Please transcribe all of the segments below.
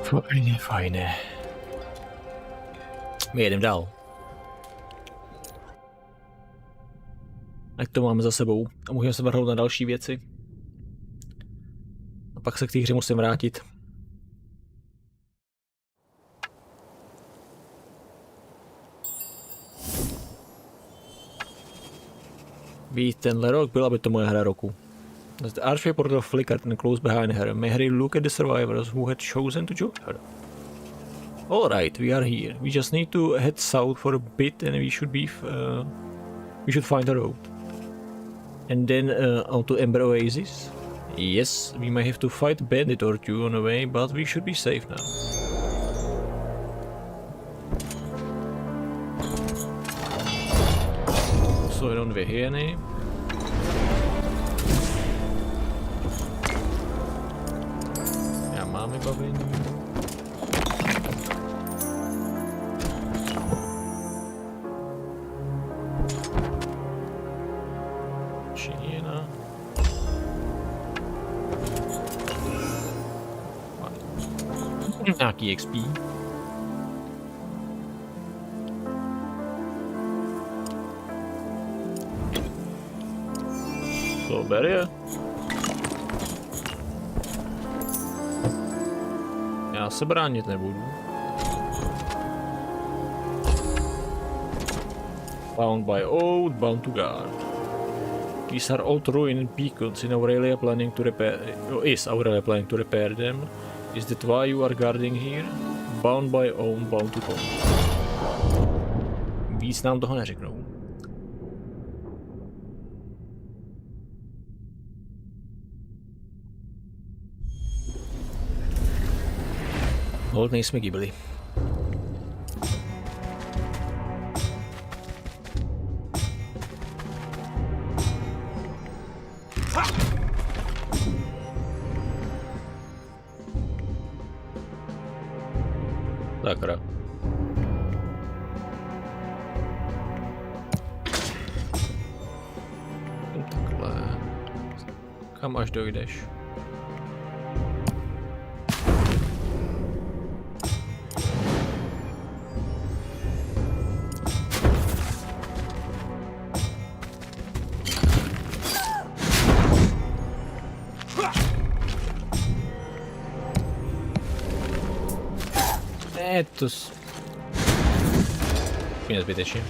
Fajně, fajné. My jedeme dál. Ať to máme za sebou a můžeme se vrhnout na další věci. A pak se k té hře musím vrátit. Víc tenhle rok byla by to moje hra roku. As the archway portal flickered and closed behind her, may Harry look at the survivors who had chosen to join her. Alright, we are here. We just need to head south for a bit and we should find a road. And then onto Ember Oasis. Yes, we may have to fight a bandit or two on the way, but we should be safe now. Jsou jenom 2 hyeny. Já mám vybavení. Hyena. Nějaký XP. To bere. Já se bránit nebudu. Bound by oath, bound to guard. These are all ruined beacons. Is Aurelia planning to repair them? Is that why you are guarding here? Bound by oath, bound to guard. Víc nám toho neřeknou. Hold, nejsme Ghibli. Sakra. Takhle. Kam až dojdeš? To je zbytečně.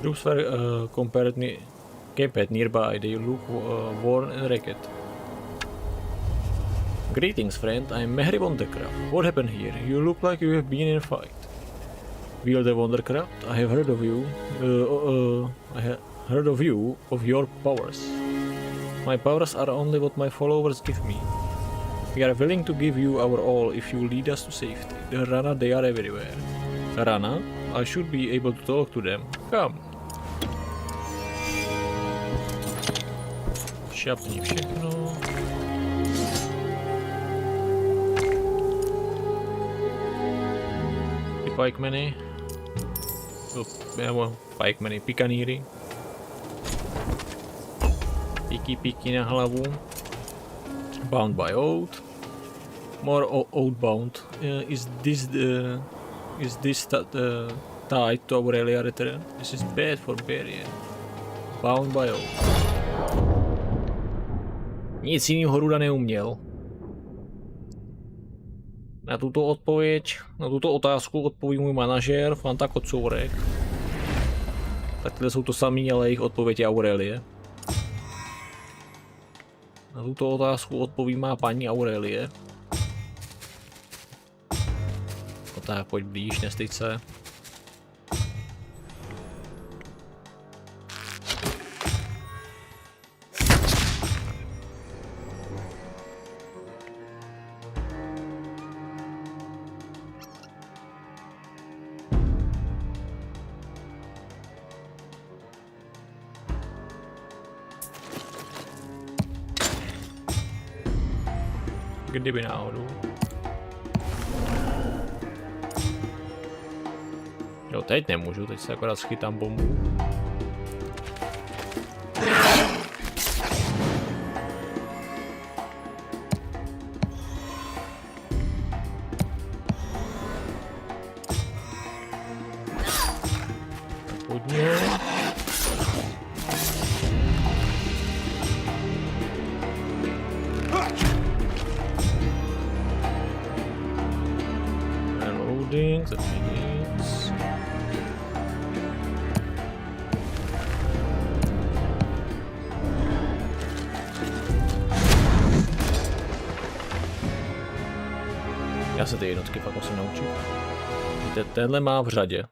Troops were camped nearby. They look worn and ragged. Greetings, friend. I'm Mehri Wondercraft. What happened here? You look like you have been in a fight. Wielder Wondercraft, I have heard of you. I have heard of your powers. My powers are only what my followers give me. We are willing to give you our all if you lead us to safety. The Rana, they are everywhere. Rana? I should be able to talk to them. Come. Šapni všechno. Ty pikemeny. Pikemeny, pikaníry. Píky na hlavu. Bound by oath. More oathbound. Is this tied to Aurelia return? This is bad for Berian. Bound by oath. Nic jiného Ruda neuměl. Na tuto otázku odpoví můj manažer Fanta Kocourek. Takhle jsou to samý, ale jejich odpověď je Aurelie. Na tuto otázku odpoví má paní Aurelie. No tak, pojď blíž, nestyď se. kdyby náhodou. Jo, teď nemůžu, teď se akorát schytám bombu. Hodně. Reloading, za nic. Já se ty jednotky fakt musím naučit. Tenhle má v řadě.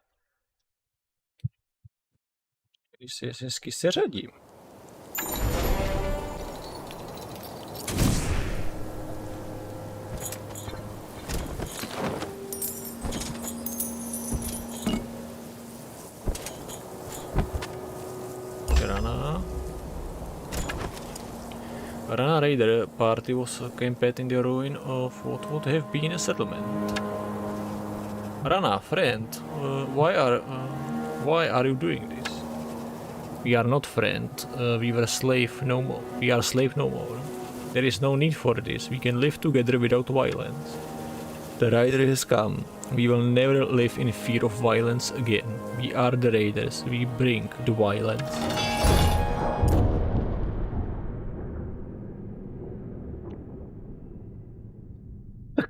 Když si hezky seřadím. Rana Raider party was camped in the ruin of what would have been a settlement. Rana, friend, why are you doing this? We are not friend. We were slave no more. We are slave no more. There is no need for this. We can live together without violence. The Rider has come. We will never live in fear of violence again. We are the Raiders. We bring the violence.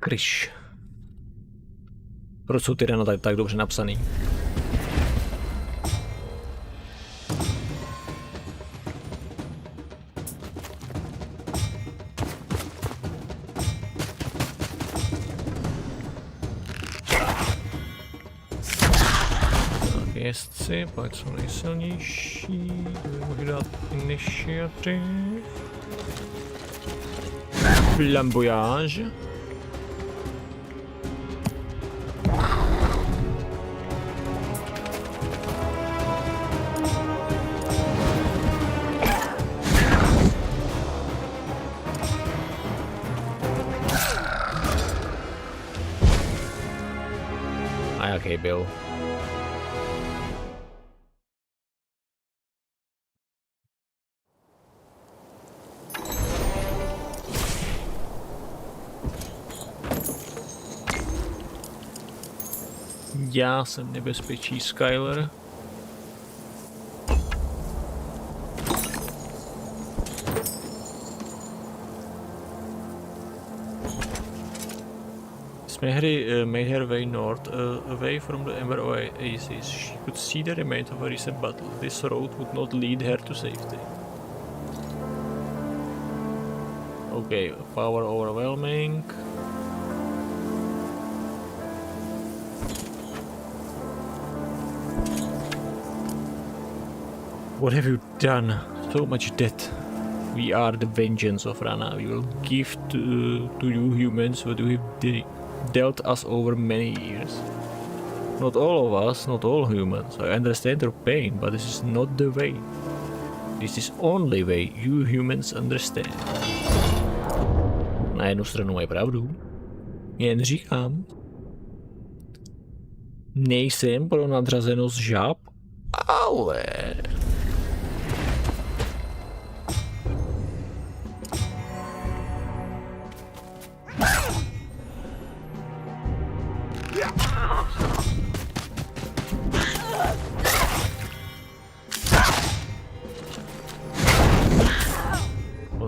Kryš. Proč jsou ty Rana tak dobře napsaný? Tak jezdci, pojď jsou nejsilnější, můžu dát initiativ. Flamboyage. A jaký byl? Já jsem nebezpečí, Skyler. Mehri made her way north, away from the Ember Oasis. She could see the remains of a recent battle. This road would not lead her to safety. Okay, power overwhelming. What have you done? So much death. We are the vengeance of Rana. We will give to you humans what you have dealt us over many years. Not all of us, not all humans. I understand your pain, but this is not the way. This is only way you humans understand. Na jednu stranu mají pravdu. Jen říkám. Nejsem pro nadřazenost žab, ale...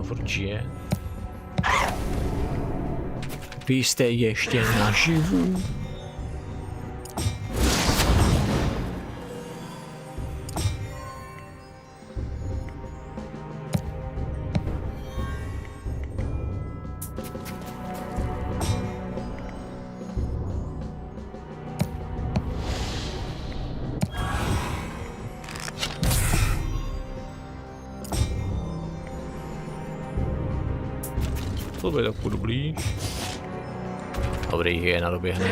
Určitě. Vy jste ještě naživu? Tohle tak půjdu blíž. Dobrý, hyena doběhne.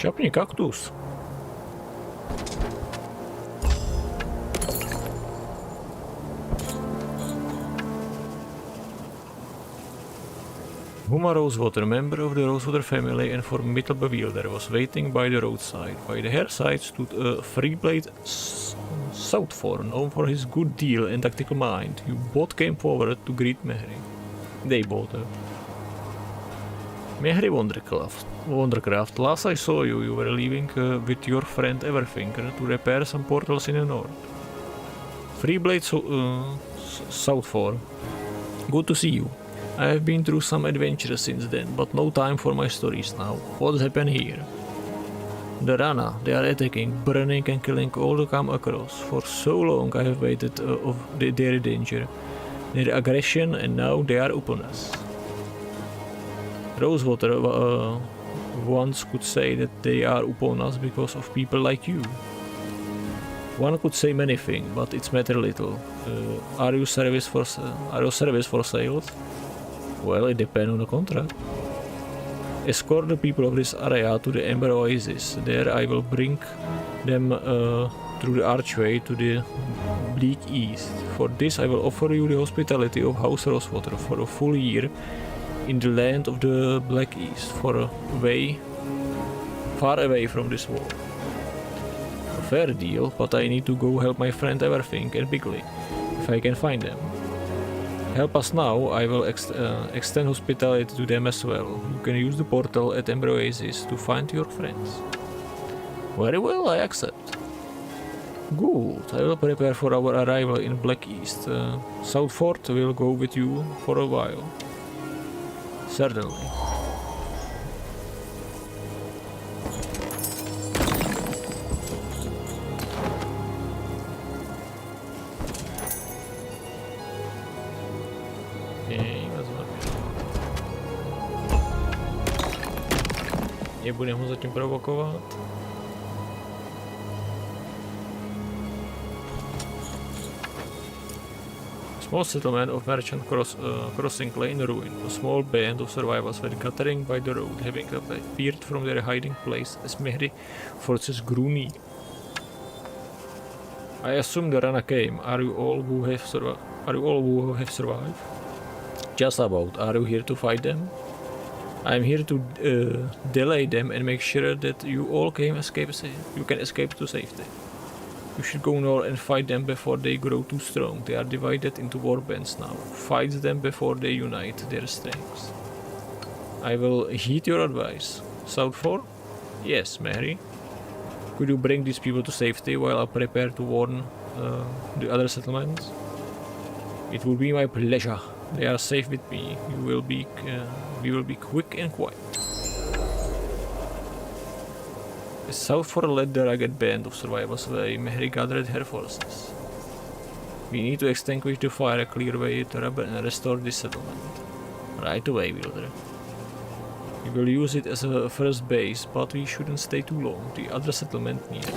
Šapni kaktus. Huma Rosewater, member of the Rosewater family and formidable wielder, was waiting by the roadside. By the hairside stood a three-blade Southfor, known for his good deal and tactical mind. You both came forward to greet Mehri. They both. Mehri Wondercraft, last I saw you, you were leaving with your friend Everfinger to repair some portals in the north. Three-blade Southfor, good to see you. I have been through some adventures since then, but no time for my stories now. What happened here? The Rana, they are attacking, burning and killing all who come across. For so long I have waited of their danger, their aggression, and now they are upon us. Rosewater once could say that they are upon us because of people like you. One could say many things, but it's matter little. Are you service for sale? Well, it depends on the contract. Escort the people of this area to the Ember Oasis. There I will bring them through the archway to the bleak east. For this I will offer you the hospitality of House Rosewater for a full year in the land of the Black East, far away from this war. A fair deal, but I need to go help my friend Everthing and Bigley, if I can find them. Help us now, I will extend hospitality to them as well. You can use the portal at Ember Oasis to find your friends. Very well, I accept. Good, I will prepare for our arrival in Black East. Southfort will go with you for a while. Certainly. Nebudem ho zatím provokovat. Small settlement of merchant crossing lay in ruin. A small band of survivors were gathering by the road, having appeared from their hiding place as Mehri forces grew near. I assume the Rana came. Are you all who have survived? Just about. Are you here to fight them? I am here to delay them and make sure that you all can escape to safety. You should go north and fight them before they grow too strong. They are divided into war bands now. Fight them before they unite their strengths. I will heed your advice. Southfort? Yes, Mehri. Could you bring these people to safety while I prepare to warn the other settlements? It will be my pleasure. They are safe with me. We will be quick and quiet. As Southfort led the ragged band of survivors away, Mehri gathered her forces. We need to extinguish the fire, clear away the rubble, and restore this settlement. Right away, Wielder. We will use it as a first base, but we shouldn't stay too long. The other settlement needs it.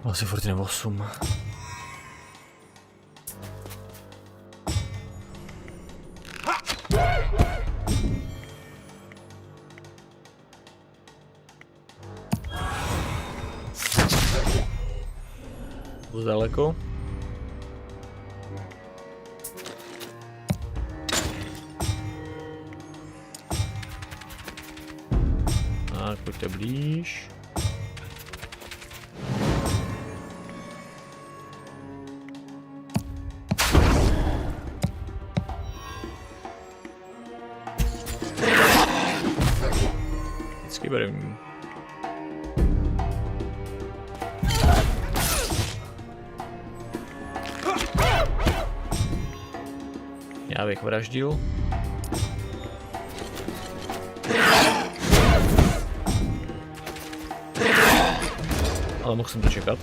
Asi furt jenom 8. Už daleko. Tak, pojďte blíž. Berem. Já bych vraždil. Ale mohl jsem to čekat.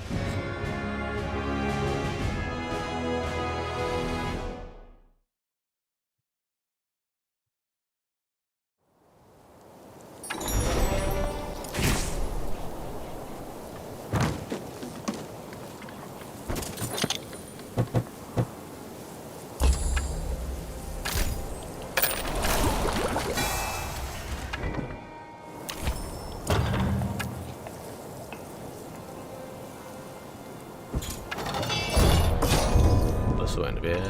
Jsou jen dvě.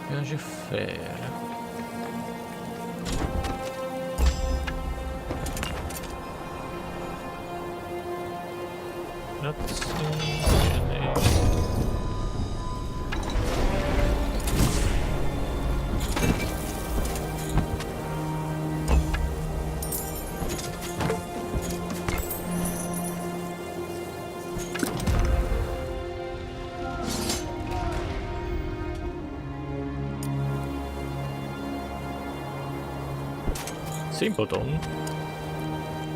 Takže fair. Simpleton.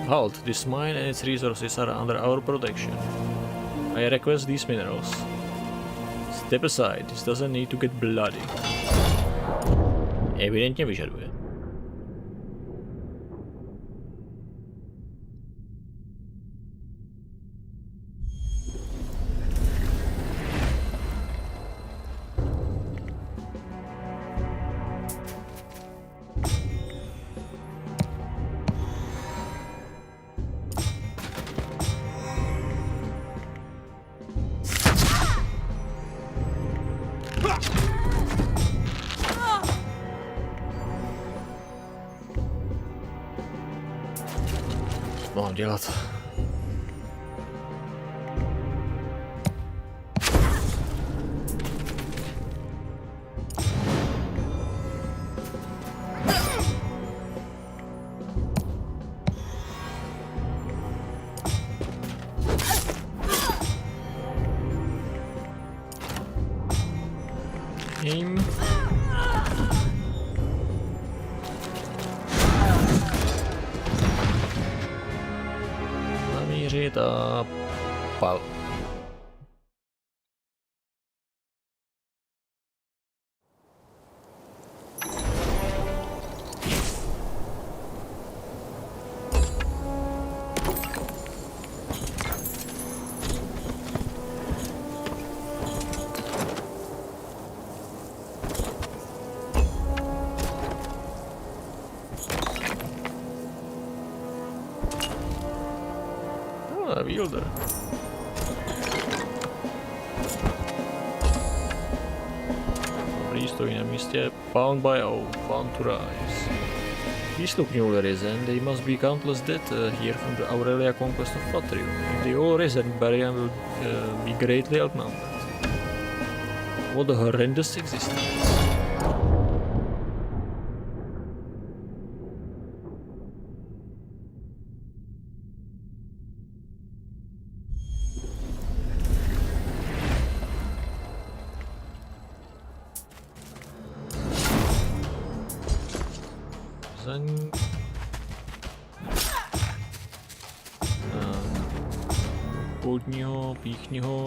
Halt, this mine and its resources are under our protection. I request these minerals. Step aside, this doesn't need to get bloody. Evidentně vyžaduje. Mám dělat. Aim. Namířit a pal. Wielder. Dobrý, stojí na místě. Bound by oath, bound to rise. These look newly risen. They must be countless dead here from the Aurelia Conquest of Patrium. If they all risen, Barian will be greatly outnumbered. What a horrendous existence. Poutního, píchni ho.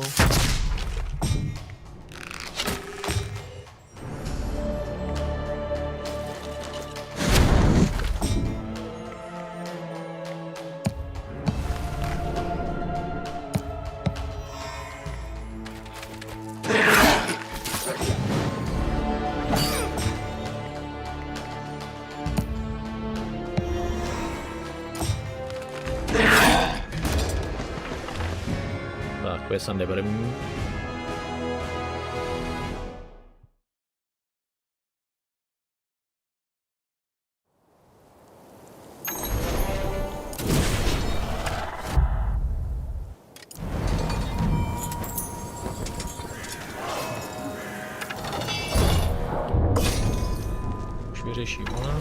Tak, questa nebereme. Už vyřeším ona.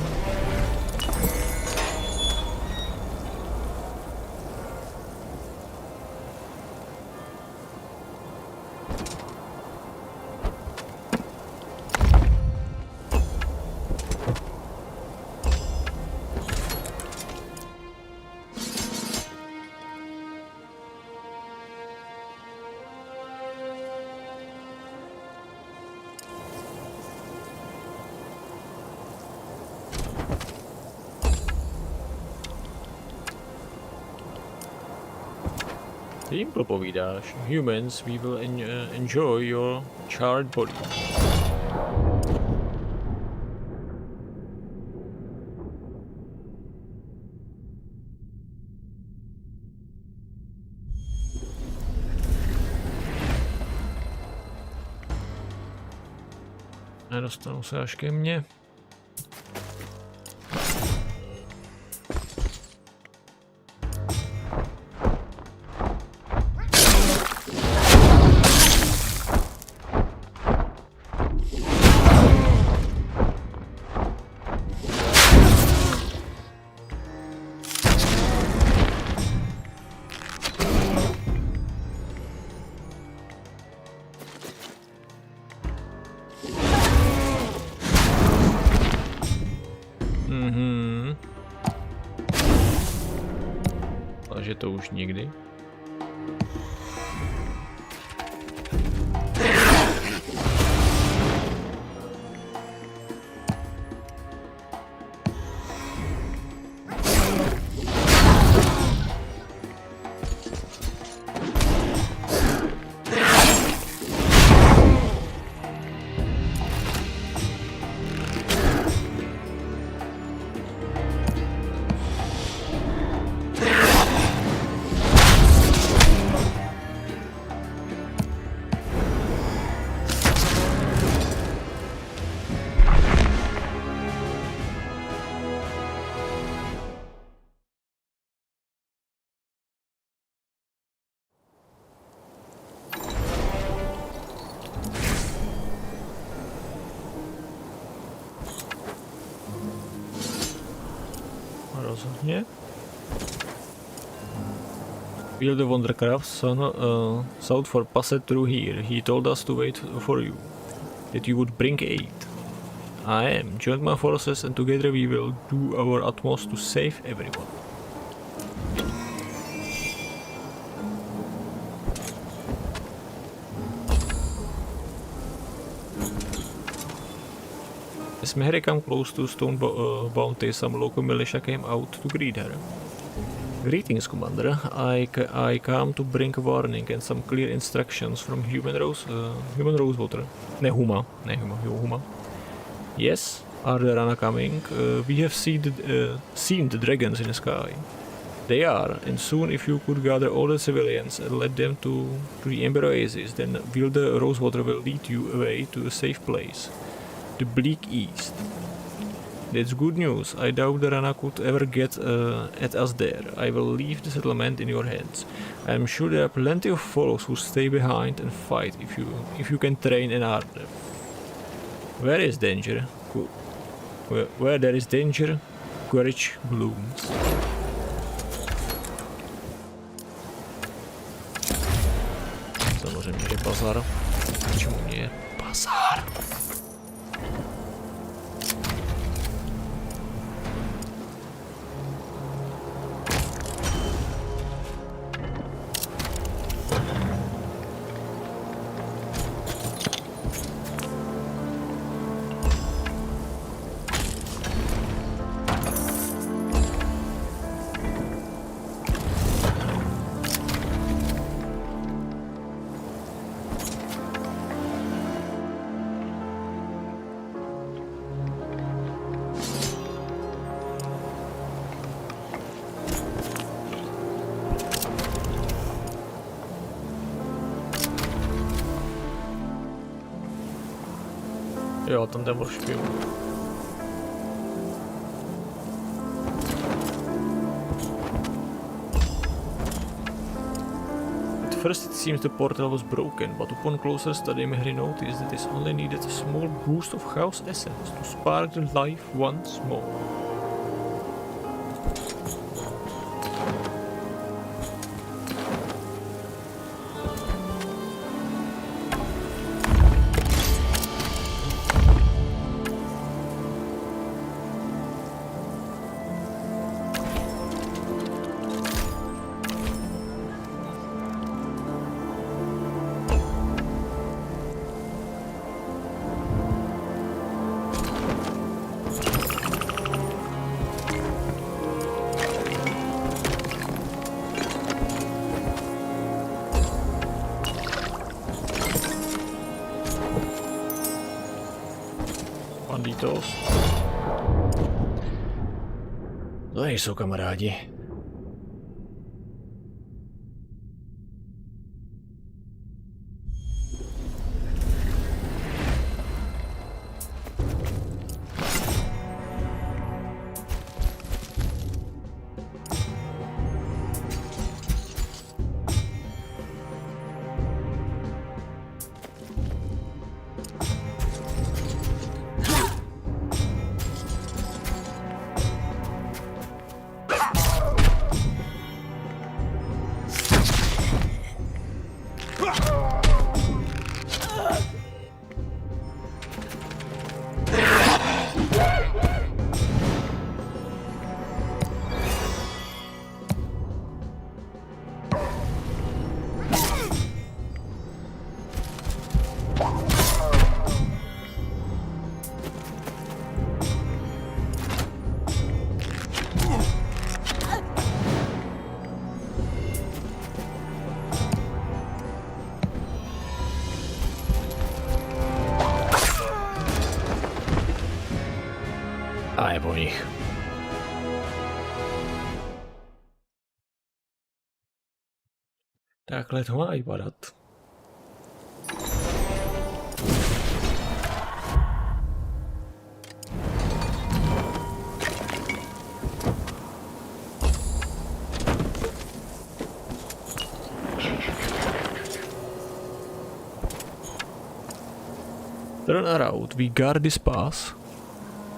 Ty jim propovídáš. Humans, we will enjoy your charred body. Nedostanu se až ke mně. Takže to už nikdy. Rozhodně. Will the Wondercraft son Southford passed through here. He told us to wait for you. That you would bring aid. I am. Join my forces and together we will do our utmost to save everyone. As Mary come close to Stone Bounty, some local militia came out to greet her. Greetings, Commander. I come to bring a warning and some clear instructions from Human Rosewater. Huma. Yes, are the Rana coming? We have seen the dragons in the sky. They are, and soon if you could gather all the civilians and lead them to the Ember Oasis, then will the Rosewater will lead you away to a safe place. The bleak east. That's good news. I doubt the Rana could ever get at us there. I will leave the settlement in your hands. I am sure there are plenty of followers who stay behind and fight if you can train and arm them. Where is danger? Where there is danger, courage blooms. Samozřejmě je bazar. Čemu mě je bazar? Jo, tam ten špion. At first it seems the portal was broken, but upon closer study Mehri noticed that it only needed a small boost of chaos essence to spark the life once more. Banditos. To nejsou kamarádi. A je po nich. Takhle to má vypadat. Turn around, we guard this path.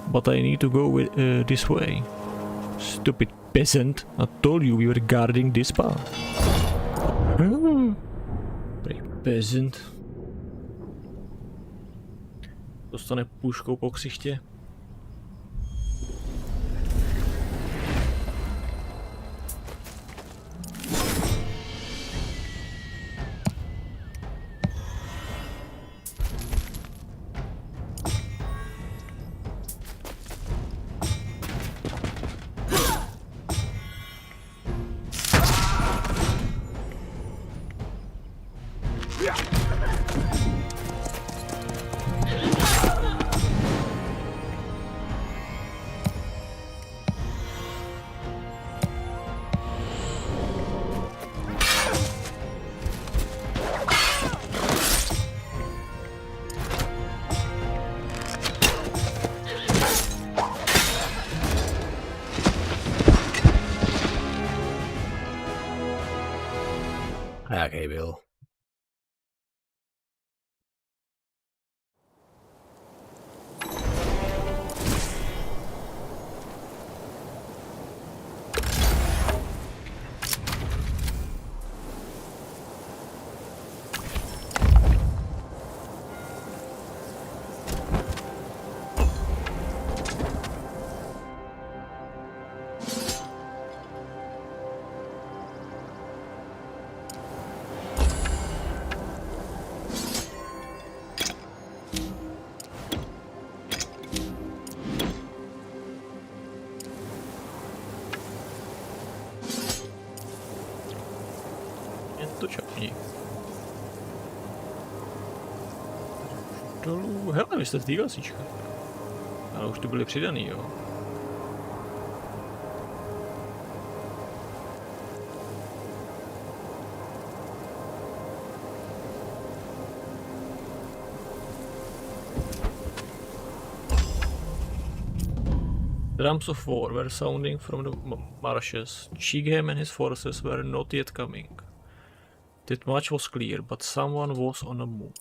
But I need to go this way. Stupid peasant. I told you we were guarding this path. Peasant. Dostane puškou po ksichtě. Jaký byl? To čapni. Dolů. Hele, vy jste v té gasíčka. Ale už tu byli přidaný, jo. Drums of war were sounding from the marshes. Cheegham and his forces were not yet coming. That much was clear, but someone was on a move.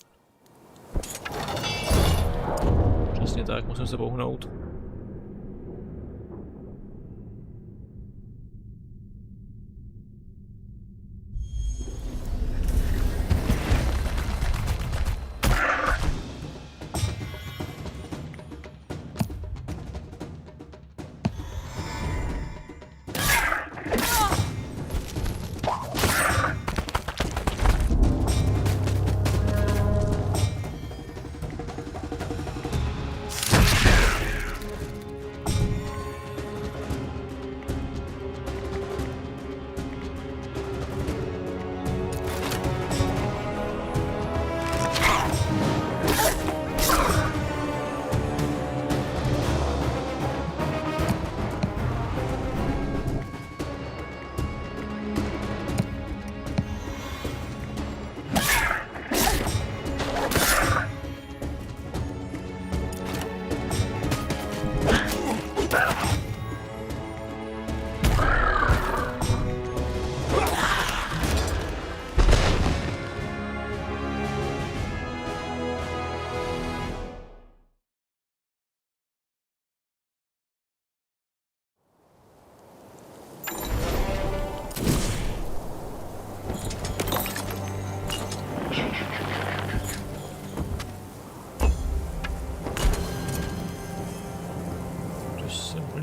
Přesně tak, musím se pohnout.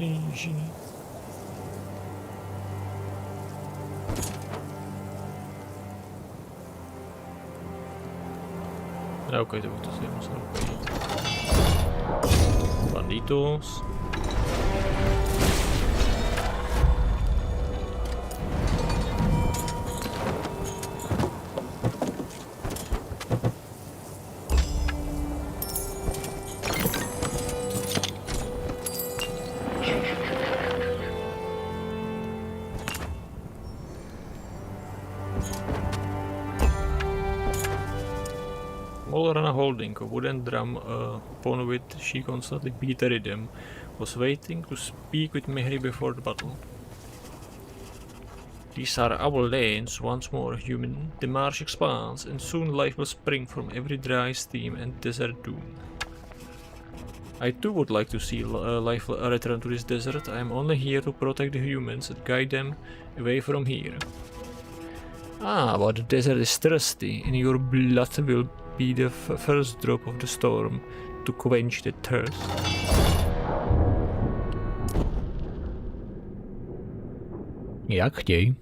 blíží. No, ok, to bych to si musel pojít. Banditos. Molorana holding a wooden drum upon which she constantly beat a rhythm, was waiting to speak with Mihri before the battle. These are our lands, once more human. The marsh expands, and soon life will spring from every dry stream and desert dune. I too would like to see life return to this desert. I am only here to protect the humans and guide them away from here. Ah, but the desert is thirsty, and your blood will be the first drop of the storm to quench the thirst. Jak chtěj.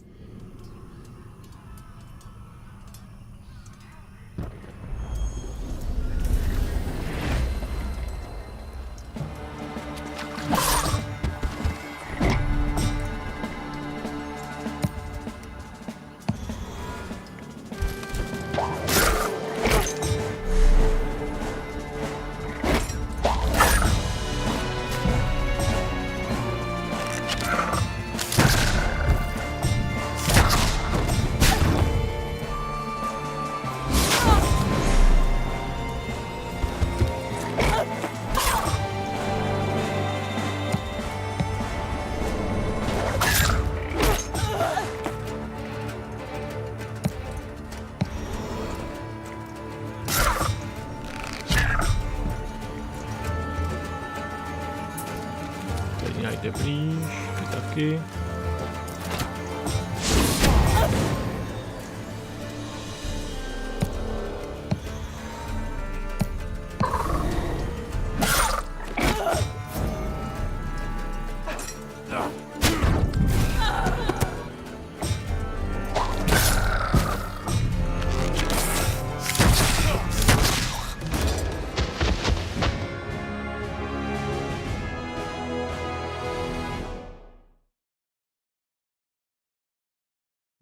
Jde blíž, ty taky.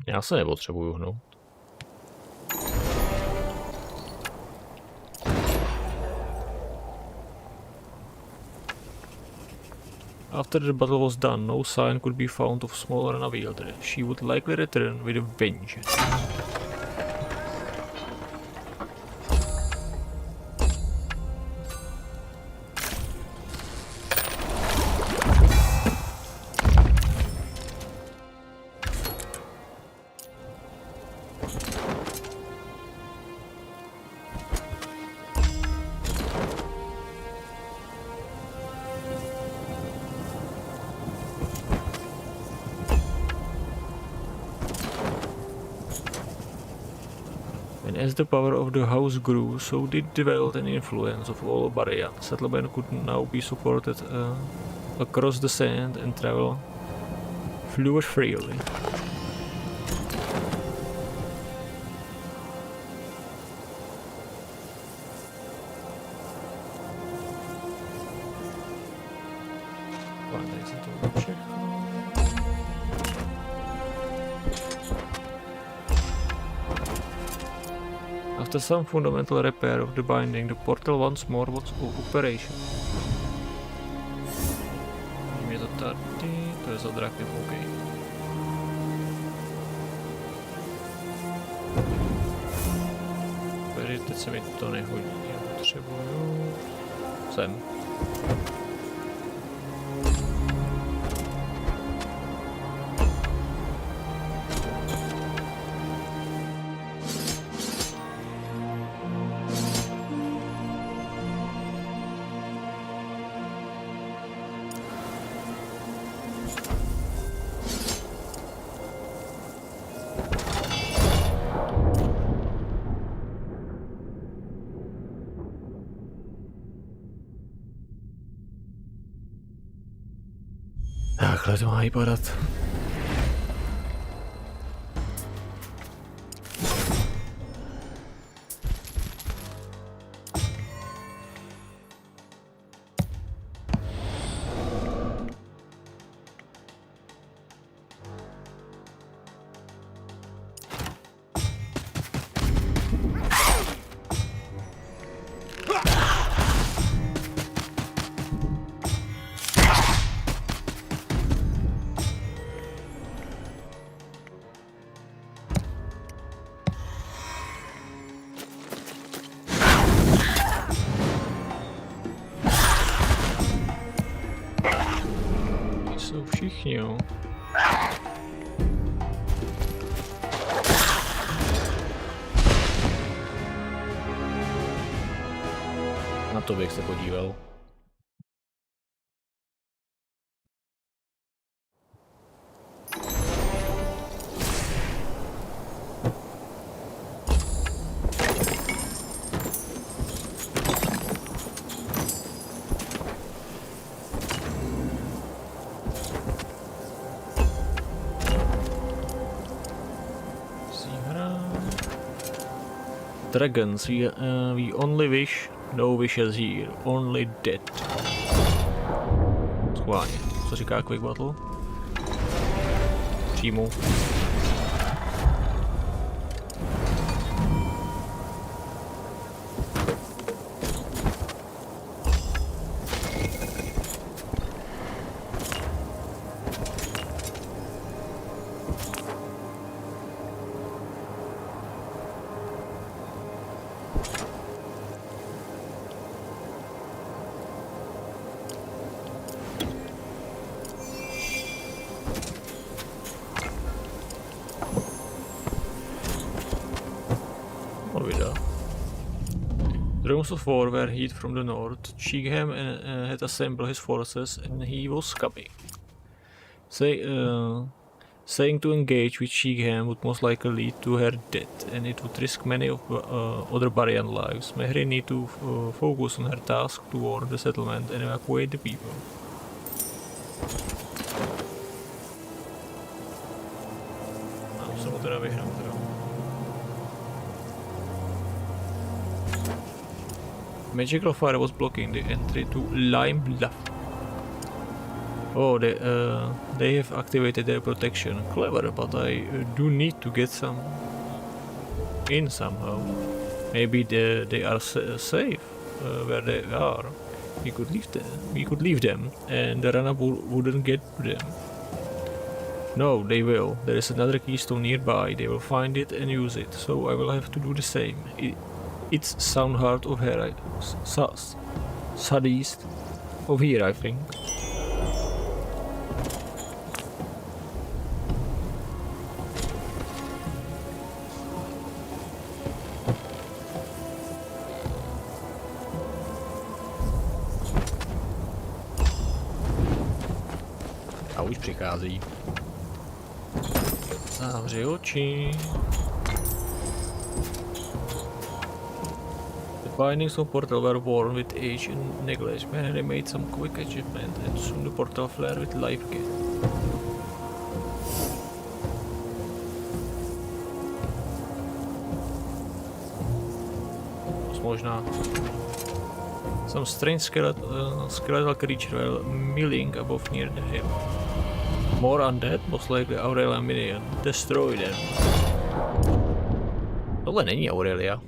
Já se nepotřebuju hnout. After the battle was done, no sign could be found of Smolorana Wielder. She would likely return with a vengeance. And as the power of the house grew, so did the wealth and influence of all Baria. Settlement could now be supported across the sand and travel fluid freely. After some fundamental repair of the binding, the portal once more was operational. Je to tady, to je za drakem, OK. Teď se mi to nehodí, já potřebuju sem. Takhle to má vypadat. Všichni, jo. Na to bych se podíval. Dragons, we only wish, no wishes here, only dead. Schválně. Co říká Quick Battle? Přímo. The Rooms of War were hit from the north. Cheegham had assembled his forces and he was coming. Saying to engage with Cheegham would most likely lead to her death, and it would risk many of other Barian lives. Mehri need to focus on her task to warn the settlement and evacuate the people. Musím teda vyhrát, teda. Magical fire was blocking the entry to Lime Bluff. Oh, they have activated their protection. Clever, but I do need to get some in somehow. Maybe they are safe where they are. We could leave them, and the run-up wouldn't get to them. No, they will. There is another keystone nearby. They will find it and use it. So I will have to do the same. It's Soundheart of here, southeast of here, I think. A už přichází. Zavři oči. Bindings of portal were worn with age and neglect. Mary made some quick adjustment and soon the portal flared with life again. Možná. Some strange skeletal creature were milling above near the hill. More undead, most likely Aurelia minion. Destroy them. Tohle není Aurelia.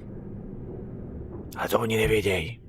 A to oni nevědějí.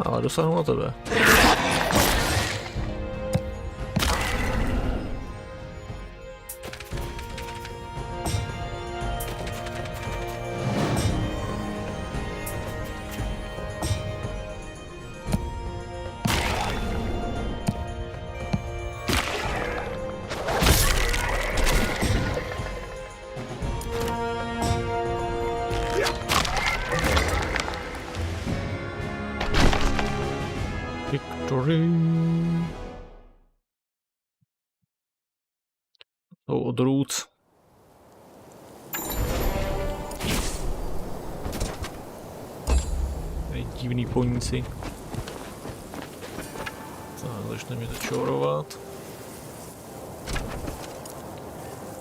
Ale dosáhnu na tebe. To odrůd. Divný poníci. Začne mě to čorovat.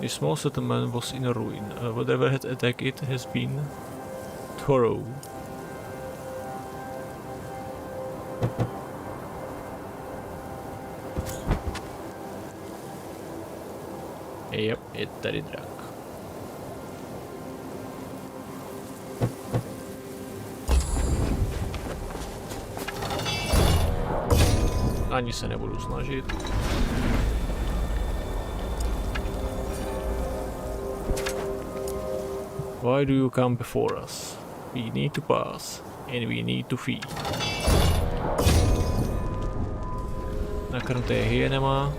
The small settlement was in a ruin. Whatever had attacked it has been thorough. Yep, je tady drak. Ani se nebudu snažit. Why do you come before us? We need to pass, and we need to feed. Nakrmte je hyenema.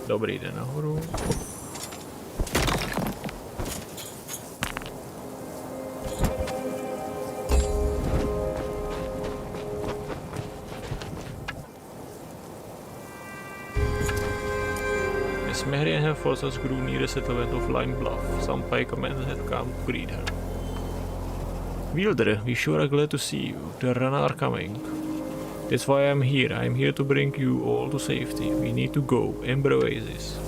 Dobrý, jde nahoru. Miss Mary and her forces grew near the settlement of Lime Bluff. Some pikemen had come to greet her. Wielder, we sure are glad to see you. The Rana are coming. That's why I'm here. I'm here to bring you all to safety. We need to go. Ember Oasis.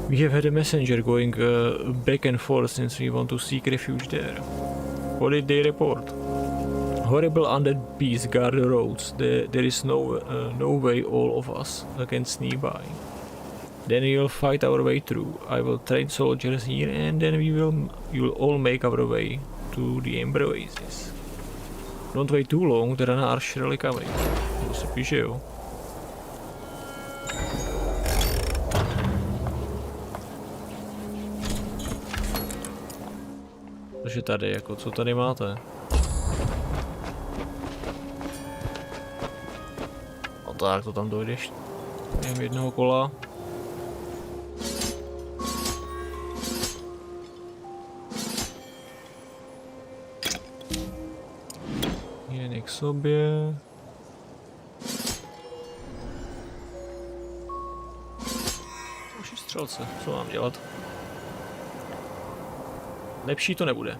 We have had a messenger going back and forth since we want to seek refuge there. What did they report? Horrible undead beasts guard the roads. There is no way all of us can sneak by. Then we will fight our way through. I will train soldiers here and then we will all make our way to the Ember Oasis. Don't wait too long, the Rana are surely coming. To se píše, jo. Takže tady, jako co tady máte? No tak, to tam dojdeš během jednoho kola. K sobě. další střelce. Co mám dělat? Lepší to nebude.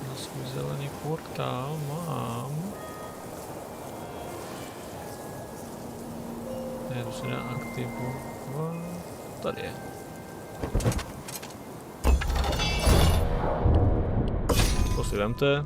Na svůj zelený portál mám. Ne, to se dá aktivovat. Tady je. To si vemte.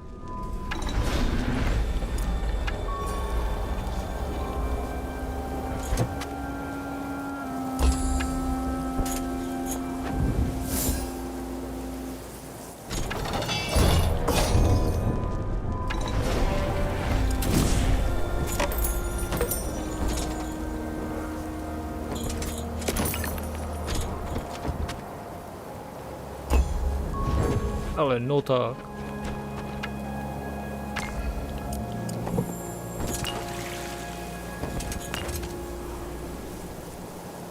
Ale no tak.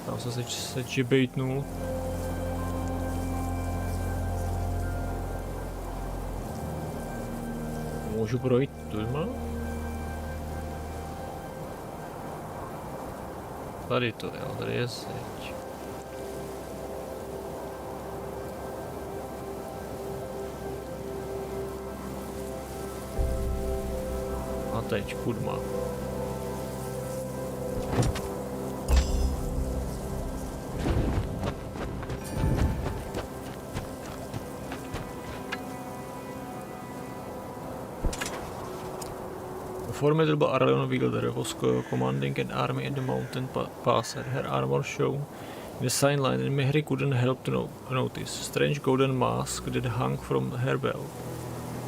Tam se džibejtnul. Můžu projít tuhle? Tady to jo, tady je zeď. A teď kudma. A formidable Arleon wielder was commanding an army in the mountain pass. Her armor shone in the sign line, and Mehri couldn't help to notice a strange golden mask that hung from her belt.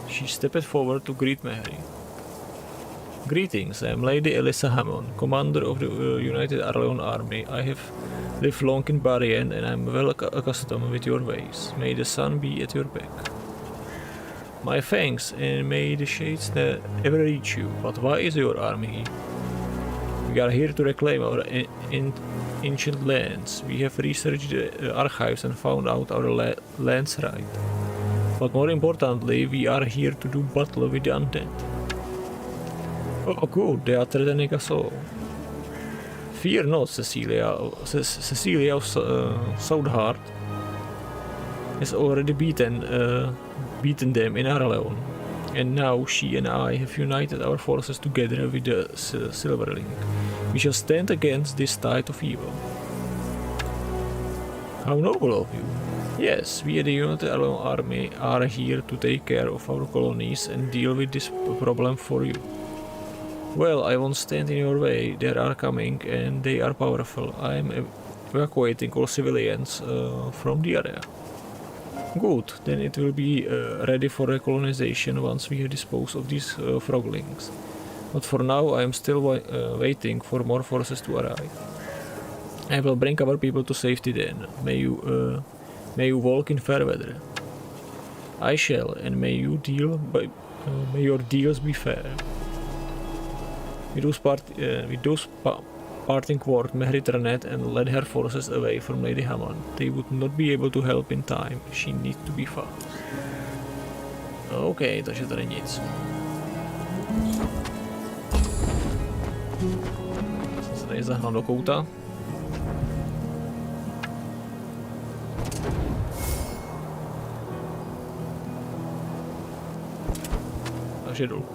She stepped forward to greet Mehri. Greetings, I am Lady Elissa Hammond, commander of the United Arleon Army. I have lived long in Barien and I am well accustomed with your ways. May the sun be at your back. My thanks, and may the shades ever reach you. But why is your army here? We are here to reclaim our ancient lands. We have researched the archives and found out our lands right. But more importantly, we are here to do battle with the undead. Oh good, they are threatening us all. Fear not, Cecilia of Southheart has already beaten them in Arleon, and now she and I have united our forces together with the Silverling. We shall stand against this tide of evil. How noble of you! Yes, we at the United Arleon Army are here to take care of our colonies and deal with this problem for you. Well, I won't stand in your way. They are coming and they are powerful. I am evacuating all civilians from the area. Good, then it will be ready for recolonization once we have disposed of these froglings. But for now, I am still waiting for more forces to arrive. I will bring our people to safety then. May you walk in fair weather. I shall, and may your deals be fair. With those parting words, Mehri turned and led her forces away from Lady Hammond. They would not be able to help in time. She needs to be fast. OK, takže tady nic. Jsem se tady zahnal do kouta. Takže dolů.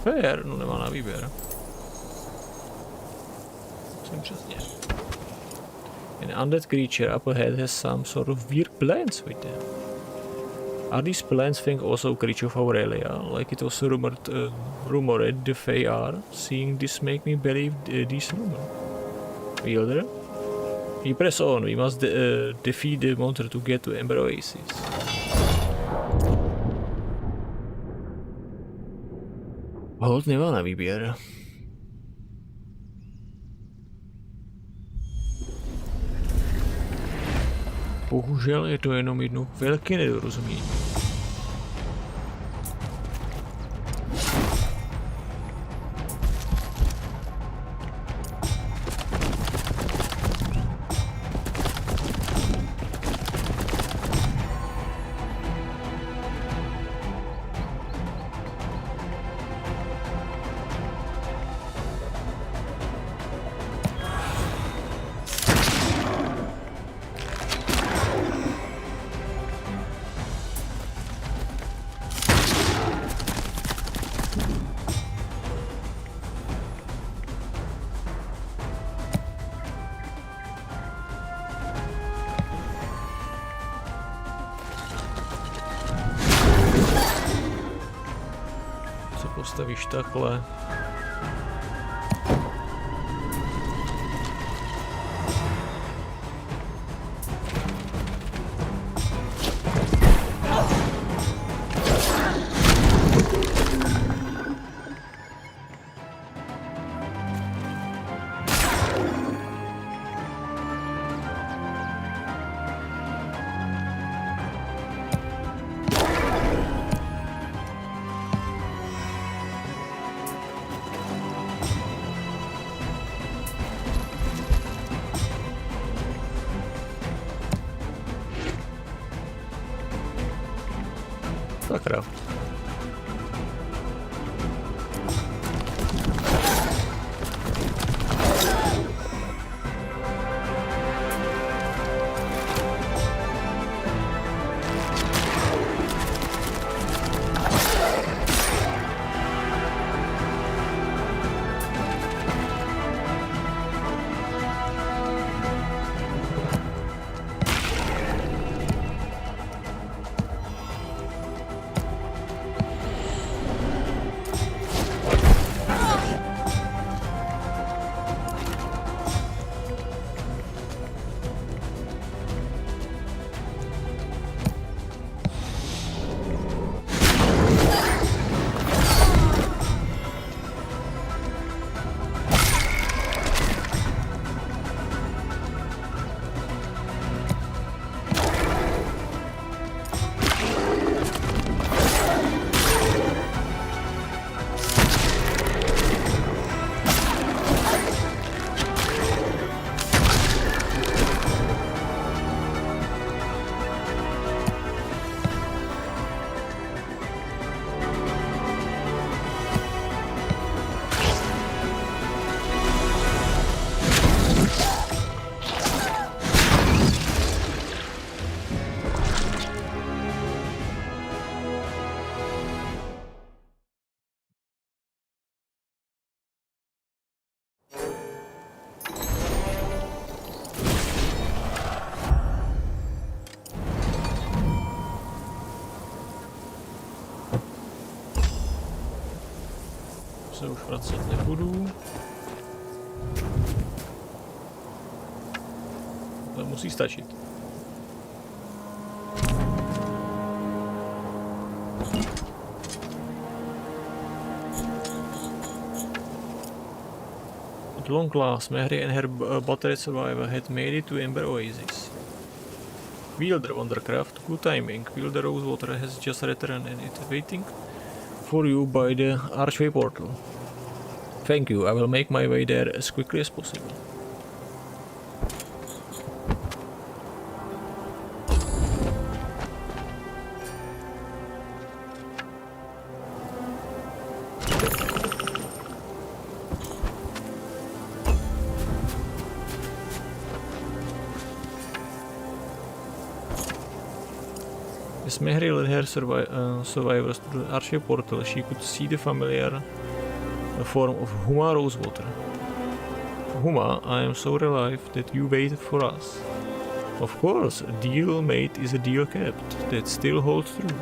Fair, no nemá na výběr. Jsem přesně. An undead creature up ahead has some sort of weird plans with them. Are these plants think also a creature of Aurelia, like it was rumored the Fae are? Seeing this make me believe these rumors. Wielder? We press on, we must defeat the monster to get to Ember Oasis. Hold nemá na výběr. Bohužel je to jenom jedno velké nedorozumění. postavíš takhle. Sakra. Se už vracet nebudu. To musí stačit. At long last, Mehri and her battery survivor had made it to Ember Oasis. Wielder Wondercraft, good timing. Wielder Rosewater has just returned and it's waiting for you by the archway portal. Thank you, I will make my way there as quickly as possible. As Mehri led her survivors to the archway portal, she could see the familiar form of Huma Rosewater. Huma, I am so relieved that you waited for us. Of course, a deal made is a deal kept. That still holds true.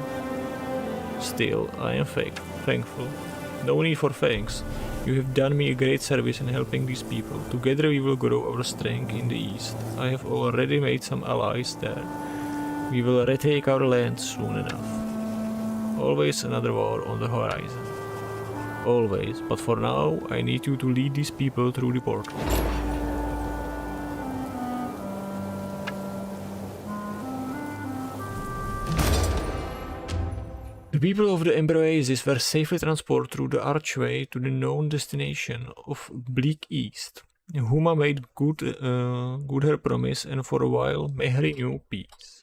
Still, I am thankful. No need for thanks. You have done me a great service in helping these people. Together we will grow our strength in the east. I have already made some allies there. We will retake our land soon enough. Always another war on the horizon. Always, but for now, I need you to lead these people through the portal. The people of the Ember Oasis were safely transported through the archway to the known destination of Bleak East. Huma made good her promise, and for a while, Mehri knew peace.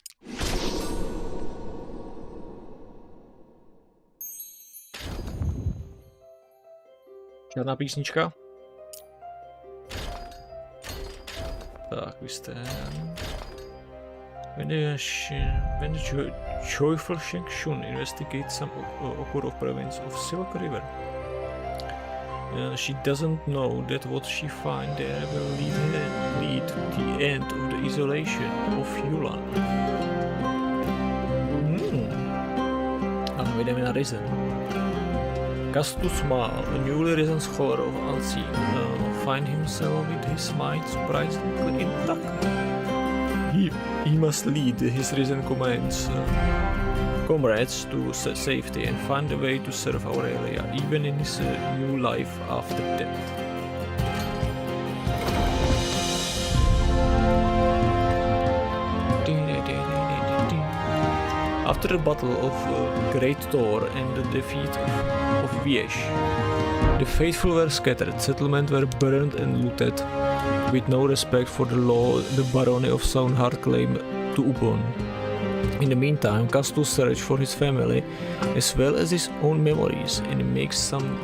Žádná písnička. Tak, vy jste... When the joyful Sheng Shun investigates some Okurov province of Silk River, she doesn't know that what she finds there will lead to the end of the isolation of Yulan. A my jdeme na Risen. Castus smiled, a newly risen scholar of Unseen, find himself with his mind surprisingly intact. He must lead his risen comrades to safety and find a way to serve Aurelia, even in his new life after death. After the battle of Great Thor and the defeat of Viesh, the faithful were scattered, settlements were burned and looted, with no respect for the law the barony of Soundheart claimed to upon. In the meantime, Castus searched for his family as well as his own memories and makes some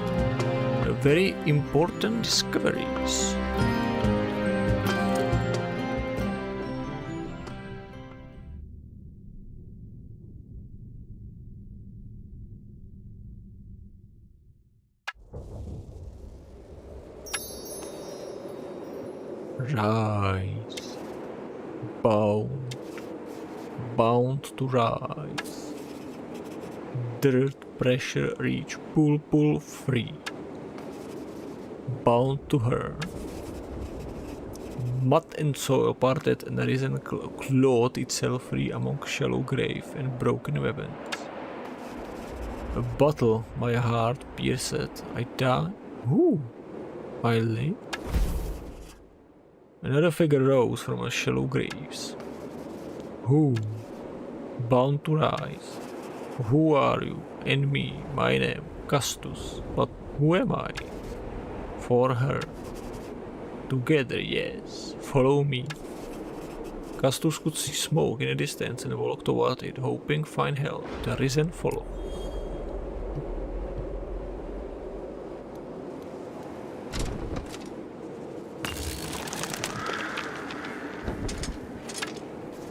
very important discoveries. Rise, bound to rise. Dirt, pressure, reach, pull, free. Bound to her. Mud and soil parted and the risen clawed itself free among shallow grave and broken weapons. A battle, my heart pierced, I die. Who? I live? Another figure rose from a shallow graves. Who? Bound to rise. Who are you? And me, my name, Castus. But who am I? For her. Together, yes. Follow me. Castus could see smoke in the distance and walked toward it, hoping find help. The risen followed.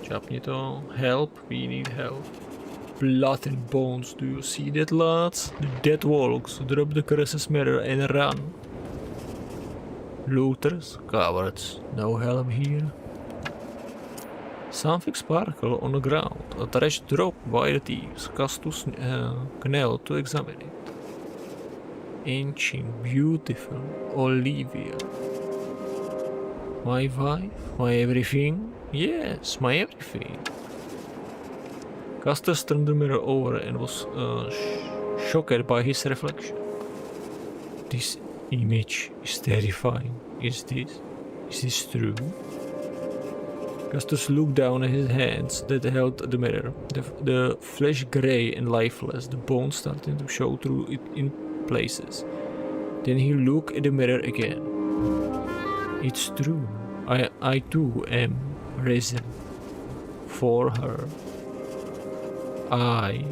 Čapni to. Help, we need help. Blood and bones, do you see that, lads? The dead walks, drop the curse's mirror and run. Looters, cowards, no help here. Something sparkled on the ground, a trash dropped by the thieves. Castus knelt to examine it. Ancient, beautiful, Olivia. My wife, my everything? Yes, my everything. Castus turned the mirror over and was shocked by his reflection. This image is terrifying. Is this true? Castus looked down at his hands that held the mirror. The flesh grey and lifeless, the bones starting to show through it in places. Then he looked at the mirror again. It's true. I too am risen. For her. I,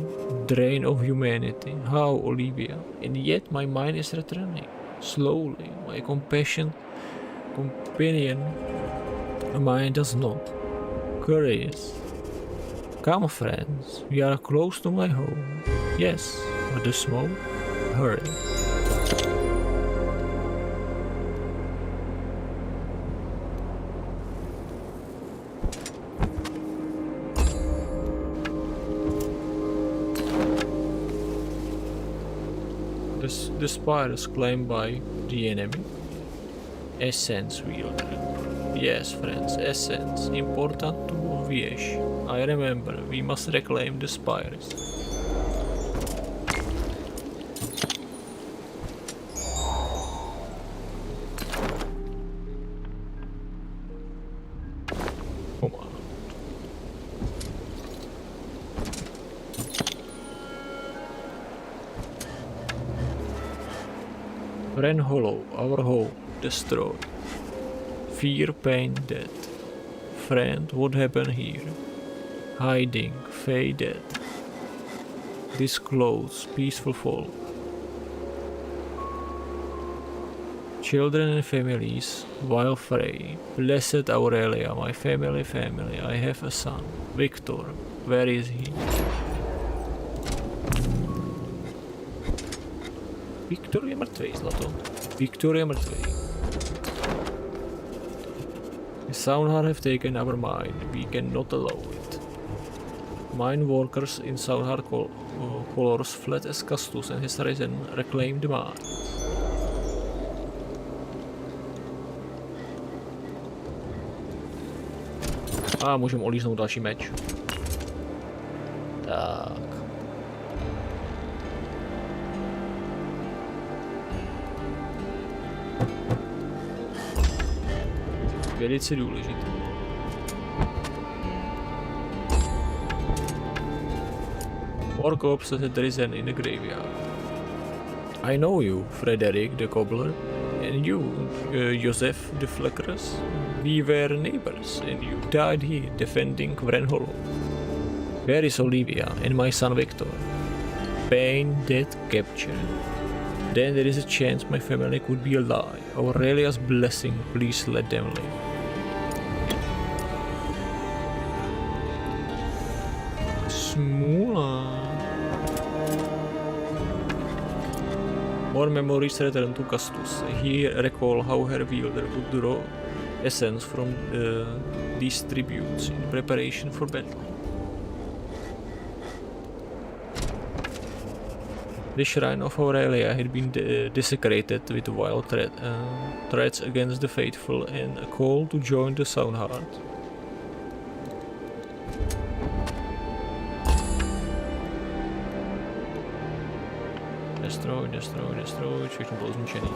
drain of humanity. How, Olivia? And yet my mind is returning. Slowly, my companion mind does not. Curious. Come, friends, we are close to my home. Yes, but the smoke? Hurry. The spires claimed by the enemy. Essence wielder. Yes, friends, essence. Important to Viesh. I remember, we must reclaim the spires. Come on. Ren Hollow, our home, destroyed. Fear, pain, death. Friend, what happened here? Hiding, faded. Disclosed, peaceful fall. Children and families, while free. Blessed Aurelia, my family. I have a son. Victor, where is he? Viktor je mrtvý, zlato. Viktor je mrtvý. The Soundheart have taken our mind. We cannot allow it. Mine workers in Soundheart colors fled as Castus and his risen reclaimed the mine. A můžeme olíznout další meč. Tak. Velice důležité. More corpses had risen in the graveyard. I know you, Frederick the Cobbler, and you, Joseph the Fleckers. We were neighbors, and you died here defending Wren Hollow. Where is Olivia and my son Victor? Pain, death, capture. Then there is a chance my family could be alive. Aurelia's blessing, please let them live. Smůla. More memories return to Castus. He recall how her wielder would draw essence from these tributes in preparation for battle. The shrine of Aurelia had been desecrated with wild threats against the faithful and a call to join the Soundheart. Destroy, všechno bylo zničený.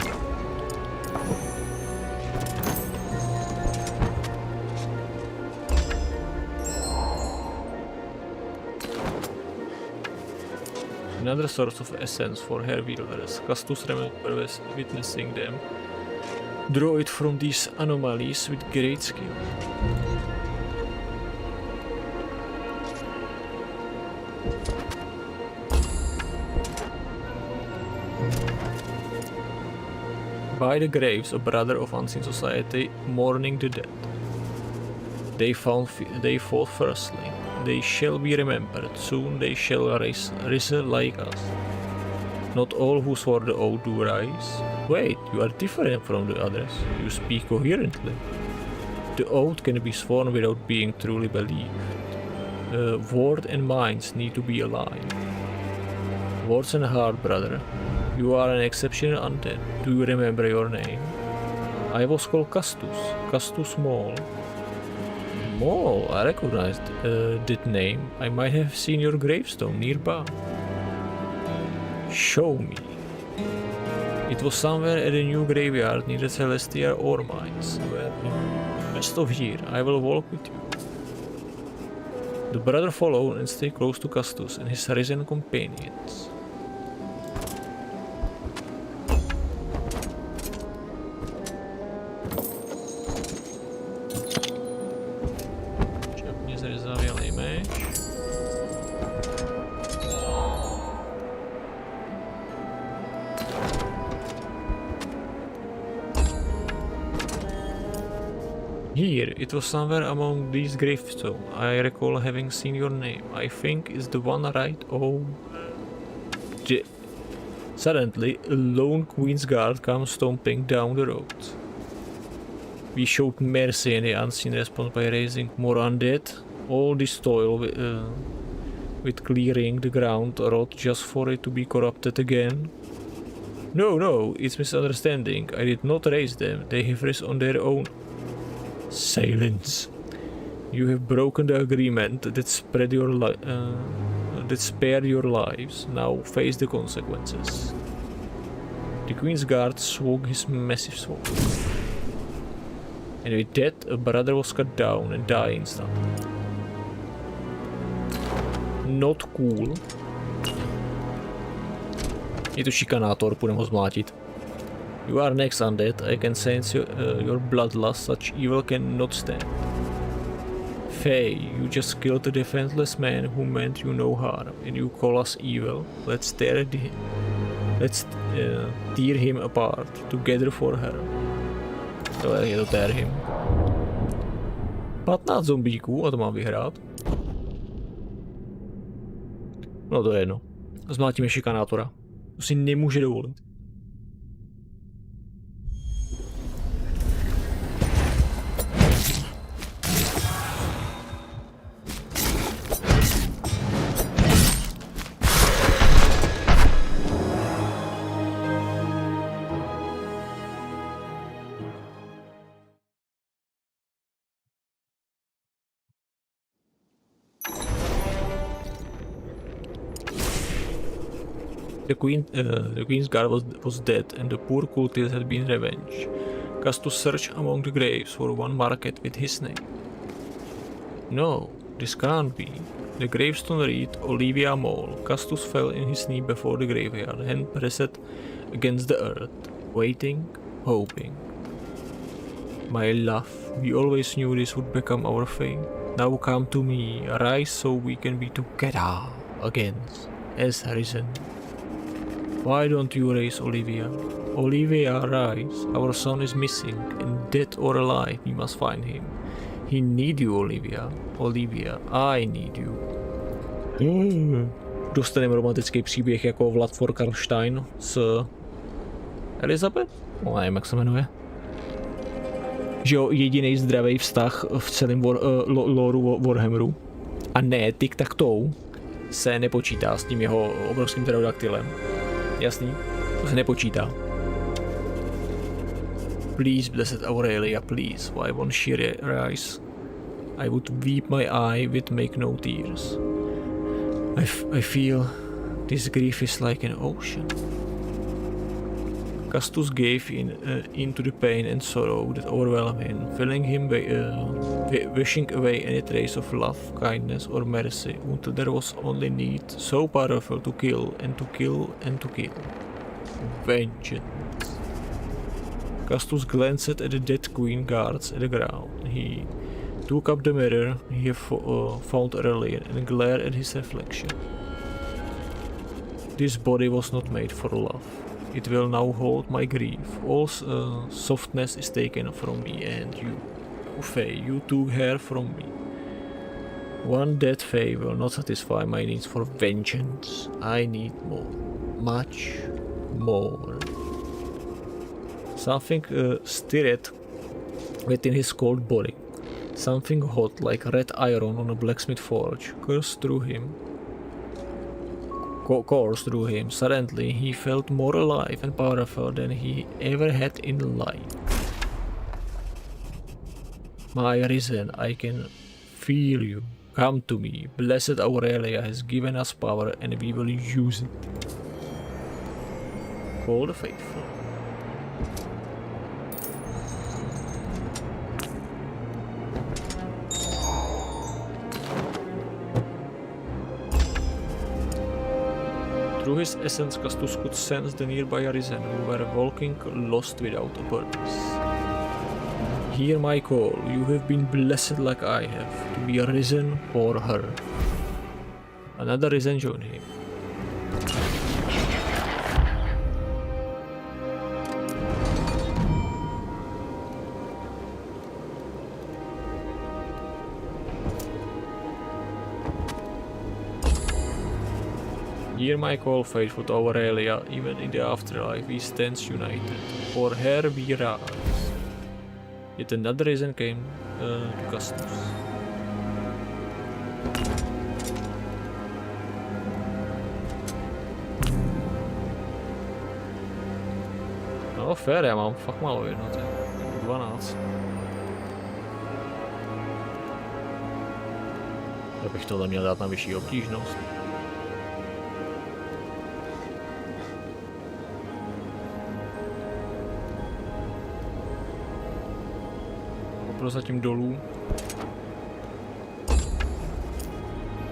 Another source of essence for her wielders. Castus remembers witnessing them. Draw it from these anomalies with great skill. By the graves, a brother of Unseen Society mourning the dead. They fought firstly. They shall be remembered. Soon they shall rise like us. Not all who swore the oath do rise. Wait, you are different from the others. You speak coherently. The oath can be sworn without being truly believed. Word and minds need to be aligned. Words and heart, brother. You are an exceptional undead. Do you remember your name? I was called Castus. Castus Maul. Maul, I recognized that name. I might have seen your gravestone nearby. Show me. It was somewhere at a new graveyard near the Celestia ore mines. West of here, I will walk with you. The brother followed and stayed close to Castus and his risen companions. Here, it was somewhere among these gravestones. I recall having seen your name. I think it's the one right. Oh. Suddenly, a lone Queen's Guard comes stomping down the road. We showed mercy and the unseen response by raising more undead. All this toil with clearing the ground rot just for it to be corrupted again. No, it's misunderstanding. I did not raise them. They have risen on their own. Silence. You have broken the agreement that spared your lives. Now face the consequences. The Queen's Guard swung his massive sword. And with that, a brother was cut down and died instantly. Not cool. Je to šikanátor, půjdeme ho zmlátit. You are next, undead. I can sense your bloodlust. Such evil cannot stand. Faye, you just killed a defenseless man who meant you no harm, and you call us evil. Let's tear him apart together for her. To je to tear him. 15 zombíků a to mám vyhrát. No to je jedno. Zmátíme šikanátora. To si nemůže dovolit. The queen's guard was dead, and the poor cultist had been revenged. Castus searched among the graves for one marked with his name. No, this can't be. The gravestone read Olivia Mole. Castus fell in his knee before the graveyard, hand pressed against the earth, waiting, hoping. My love, we always knew this would become our fate. Now come to me, arise so we can be together again, as risen. Why don't you raise Olivia? Olivia, rise. Our son is missing, and dead or alive, we must find him. He need you, Olivia. Olivia, I need you. Dostaneme romantický příběh jako Vlad for Karlstein s Elizabeth? No, nevím, jak se jmenuje. Že jo, jediný zdravý vztah v celém loreu Warhammeru. A ne, tic-tac-toe se nepočítá s tím jeho obrovským pterodaktylem. Jasný? To se nepočítá. Please, blessed Aurelia, please. Why won't she rise? I would weep my eye with make no tears. I feel this grief is like an ocean. Castus gave into the pain and sorrow that overwhelmed him, filling him wishing away any trace of love, kindness, or mercy, until there was only need so powerful to kill and to kill and to kill. Vengeance. Castus glanced at the dead queen guards at the ground. He took up the mirror he found earlier and glared at his reflection. This body was not made for love. It will now hold my grief. All softness is taken from me, and you, Fae, you took her from me. One dead Fae will not satisfy my needs for vengeance. I need more. Much more. Something stirred within his cold body. Something hot like red iron on a blacksmith forge coursed through him. Suddenly he felt more alive and powerful than he ever had in life. My risen, I can feel you. Come to me. Blessed Aurelia has given us power and we will use it. Call the faithful. Through his essence, Castus could sense the nearby Arisen, who were walking lost without a purpose. Hear my call. You have been blessed like I have, to be arisen for her. Another Arisen joined him. Hear my call, faithful to Aurelia, even in the afterlife we stand united. For her we rise. Yet another reason came to Castus. No fair, já mám fakt málo jednotek. 12. Já bych tohle měl dát na vyšší obtížnost. Zatím dolů.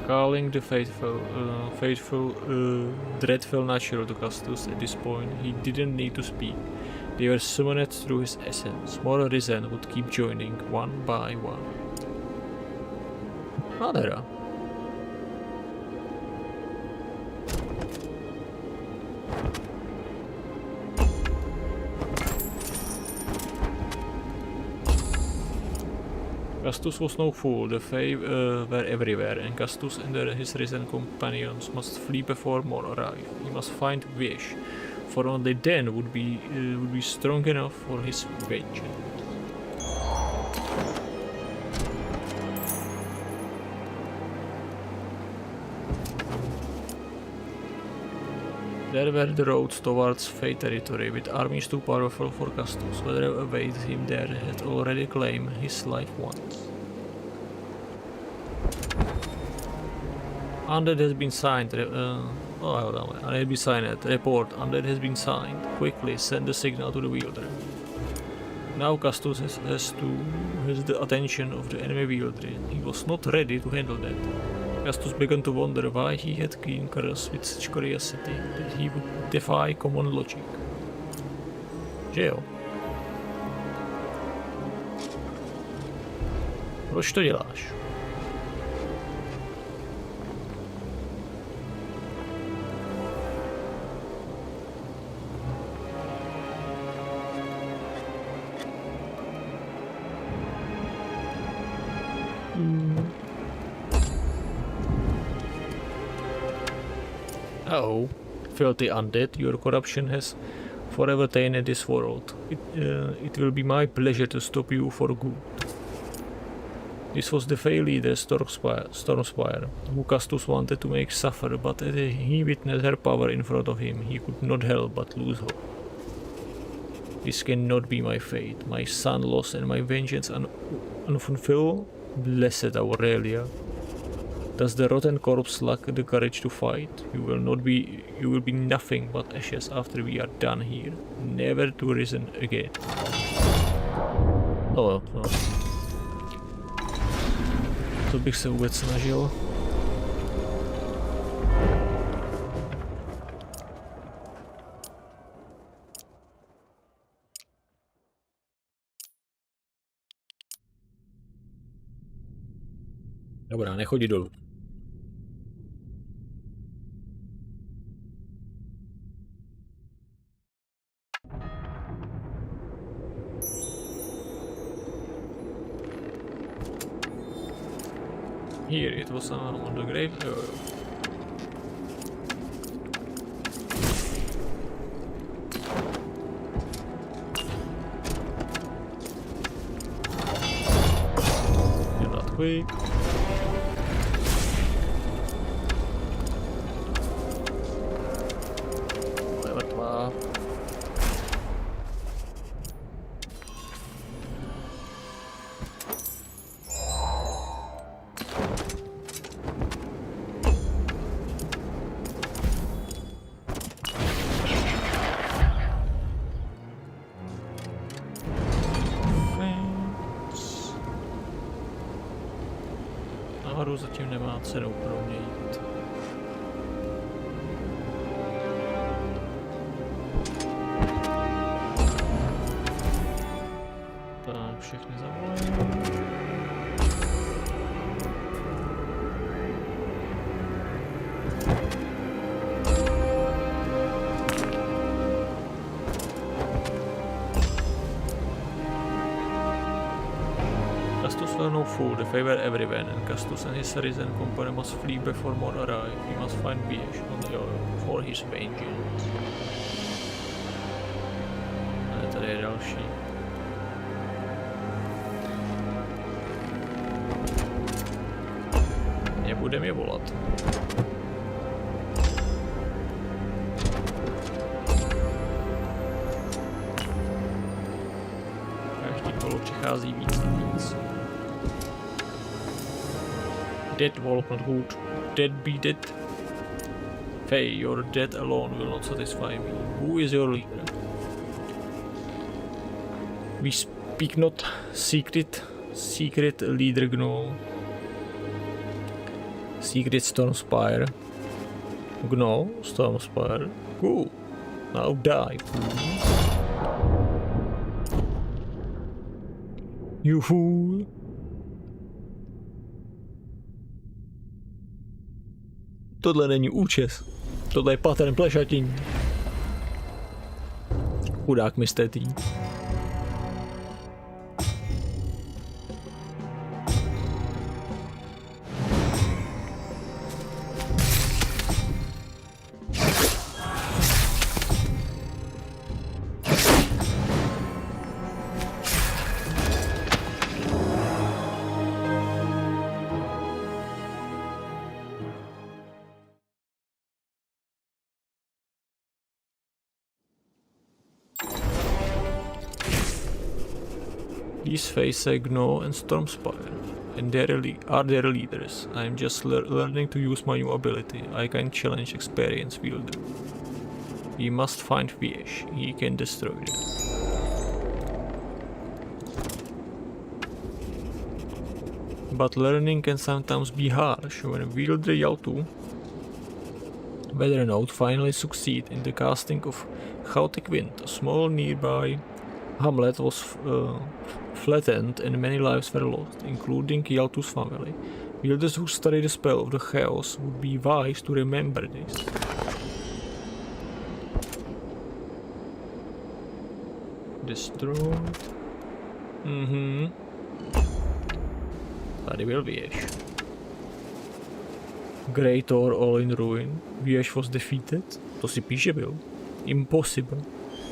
Calling the faithful, dreadful natural to Castus at this point, he didn't need to speak. They were summoned through his essence. More Risen would keep joining, one by one. Nádhera. Castus was no fool, the Fae were everywhere, and Castus and his risen companions must flee before more arrive. He must find Wish, for only then would be strong enough for his vengeance. There were the roads towards Fae territory, with armies too powerful for Castus. Whatever awaited him there had already claimed his life once. Undead has been signed, Oh, jo, dáme. Undead be signed. Report. Undead has been signed. Quickly send the signal to the wielder. Now Castus has the attention of the enemy wielder. He was not ready to handle that. Castus began to wonder why he had keen curse with such curiosity that he would defy common logic. Že jo? Proč to děláš? Oh, filthy undead, your corruption has forever tainted this world. It will be my pleasure to stop you for good. This was the Fey leader Stormspire, who Castus wanted to make suffer, but as he witnessed her power in front of him, he could not help but lose hope. This cannot be my fate. My son lost and my vengeance unfulfilled. Blessed Aurelia. Does the rotten corpse lack the courage to fight? You will be nothing but ashes after we are done here, never to risen again. Oh, no. To bych se vůbec snažil. Dobrá, nechodí dolů. Here it was on the grave. You're not quick. Nahoru zatím nemá cenu pro mě jít. Tak, všechny zavolím. Castus were no fool, the favor everywhere, and Castus and his risen company must flee before more arrive. He must find Biesh on the other for his vengeance. A tady je další. Nebudem je volat. Každý kolo přichází víc a víc. Dead wolf, not good. Dead be dead. Fey, your death alone will not satisfy me. Who is your leader? We speak not secret leader Gno. Secret Stormspire. Gno, Stormspire. Cool. Now die, fool. You fool. Tohle není účes. Tohle je pattern plešatění. Chudák Mr. T. These face Gno and Stormspire. and are their leaders. I am just learning to use my new ability. I can challenge experienced wielder. We must find Viesh. He can destroy them. But learning can sometimes be harsh. When wielder Yautu Weather Note finally succeed in the casting of Chaotic Wind, a small nearby hamlet was flattened and many lives were lost, including Yautu's family. Wielders who study the spell of the chaos would be wise to remember this. Destroyed. Tady byl Věž. Great Thor all in ruin. Věž was defeated. To si píše byl. Impossible.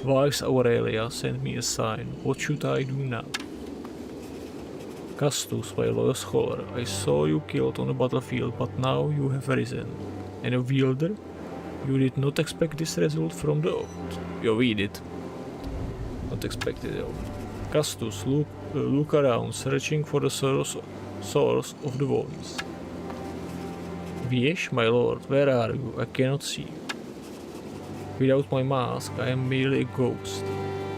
Wise Aurelia sent me a sign. What should I do now? Castus, my loyal scholar, I saw you killed on the battlefield, but now you have risen. And a wielder? You did not expect this result from the oath. Jo, we did. Not expected it. Castus, look around, searching for the source of the voice. Viesh, my lord, where are you? I cannot see you. Without my mask, I am merely a ghost.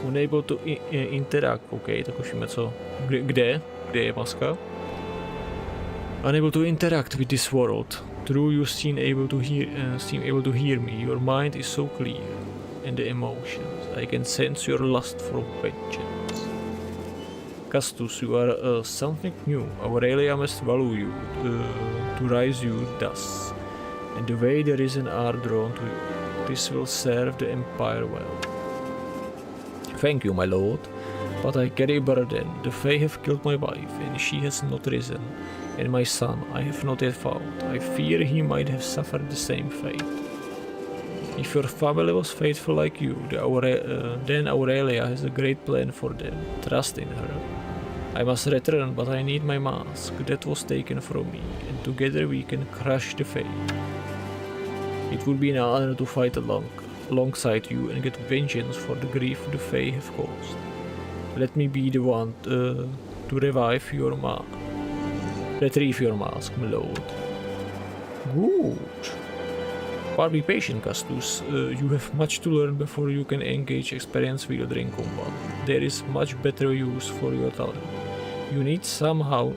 Unable to interact. OK, tak už víme co. Kde je maska? Unable to interact with this world. True, you seem able to hear me. Your mind is so clear. And the emotions. I can sense your lust for vengeance. Castus, you are something new. Aurelia must value you to rise you thus. And the way the risen are drawn to you. This will serve the Empire well. Thank you, my lord. But I carry a burden. The Fae have killed my wife, and she has not risen. And my son I have not yet found. I fear he might have suffered the same fate. If your family was faithful like you, then Aurelia has a great plan for them. Trust in her. I must return, but I need my mask. That was taken from me, and together we can crush the Fae. It would be an honor to fight alongside you and get vengeance for the grief the Fae have caused. Let me be the one to retrieve your mask, my lord. Good. But be patient, Castus. You have much to learn before you can engage experienced wielder in combat. There is much better use for your talent. You need someone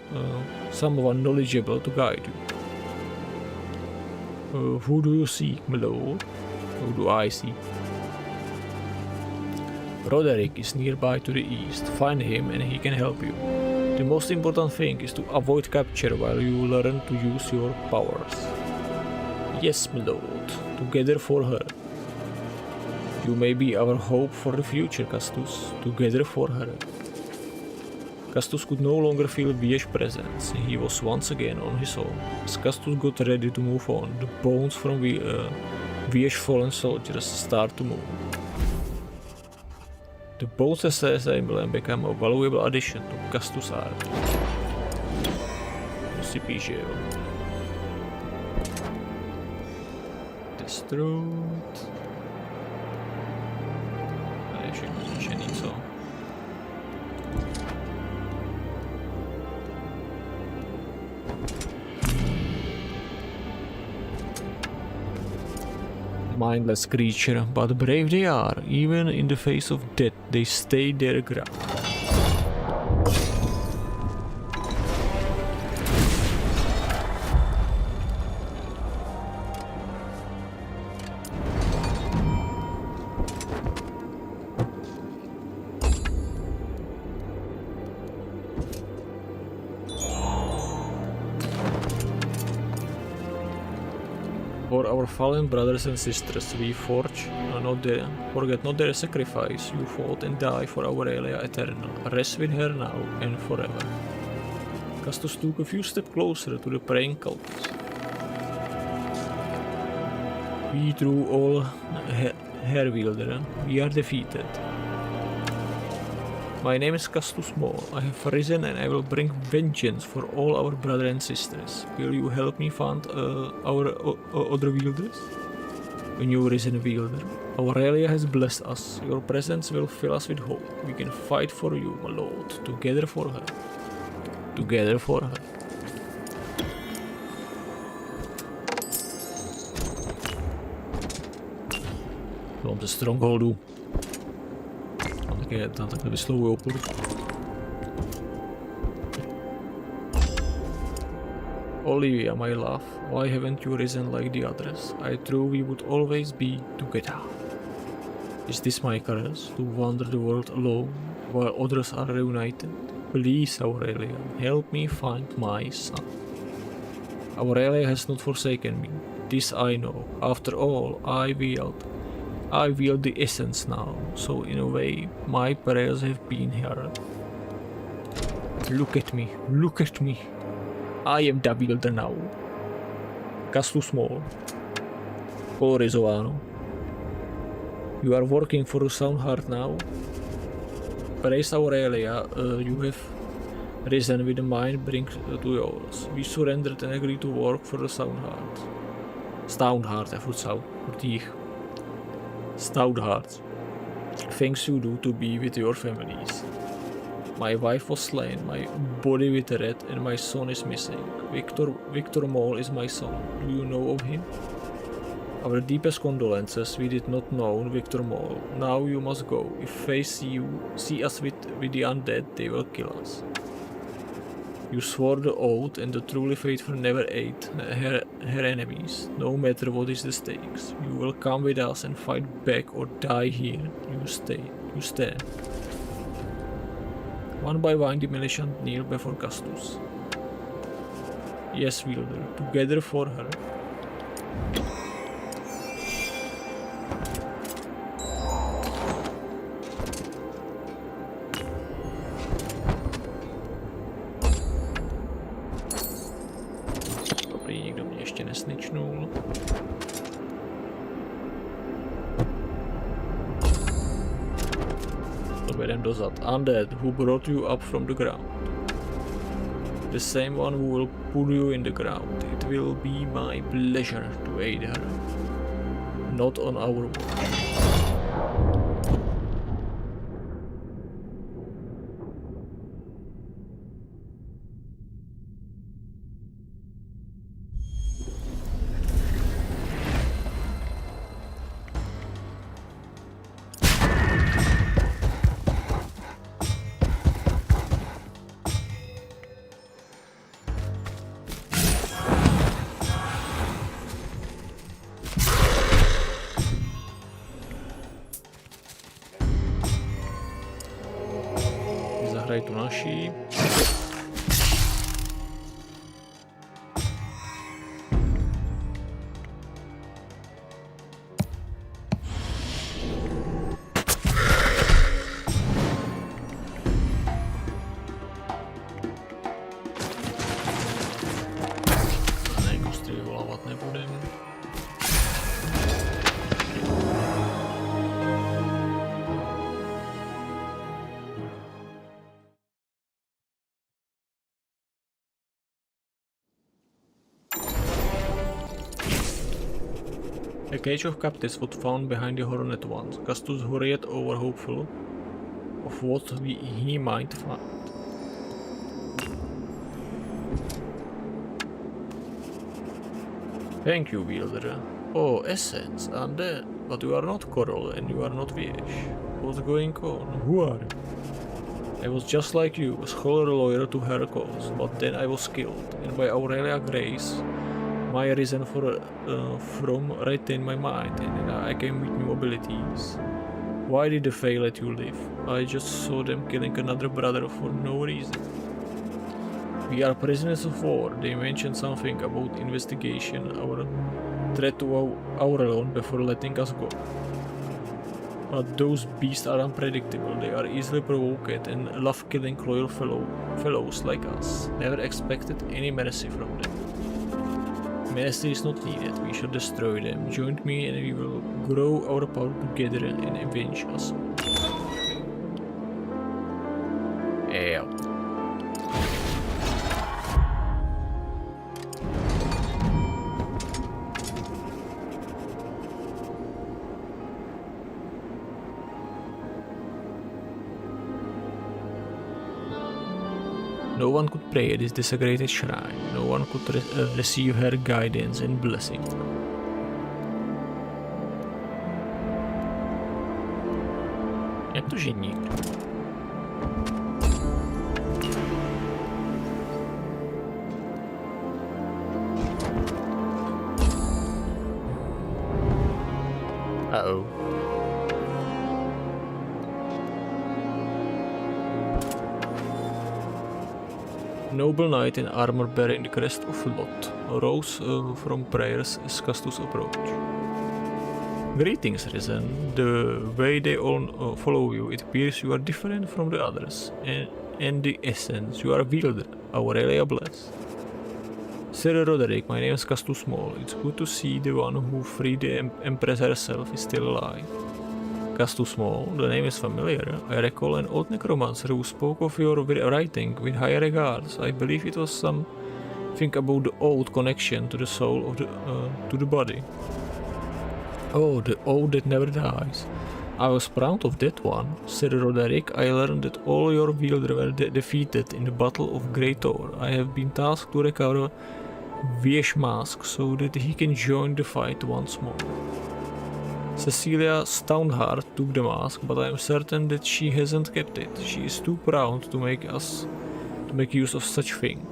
knowledgeable to guide you. Who do you seek, my lord? Who do I seek? Roderick is nearby to the east. Find him and he can help you. The most important thing is to avoid capture while you learn to use your powers. Yes, my lord. Together for her. You may be our hope for the future, Castus. Together for her. Castus could no longer feel Viesh's presence. He was once again on his own. As Castus got ready to move on, the bones from Viesh's fallen soldiers start to move. The bones SS emblem become a valuable addition to Castus' army. To si píše, jo. Destroyed. Tady je všechno zničený, co? Mindless creature, but brave they are. Even in the face of death, they stay their ground. For our fallen brothers and sisters, we forget not their sacrifice. You fought and died for Aurelia Eternal. Rest with her now and forever. Castus took a few steps closer to the praying cultists. We drew all hair wielder. We are defeated. My name is Castus Small. I have risen and I will bring vengeance for all our brothers and sisters. Will you help me find our other wielders? A new risen wielder. Aurelia has blessed us. Your presence will fill us with hope. We can fight for you, my lord. Together for her. together for her. Mám ze Strongholdu. Tam takhle vyslovuju oporu. Olivia, my love, why haven't you risen like the others? I thought we would always be together. Is this my curse, to wander the world alone while others are reunited? Please, Aurelia, help me find my son. Aurelia has not forsaken me, this I know. After all, I wield the essence now, so in a way, my prayers have been heard. Look at me, look at me. I am the wielder now. Kastu small. Polarizováno. You are working for a sound heart now. Praise Aurelia, you have risen with the mind brings to yours. We surrendered and agreed to work for the sound heart. Sound heart, furt sound. Stout heart. Things you do to be with your families. My wife was slain, my body with a rat, and my son is missing. Victor Mole is my son. Do you know of him? Our deepest condolences, we did not know Victor Mole. Now you must go. If they see us with the undead, they will kill us. You swore the oath, and the truly faithful never ate her enemies, no matter what is the stakes. You will come with us and fight back or die here. You stand. One by one the militant kneel before Castus. Yes, wielder, together for her. Dobrý, nikdo mě ještě nesničnul. Dovedem dozad. Undead, who brought you up from the ground. The same one who will pull you in the ground. It will be my pleasure to aid her. Not on our watch. Zahraj tu naší. Ne, kostry vyvolávat nebudem. A cage of captives was found behind the Hornet Ones. Castus hurried over, hopeful of what he might find. Thank you, wielder. Oh, essence, I'm dead. But you are not Coral and you are not Viesh. What's going on? Who are you? I was just like you, a scholar lawyer to her cause, but then I was killed, and by Aurelia Grace, my reason from retained my mind, and I came with new abilities. Why did the Fae let you live? I just saw them killing another brother for no reason. We are prisoners of war. They mentioned something about investigation, our threat to Aurelon before letting us go. But those beasts are unpredictable. They are easily provoked and love killing loyal fellows like us. Never expected any mercy from them. Mercy is not needed. We shall destroy them. Join me and we will grow our power together and avenge us. Yeah. No one could pray at this desecrated shrine. No one could receive her guidance and blessing. Jak to, že nikdo? Uh-oh. Noble knight in armor bearing the crest of Lot rose from prayers as Castus approached. Greetings, Risen. The way they all follow you, it appears you are different from the others. And the essence, you are a wielder, Aurelia blessed. Sir Roderick, my name is Castus Small. It's good to see the one who freed the Empress herself is still alive. Castus Small, the name is familiar. I recall an old necromancer who spoke of your writing with high regards. I believe it was something about the old connection to the soul of to the body. Oh, the oath that never dies. I was proud of that one. Sir Roderick, I learned that all your wielders were defeated in the Battle of Great Tor. I have been tasked to recover Viesh mask so that he can join the fight once more. Cecilia Stoneheart took the mask, but I am certain that she hasn't kept it. She is too proud to make use of such thing.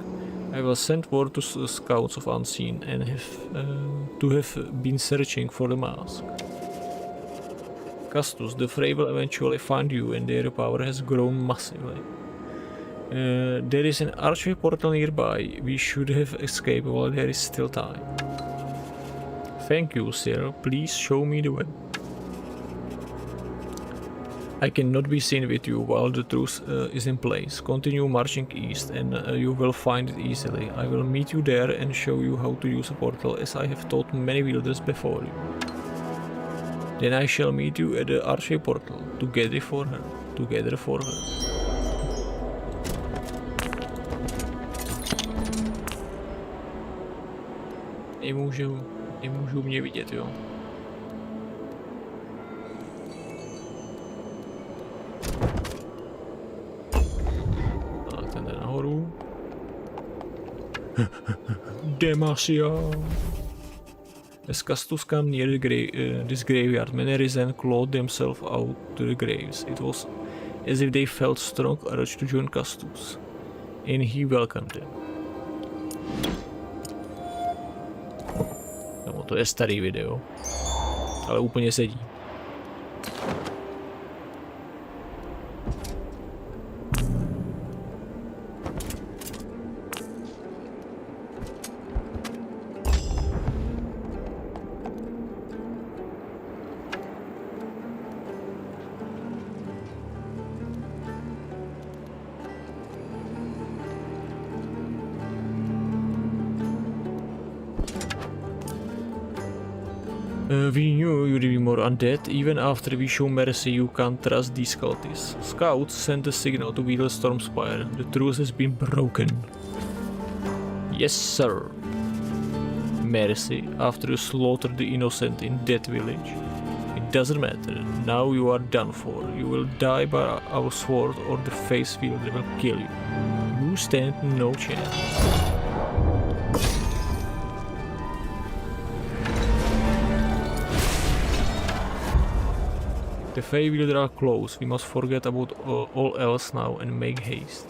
I will send word to scouts of Unseen and have been searching for the mask. Castus, the Fray will eventually find you and their power has grown massively. There is an archway portal nearby. We should have escaped while there is still time. Thank you, sir. Please show me the way. I cannot be seen with you while the truce is in place. Continue marching east and you will find it easily. I will meet you there and show you how to use a portal as I have taught many wielders before you. Then I shall meet you at the archway portal, together for her. Nemůžu mě vidět, jo. Tak ten jde nahoru. Demacia. As Castus came near this graveyard, many Risen clawed themselves out to the graves. It was as if they felt strong urge to join Castus, and he welcomed them. No, to je starý video, ale úplně sedí. We knew you'd be more undead. Even after we show mercy, you can't trust these cultists. Scouts sent a signal to wheel Stormspire. The truce has been broken. Yes, sir. Mercy, after you slaughtered the innocent in that village. It doesn't matter. Now you are done for. You will die by our sword or the face wielder will kill you. You stand no chance. The Fey Wielder are close, we must forget about all else now and make haste.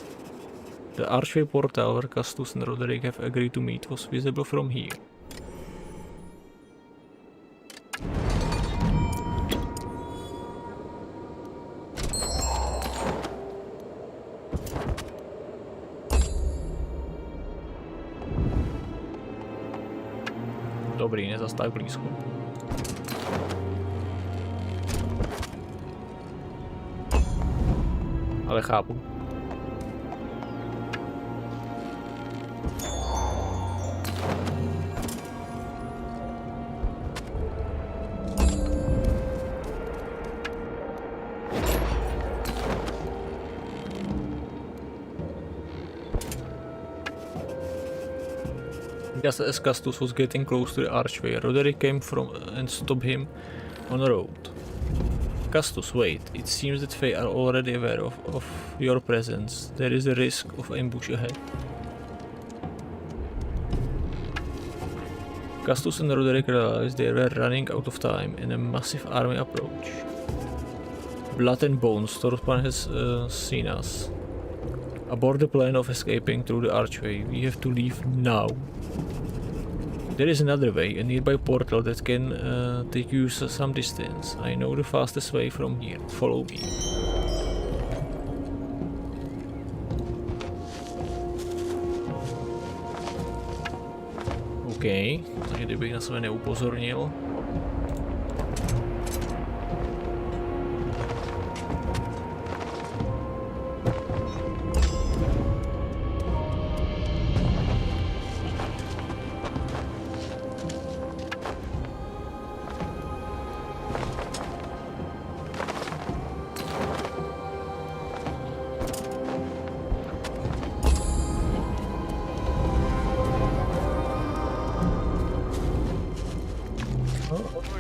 The archway portal where Castus and Roderick have agreed to meet was visible from here. Dobrý, nezas tak blízko. Ale chápu. Just as Castus was getting close to the archway, Roderick came from and stopped him on the road. Castus, wait. It seems that they are already aware of your presence. There is a risk of ambush ahead. Castus and Roderick realized they were running out of time and a massive army approached. Blood and bones, Thorpan has seen us. Abort the plan of escaping through the archway. We have to leave now. There is another way, a nearby portal that can take you some distance. I know the fastest way from here. Follow me. OK, takže kdybych na sebe neupozornil.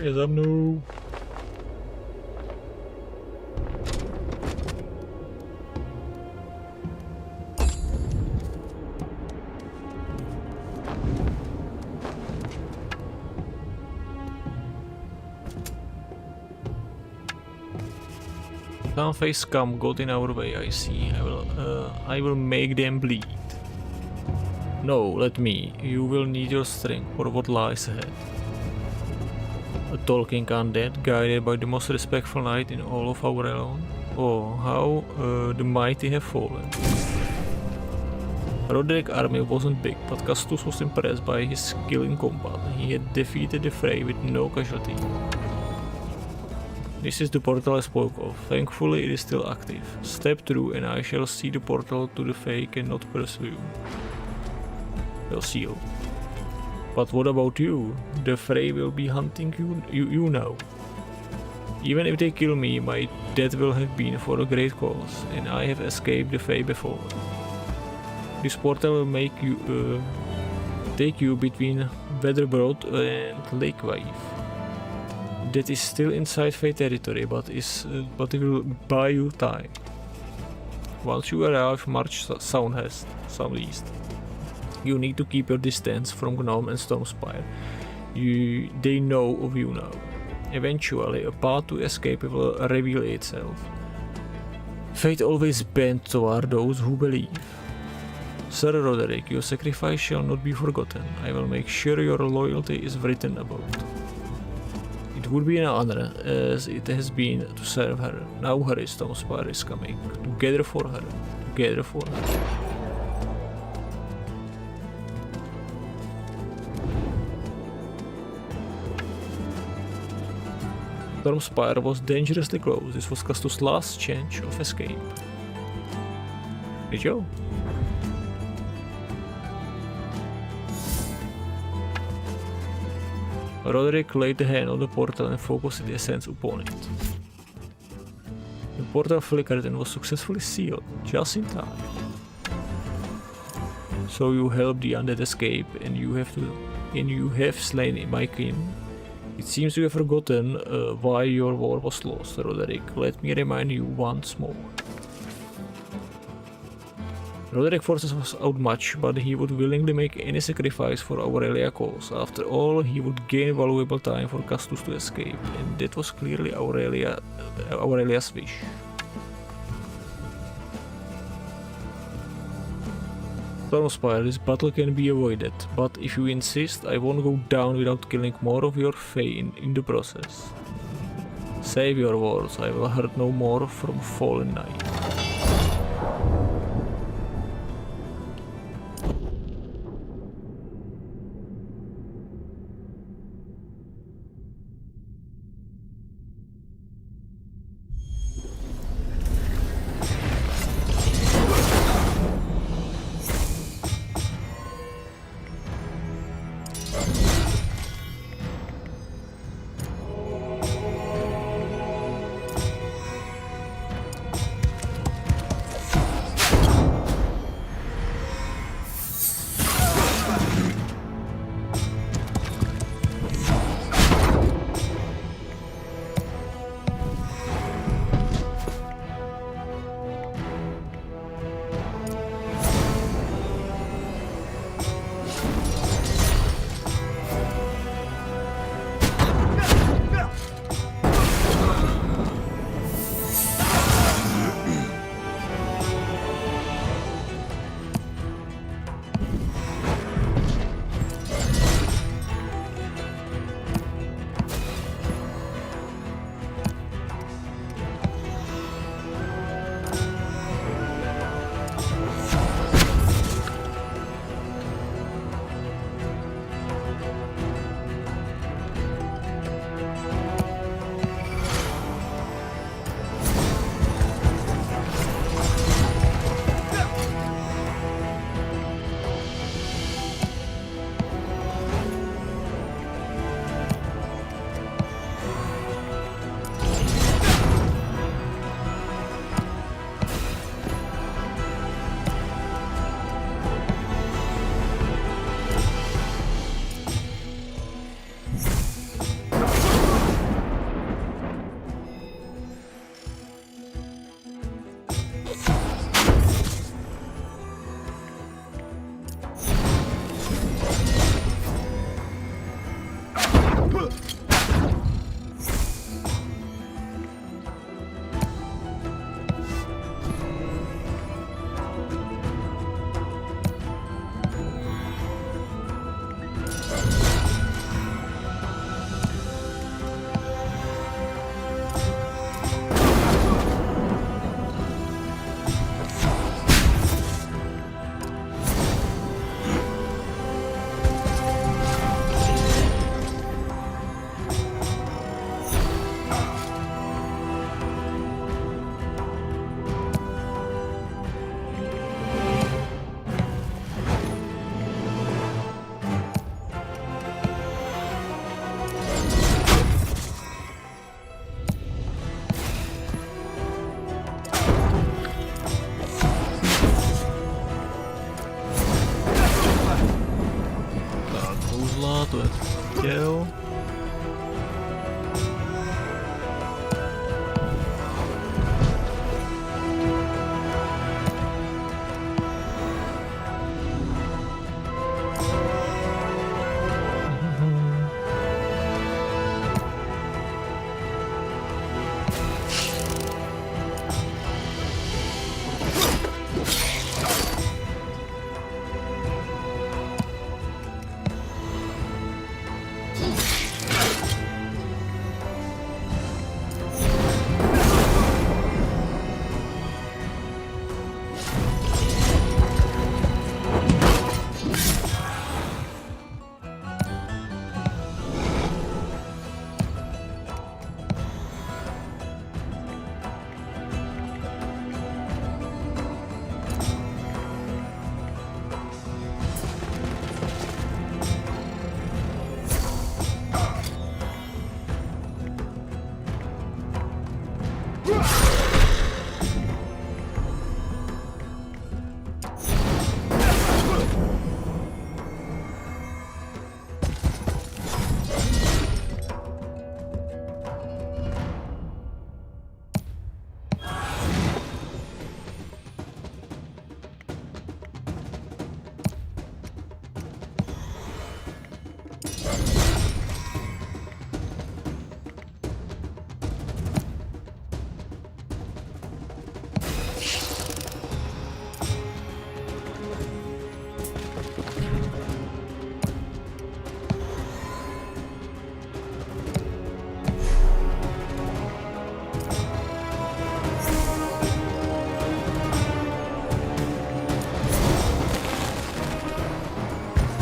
Je za mnou. Some face scum got in our way, I see. I will make them bleed. No, let me. You will need your strength for what lies ahead. A talking undead, guided by the most respectful knight in all of our realm. Oh, how the mighty have fallen. Roderick's army wasn't big, but Castus was impressed by his skill in combat. He had defeated the fray with no casualty. This is the portal I spoke of. Thankfully it is still active. Step through and I shall see the portal to the fray cannot pursue. Your seal. But what about you? The fray will be hunting you now. Even if they kill me, my death will have been for a great cause, and I have escaped the fray before. This portal will make you take you between Weatherbrod and Lake Wave. That is still inside Fey territory, but it will buy you time. Once you arrive, march southeast. You need to keep your distance from Gnome and Stormspire. They know of you now. Eventually, a path to escape will reveal itself. Fate always bends toward those who believe. Sir Roderick, your sacrifice shall not be forgotten. I will make sure your loyalty is written about. It would be an honor, as it has been, to serve her. Now hurry, Stormspire is coming. Together for her. Together for her. Stormspire was dangerously close. This was Castus' last chance of escape. Did you? Roderick laid the hand on the portal and focused the essence upon it. The portal flickered and was successfully sealed, just in time. So you helped the undead escape, and you have slain my kin. It seems you have forgotten why your war was lost, Roderick. Let me remind you once more. Roderick's forces was outmatched, but he would willingly make any sacrifice for Aurelia's cause. After all, he would gain valuable time for Castus to escape, and that was clearly Aurelia's wish. Stormspire, this battle can be avoided, but if you insist, I won't go down without killing more of your Fae in the process. Save your words, I will hurt no more from fallen knight. to je chtěl.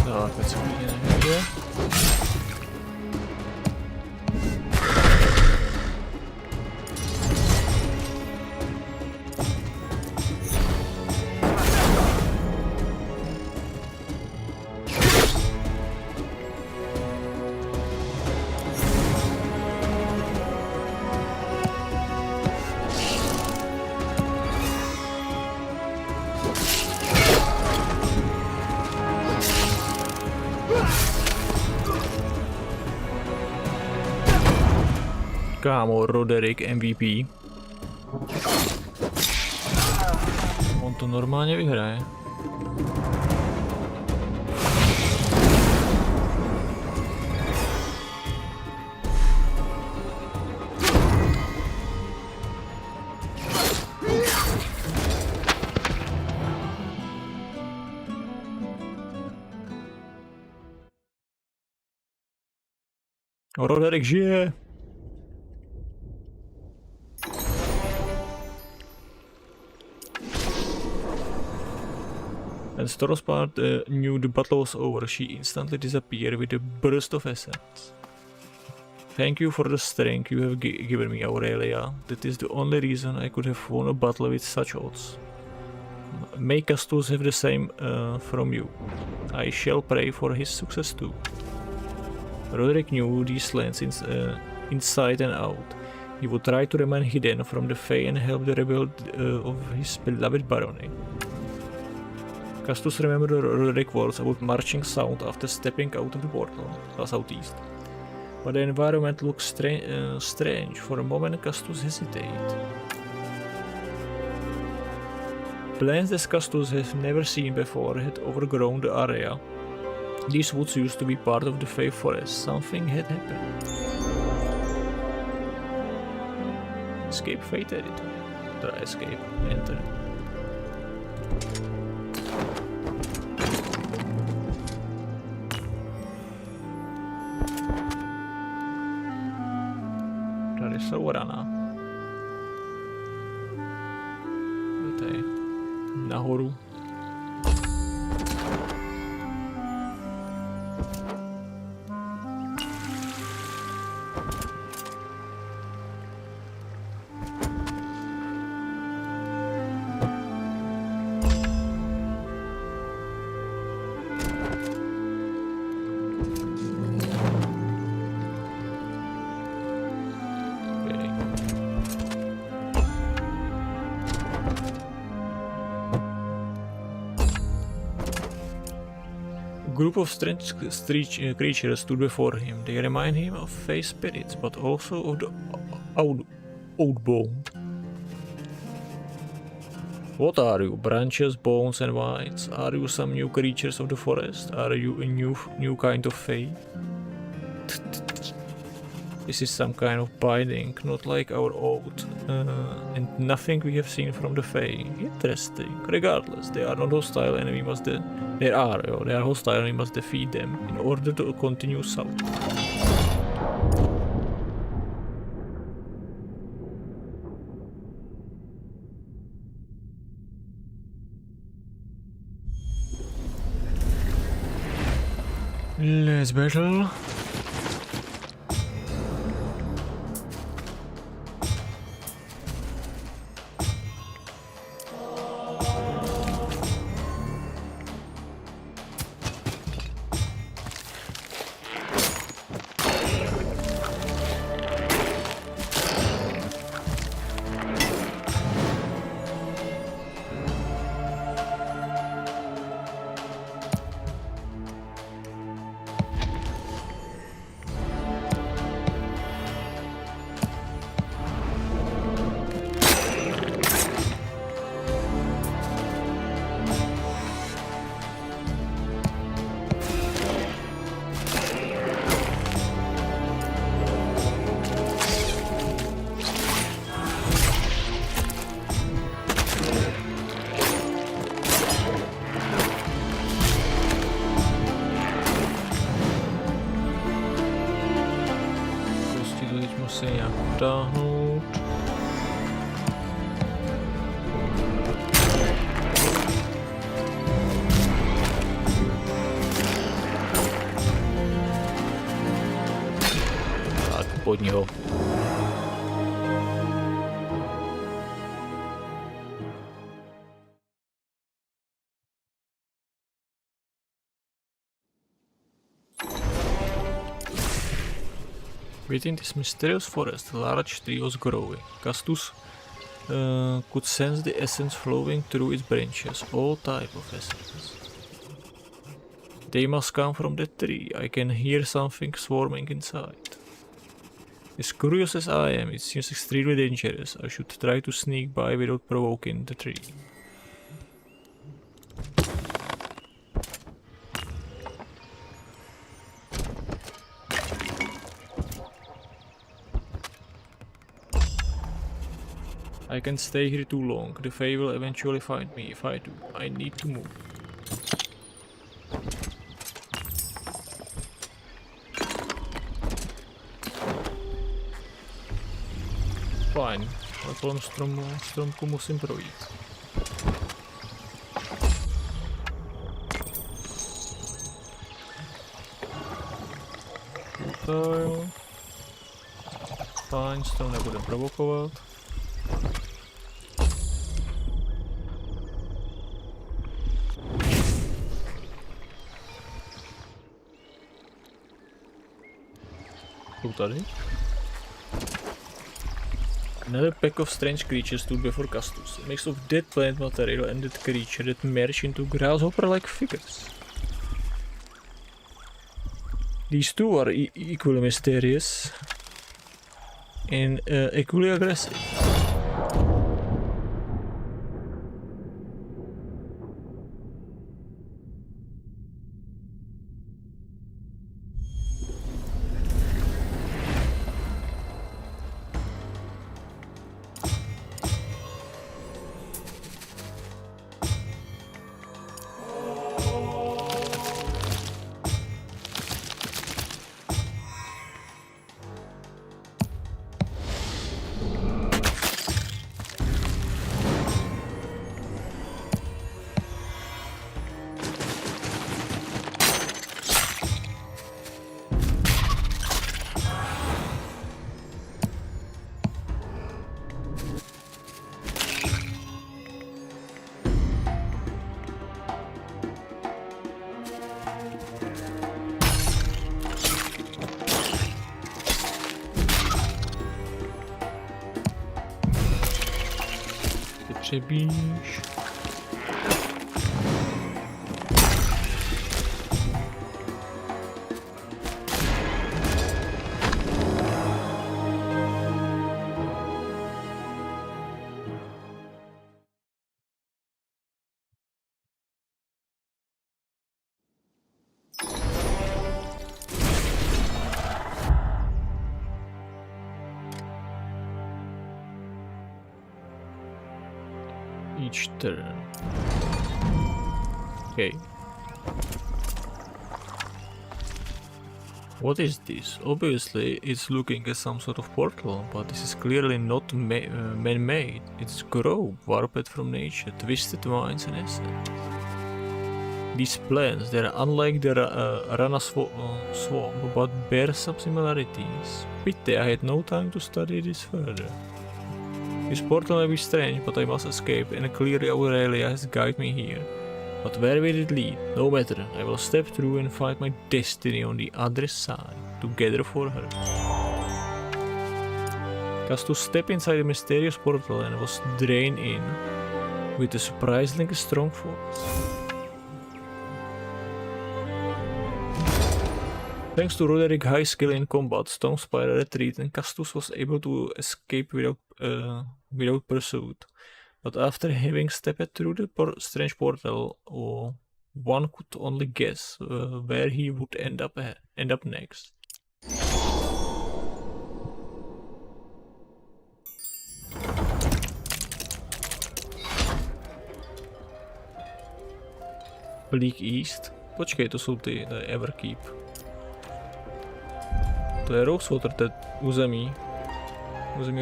Tak, teď se hodně nejde. Kámo, Roderick MVP. On to normálně vyhraje. Roderick žije. When Stormspart knew the battle was over, she instantly disappeared with a burst of essence. Thank you for the strength you have given me, Aurelia. That is the only reason I could have won a battle with such odds. May Castus have the same from you. I shall pray for his success too. Roderick knew these lands inside and out. He would try to remain hidden from the Fae and help the rebuild of his beloved barony. Castus remembered Roderick's words about marching south after stepping out of the portal, southeast. But the environment looked strange. For a moment, Castus hesitated. Plants that Castus had never seen before had overgrown the area. These woods used to be part of the Fae forest. Something had happened. Escape Fate Editor. Escape. Enter. Tady jsou rana. Tady nahoru. A group of strange creatures stood before him. They remind him of face spirits, but also of the outbound. What are you? Branches, bones, and vines? Are you some new creatures of the forest? Are you a new kind of fae? This is some kind of binding, not like our old, and nothing we have seen from the fae. Interesting. Regardless, they are not hostile, and we must. They are hostile, and we must defeat them in order to continue south. Let's battle. Se nějak utáhnout. Tak, pod něho. Within this mysterious forest, a large tree was growing. Castus could sense the essence flowing through its branches, all type of essence. They must come from the tree. I can hear something swarming inside. As curious as I am, it seems extremely dangerous. I should try to sneak by without provoking the tree. I can't stay here too long. The Fae will eventually find me if I do. I need to move. Fajn, ale kolem stromku musím projít. Tutaj. Fajn, strom nebudem provokovat. Jsou tady. Another pack of strange creatures stood before Castus. A mix of dead plant material and dead creature that merged into grasshopper-like figures. These two are equally mysterious and equally aggressive. Přebíš. each turn. Okay. What is this? Obviously, it's looking at some sort of portal, but this is clearly not man-made. It's grove, warped from nature, twisted minds and essence. These plants, they're unlike the Rana swamp, but bear some similarities. Pity I had no time to study this further. This portal may be strange, but I must escape, and clearly Aurelia has guided me here. But where will it lead? No matter, I will step through and find my destiny on the other side, together for her. Castus stepped inside the mysterious portal and was drained in with a surprisingly strong force. Thanks to Roderick's high skill in combat, Stormspire retreated and Castus was able to escape without pursuit. But after having stepped through the strange portal, one could only guess where he would end up next. Bleak East. Počkej, to jsou ty Everkeep. To je Rosewater, to je území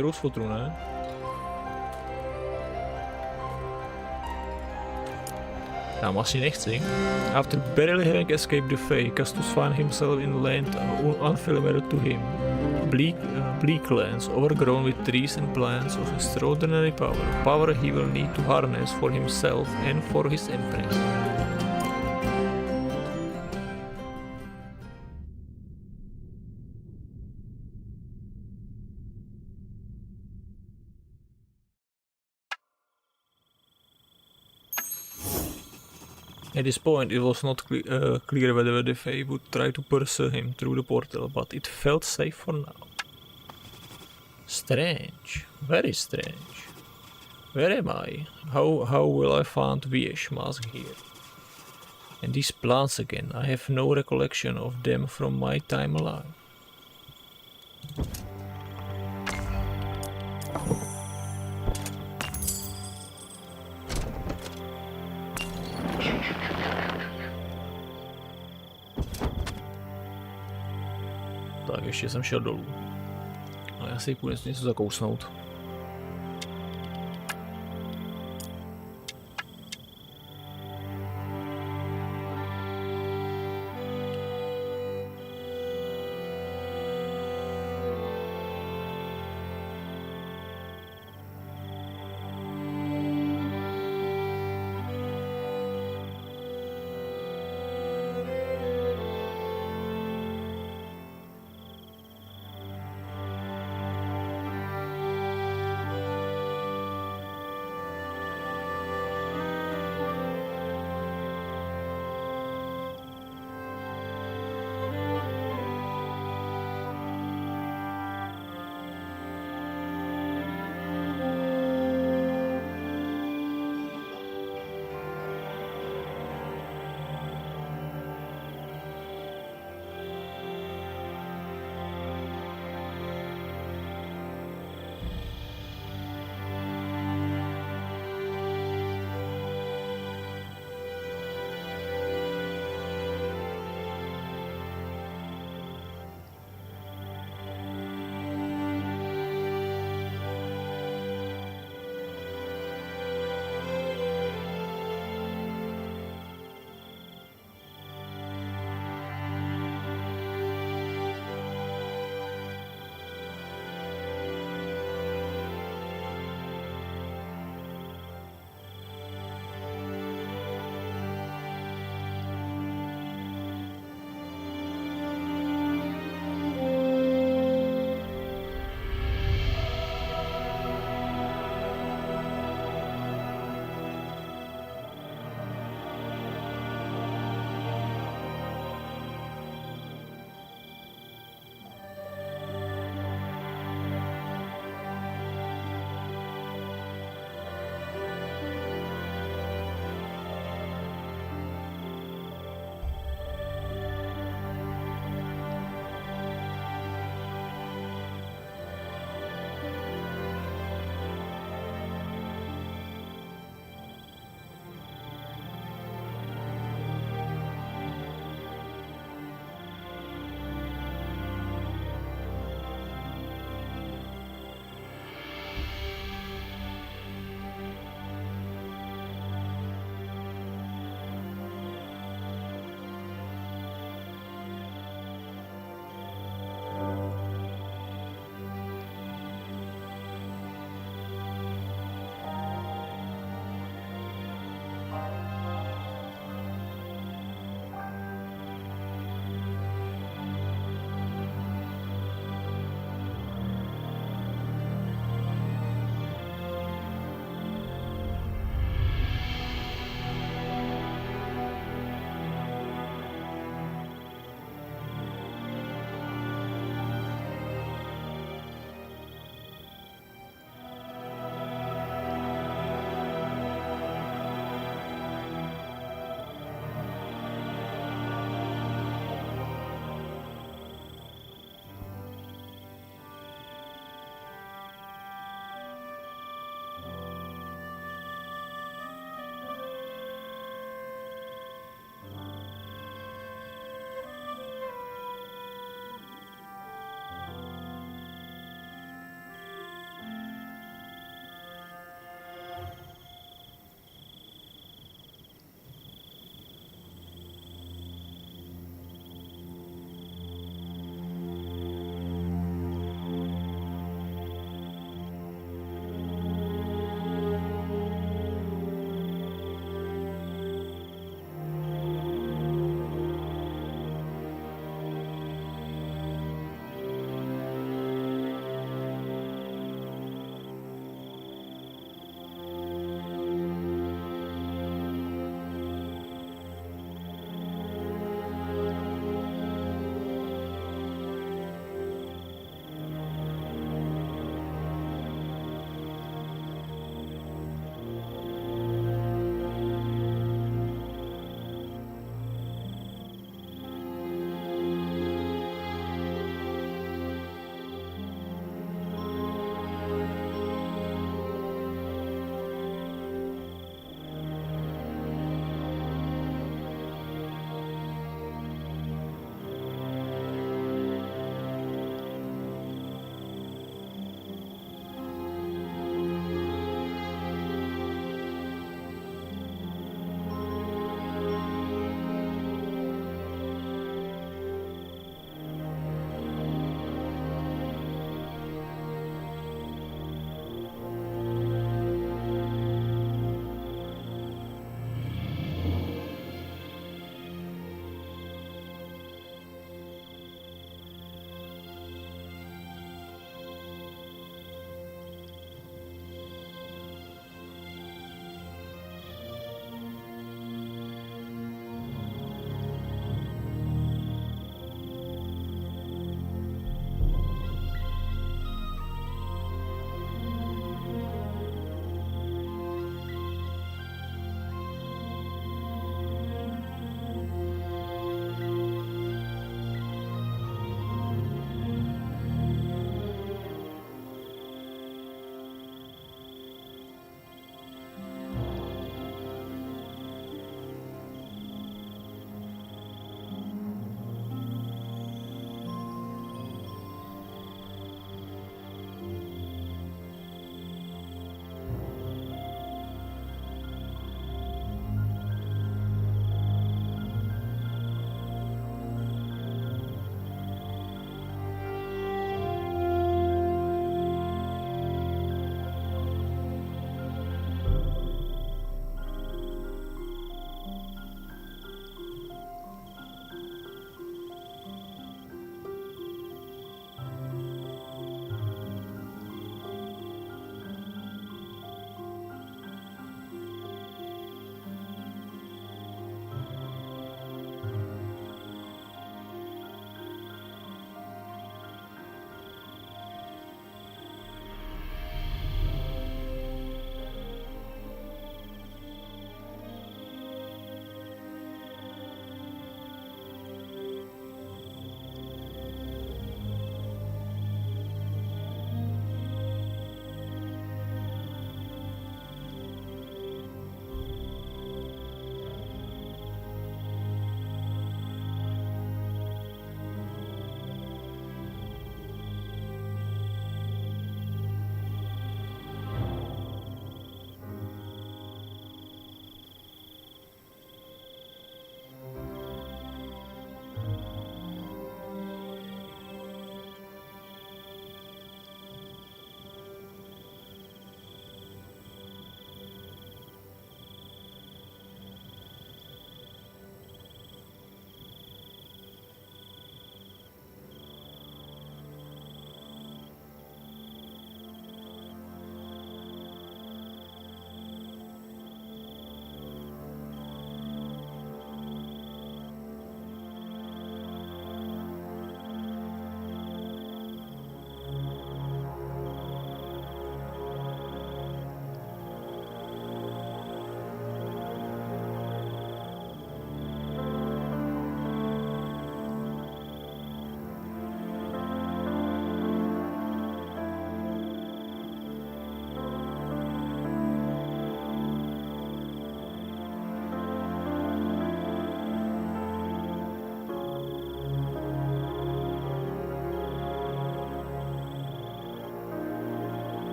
Rosewateru, ne? Tam asi nechci. After barely having escaped the fate, Castus found himself in land unfamiliar to him. Bleak lands, overgrown with trees and plants of extraordinary power. Power he will need to harness for himself and for his empress. At this point, it was not clear whether the Fae would try to pursue him through the portal, but it felt safe for now. Strange. Very strange. Where am I? How will I find Viesh mask here? And these plants again, I have no recollection of them from my time alive. Tak, ještě jsem šel dolů. Ale já si půjdu něco zakousnout.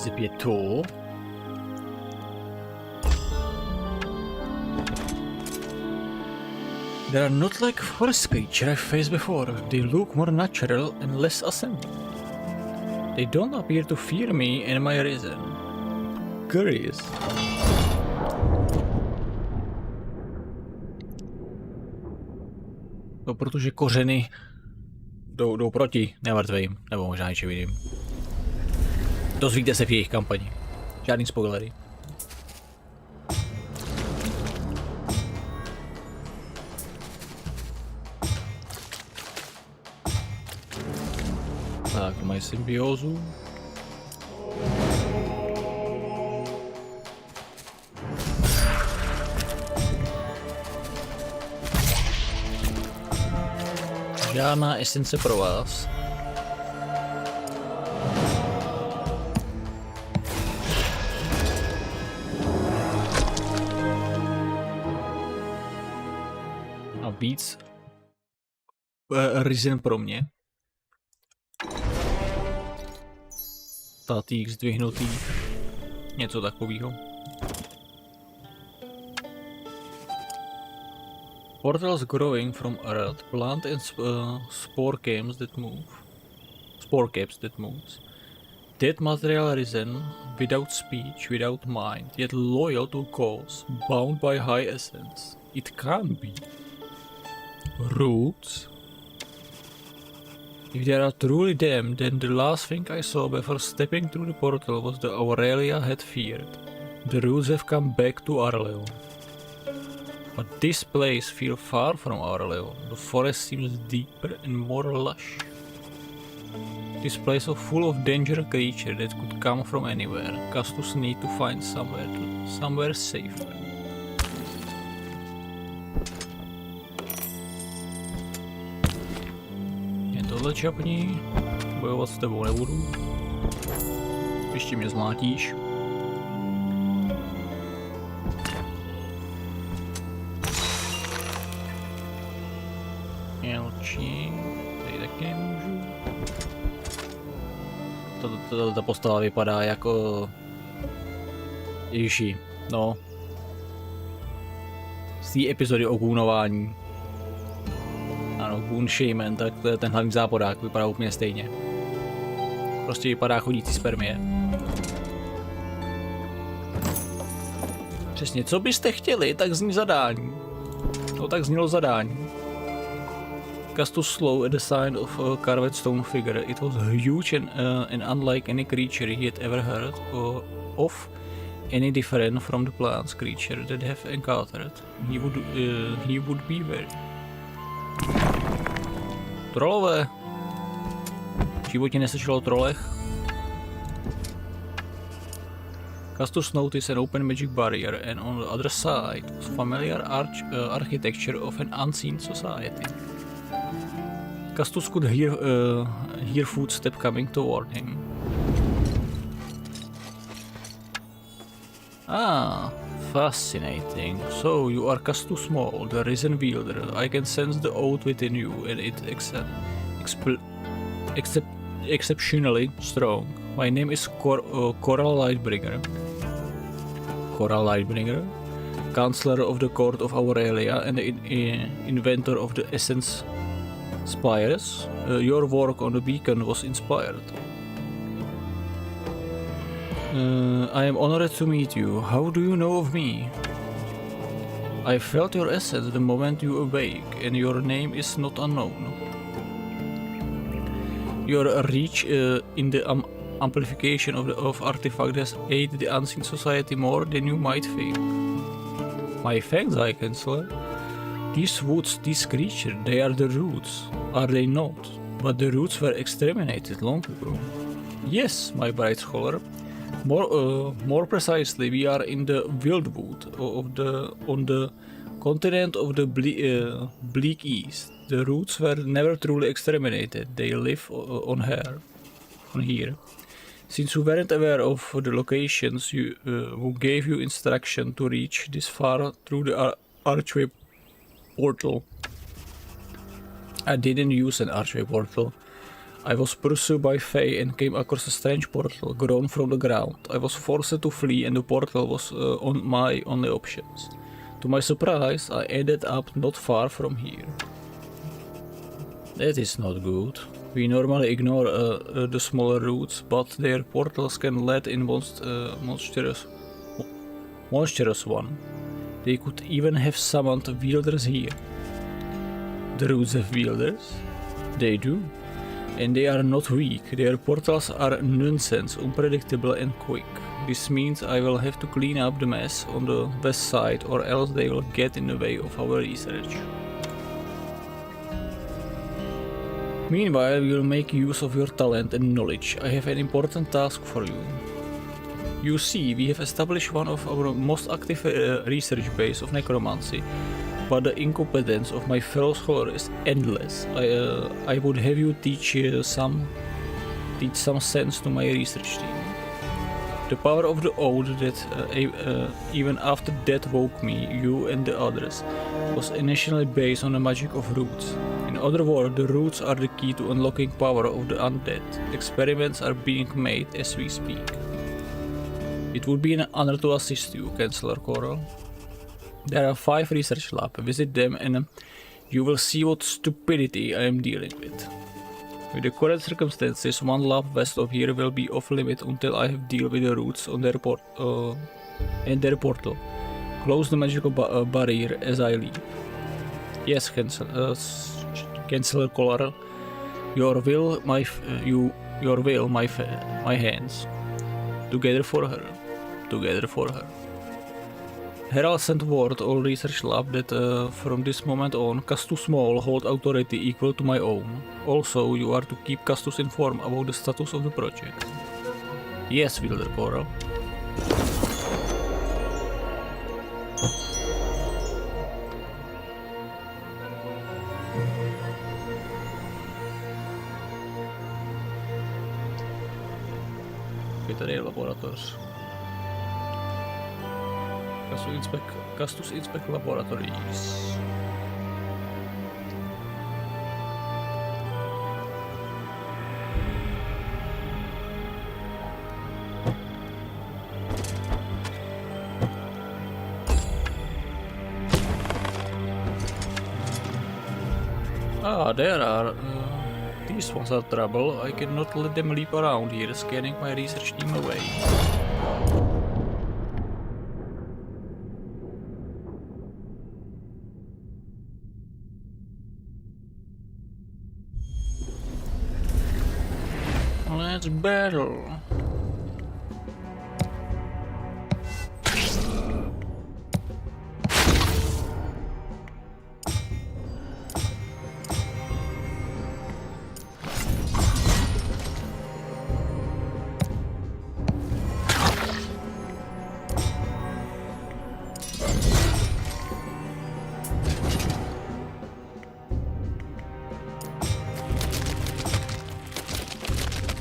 Zip je to. They are not like forest creatures I've faced before. They look more natural and less assembled. They don't appear to fear me and my reason. Curious. No, protože kořeny jdou proti nemrtvým, nebo možná něčím jiným. Dozvíte se v jejich kampani. Žádný spoilery. Tak, mají symbiózu. Žádná esence pro vás. A víc reason pro mě. Statých, zdvihnutých, něco takového. Portals growing from earth, plant and spore caps that moves. Dead material risen, without speech, without mind, yet loyal to cause, bound by high essence. It can't be. Roots? If they are truly them, then the last thing I saw before stepping through the portal was the Aurelia had feared. The roots have come back to Arleon. But this place feels far from Arleon. The forest seems deeper and more lush. This place is full of dangerous creatures that could come from anywhere. Castus need to find somewhere safer. Jen tohle čapní, bojovat s tebou nebudu. Ještě mě zmátíš. Jelčí, tady taky nemůžu. Ta postava vypadá jako... Ježiši, no. Z té epizody o gůnování. Ano, Goon Shaman, tak ten hlavní záporák vypadá úplně stejně. Prostě vypadá chodící spermie. Přesně, co byste chtěli, tak zní zadání. No tak znělo zadání. Castus slow at the sign of a carved stone figure. It was huge and unlike any creature he had ever heard of, any different from the plants creature that have encountered. He would be very. Trolové. V životě neslyšel o trolech. Castus noticed an open magic barrier, and on the other side was familiar architecture of an unseen society. Castus could hear footsteps coming toward him. Ah, fascinating. So you are Castus Small, the risen wielder. I can sense the oath within you, and it exceptionally strong. My name is Coral Lightbringer. Coral Lightbringer, Counselor of the Court of Aurelia and the inventor of the Essence Spires. Your work on the beacon was inspired. I am honored to meet you. How do you know of me? I felt your essence the moment you awake, and your name is not unknown. Your reach in the amplification of artifact has aided the Unseen Society more than you might think. My thanks, High Counselor. These woods, these creatures, they are the roots, are they not? But the roots were exterminated long ago. Yes, my bright scholar. More precisely, we are in the Wildwood on the continent of the bleak east. The roots were never truly exterminated. They live on here. Since you weren't aware of the locations who gave you instruction to reach this far through the archway portal. I didn't use an archway portal. I was pursued by Faye and came across a strange portal grown from the ground. I was forced to flee and the portal was on my only options. To my surprise, I ended up not far from here. That is not good. We normally ignore the smaller routes, but their portals can let in monstrous one. They could even have summoned wielders here. The roots have wielders? They do. And they are not weak. Their portals are nonsense, unpredictable and quick. This means I will have to clean up the mess on the west side, or else they will get in the way of our research. Meanwhile, we will make use of your talent and knowledge. I have an important task for you. You see, we have established one of our most active research base of necromancy, but the incompetence of my fellow scholar is endless. I would have you teach some sense to my research team. The power of the oath that even after death woke me, you and the others, was initially based on the magic of roots. In other words, the roots are the key to unlocking power of the undead. Experiments are being made as we speak. It would be an honor to assist you, Chancellor Coral. There are 5 research labs. Visit them and you will see what stupidity I am dealing with. With the current circumstances, one lab west of here will be off limit until I have dealt with the roots on their and their portal. Close the magical barrier as I leave. Yes, Chancellor Coral. Your will, my hands. Together for her. Together for her. Herald sent word all research lab that from this moment on, Castus Small hold authority equal to my own. Also, you are to keep Castus informed about the status of the project. Yes, Wielder Coral. Tady laboratoř. Castus Inspect Laboratories. Ah, there are. These ones are trouble. I cannot let them leap around here, scanning my research team away. Let's battle.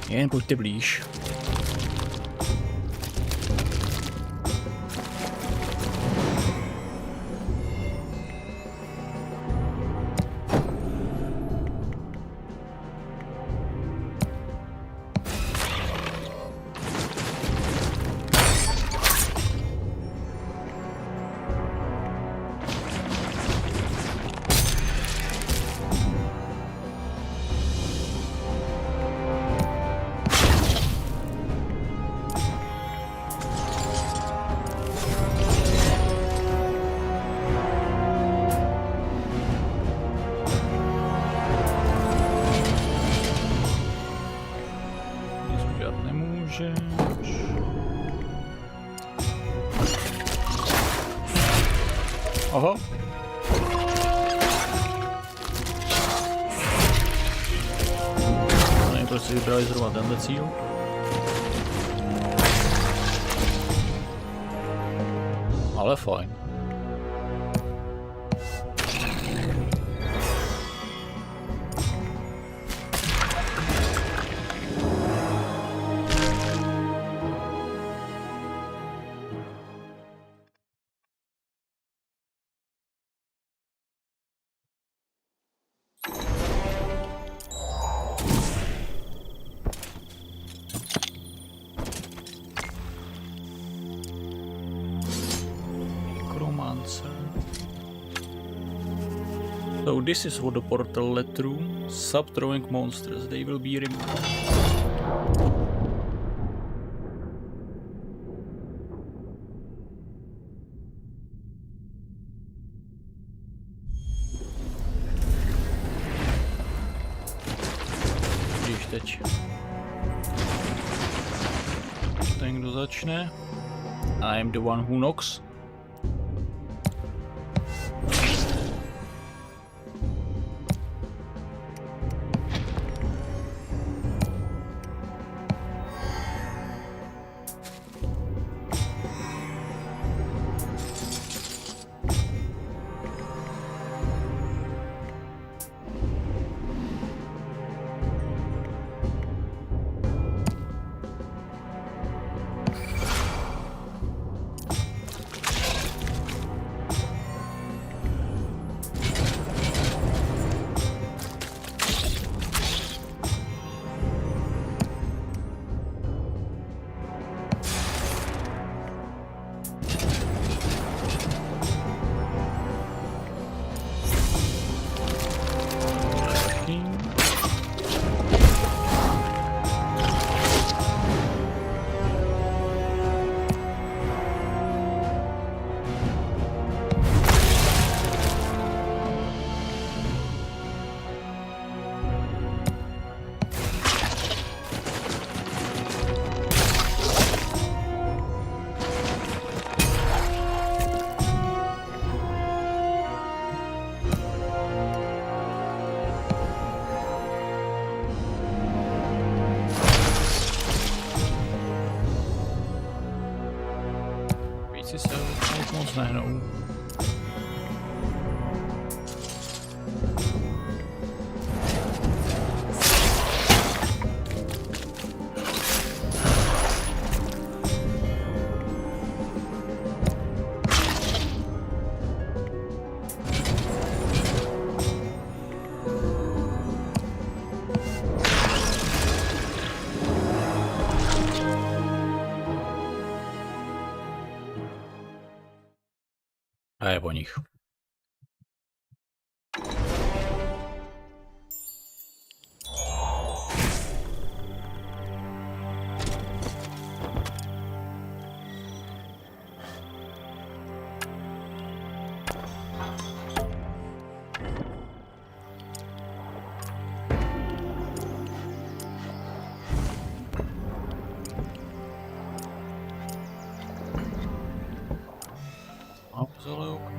Jen pojďte blíž. Aha. Nevím, proč si vybrali zrovna tenhle cíl. Ale fajn. So this is what the portal led through. Sub-throwing monsters. They will be removed. Když teď ten, kdo začne. I am the one who knocks. Víci se moc nehnou. A je po nich.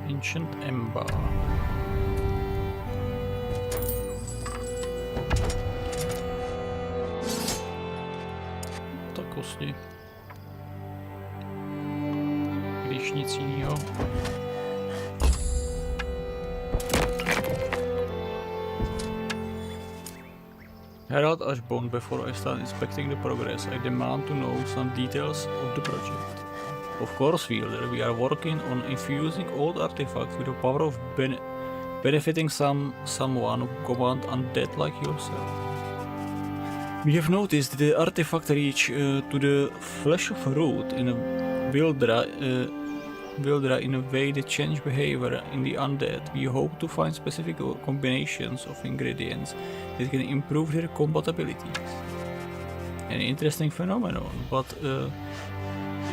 Ancient Ember. Tak kosti. Když nic jiného. Herald Ashbone, before I start inspecting the progress, I demand to know some details of the project. Of course, Wielder, we are working on infusing old artifacts with the power of benefiting someone who command undead like yourself. We have noticed the artifact reach to the flesh of Root in a Wildra in a way that change behavior in the undead. We hope to find specific combinations of ingredients that can improve their compatibilities. An interesting phenomenon, but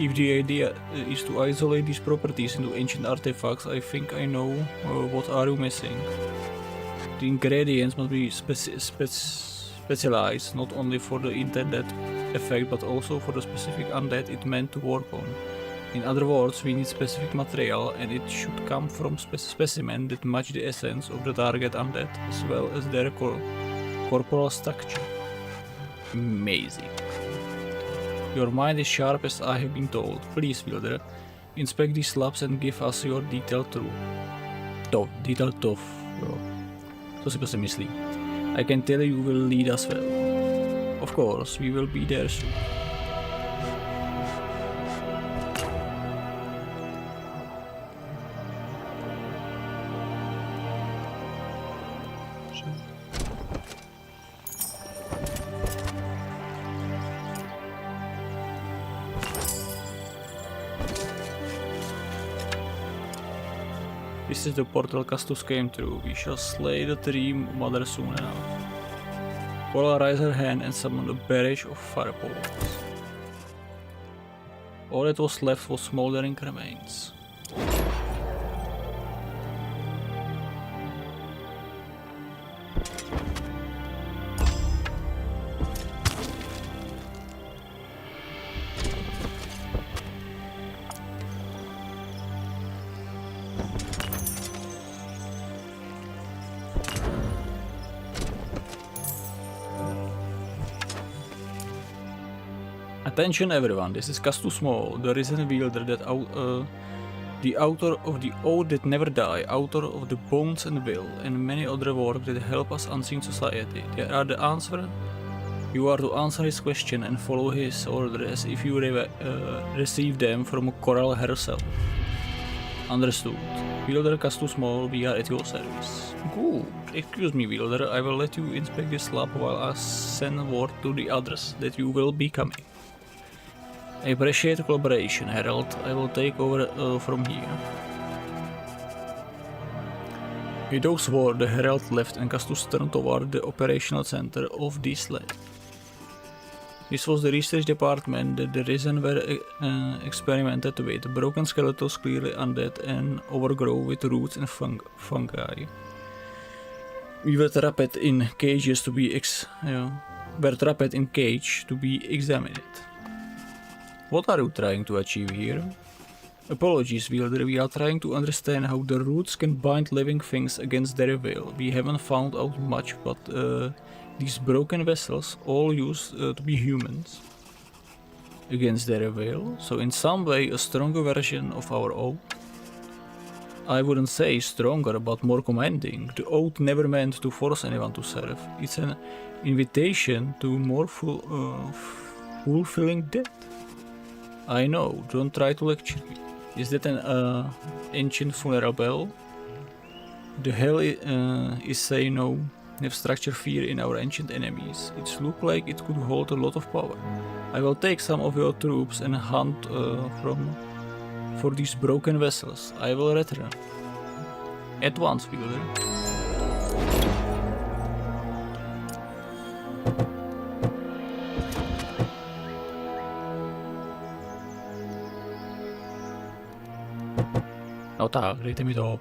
if the idea is to isolate these properties into ancient artifacts, I think I know what are you missing. The ingredients must be specialized not only for the intended effect but also for the specific undead it meant to work on. In other words, we need specific material and it should come from specimens that match the essence of the target undead as well as their corporal structure. Amazing. Your mind is sharp as I have been told. Please, Wielder, inspect these slabs and give us your detailed truth. Detailed tof, jo. Co si prostě myslí? I can tell you will lead us well. Of course, we will be there soon. This is the portal Castus came through. We shall slay the tree mother soon enough. Paula raised her hand and summoned a barrage of fireballs. All that was left was smoldering remains. Attention everyone, this is Castus Small, the risen wielder that the author of the Ode That Never Die, author of the Bones and Will, and many other works that help us unseen society. There are the answer. You are to answer his question and follow his orders as if you receive them from Coral herself. Understood. Wielder Castus Small, we are at your service. Good. Excuse me, Wielder, I will let you inspect this lab while I send word to the others that you will be coming. I appreciate the collaboration, Herald. I will take over from here. With those words, the Herald left and Castus turned toward the operational center of this lab. This was the research department that the Risen were experimented with. Broken skeletons, clearly undead and overgrown with roots and fungi. We were trapped in cages to be examined. What are you trying to achieve here? Apologies, Wielder, we are trying to understand how the roots can bind living things against their will. We haven't found out much, but these broken vessels all used to be humans. Against their will, so in some way a stronger version of our oath. I wouldn't say stronger, but more commanding. The oath never meant to force anyone to serve. It's an invitation to more fulfilling death. I know, don't try to lecture me. Is that an ancient funeral bell? The hell is say no. Have structure fear in our ancient enemies. It looks like it could hold a lot of power. I will take some of your troops and hunt for these broken vessels. I will return. At once, Wielder. No tak, dejte mi toho.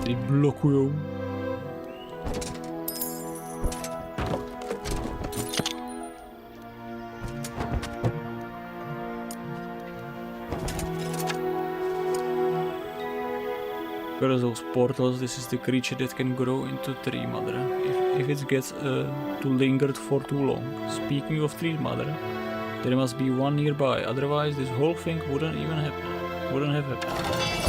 Ty blokujou. Because those portals, this is the creature that can grow into Tree Mother if it gets to lingered for too long. Speaking of Tree Mother, there must be one nearby, otherwise this whole thing wouldn't even happen. Wouldn't have happened.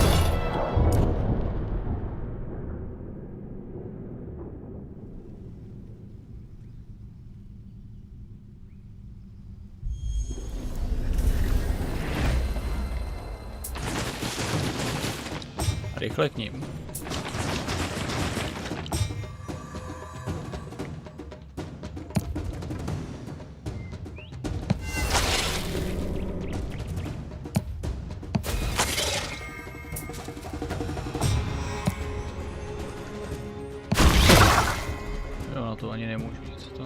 Rychle k ním. Jo, na to ani nemůžu nic to.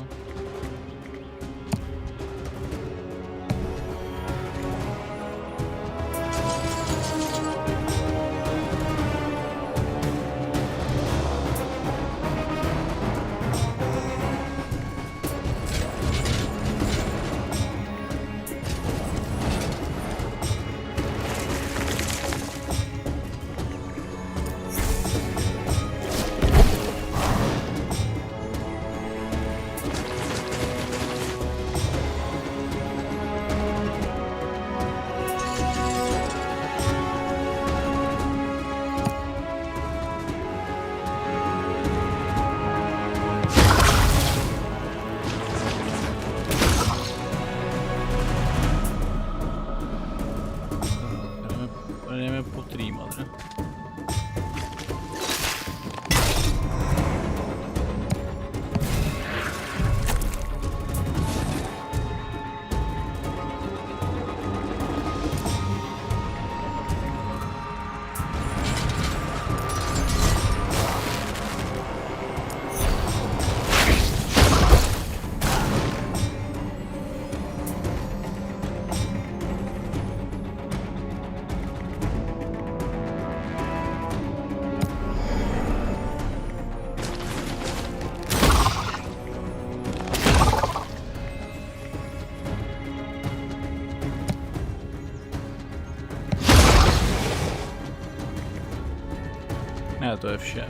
Ne, to je vše.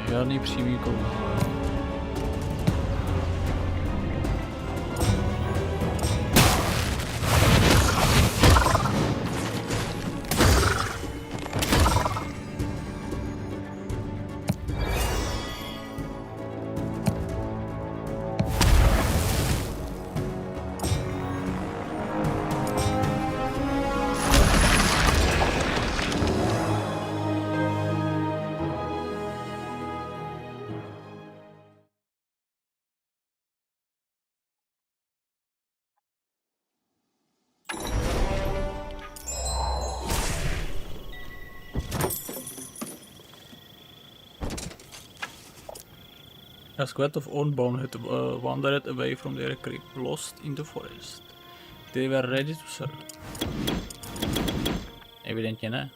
Žádný přímý kouzlo. A squad of unbound had wandered away from their crypt, lost in the forest. They were ready to serve. Evidentně ne.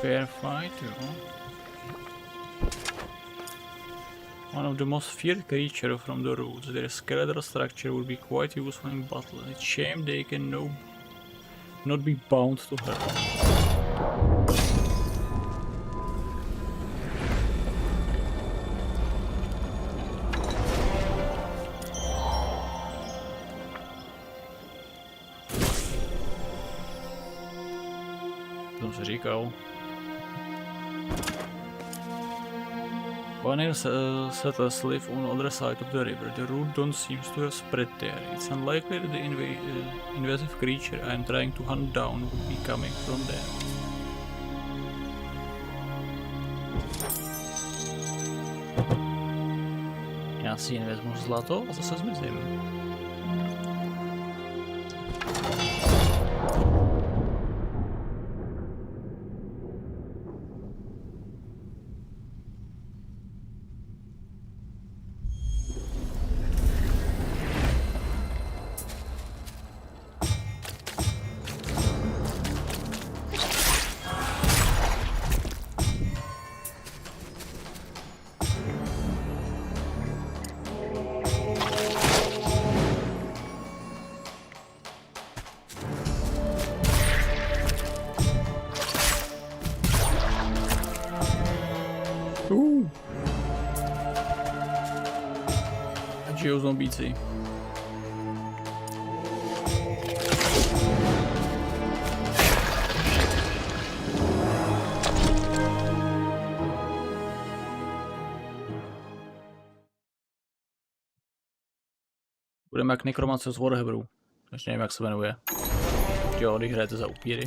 Fair fight, jo. One of the most feared creatures from the roots. Their skeletal structure would be quite useful in battle. It's shame they can not be bound to her. To jsem si říkal. Vanir settlers live on the other side of the river. The root don't seems to have spread there. It's unlikely that the invasive creature I am trying to hunt down would be coming from there. Já si jen vezmu zlato a zase zmizím. Žijou zombíci. Budeme jak nekromance z Warhammeru. Ještě nevím, jak se jmenuje. Jo, když hrajete za upíry.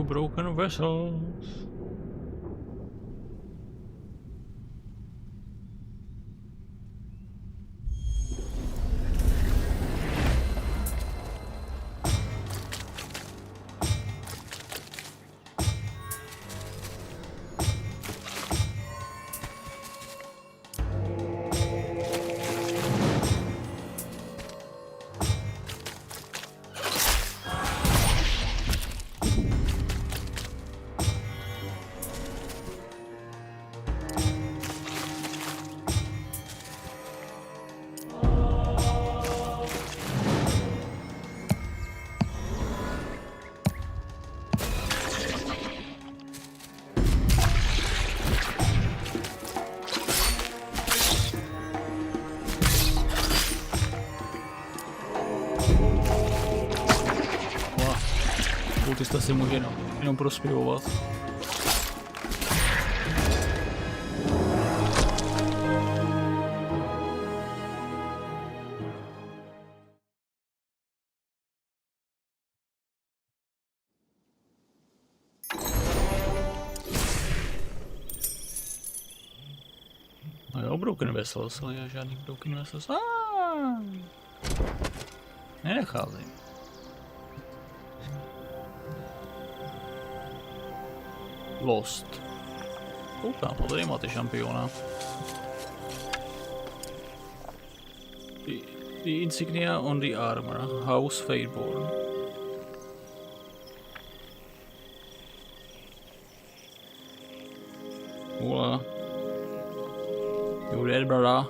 Broken vessels. kultista si může jenom prospěvovat. No jo, Broken Vessels, ale já žádný Broken Vessels. Nenecházej. Lost. Koukám, tady máte šampiona. The insignia on the armor. House Fateborn. Vole. You dead, brother?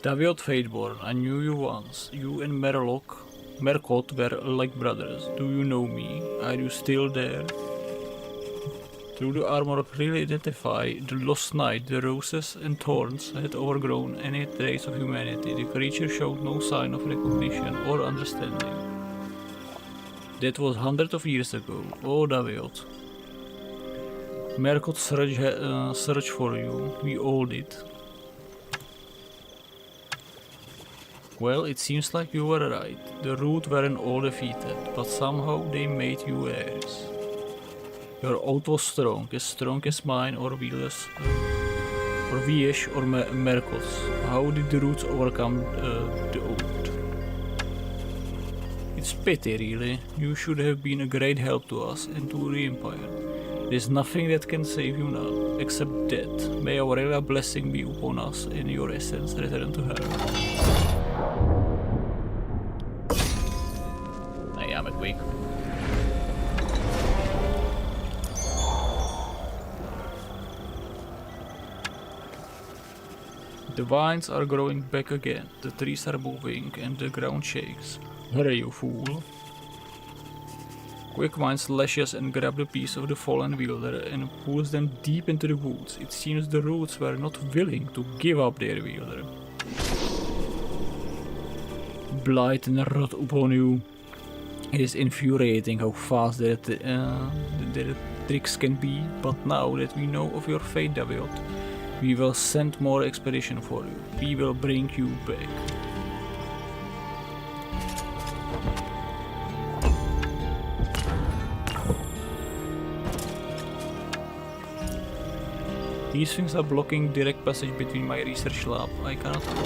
Daviot Fateborn, I knew you once. You and Mercot were like brothers. Do you know me? Are you still there? Through the armor clearly identify the lost knight. The roses and thorns had overgrown any trace of humanity. The creature showed no sign of recognition or understanding. That was hundreds of years ago. Oh, Daviot. Mercot search for you. We all did. Well, it seems like you were right. The Root weren't all defeated, but somehow they made you heirs. Your oath was strong as mine or Wheel's, or Viesh or Mercot's. How did the Roots overcome the oath? It's pity, really. You should have been a great help to us and to the Empire. There's nothing that can save you now, except death. May Aurelia blessing be upon us and your essence return to her. Nej, I'm at weak. The vines are growing back again, the trees are moving and the ground shakes. Hurry, you fool. Quickmind slashes and grabs a piece of the fallen wielder and pulls them deep into the woods. It seems the Roots were not willing to give up their wielder. Blight and rot upon you. It is infuriating how fast their tricks can be, but now that we know of your fate, Daviot, we will send more expedition for you. We will bring you back. These things are blocking direct passage between my research lab. I cannot go.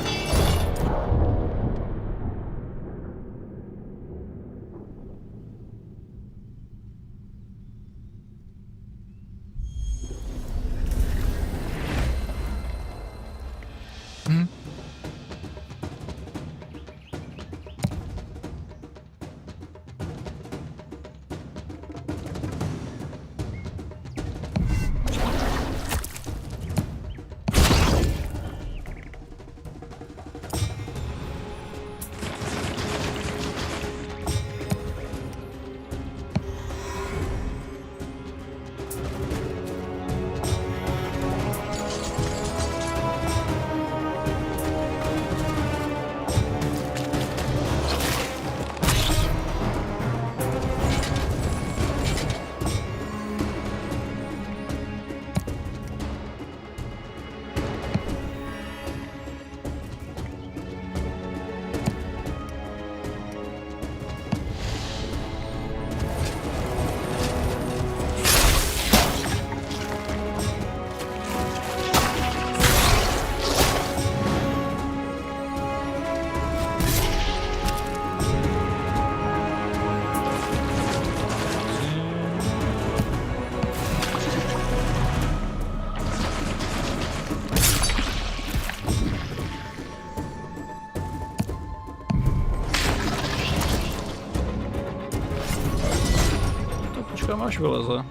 Máš vyleze.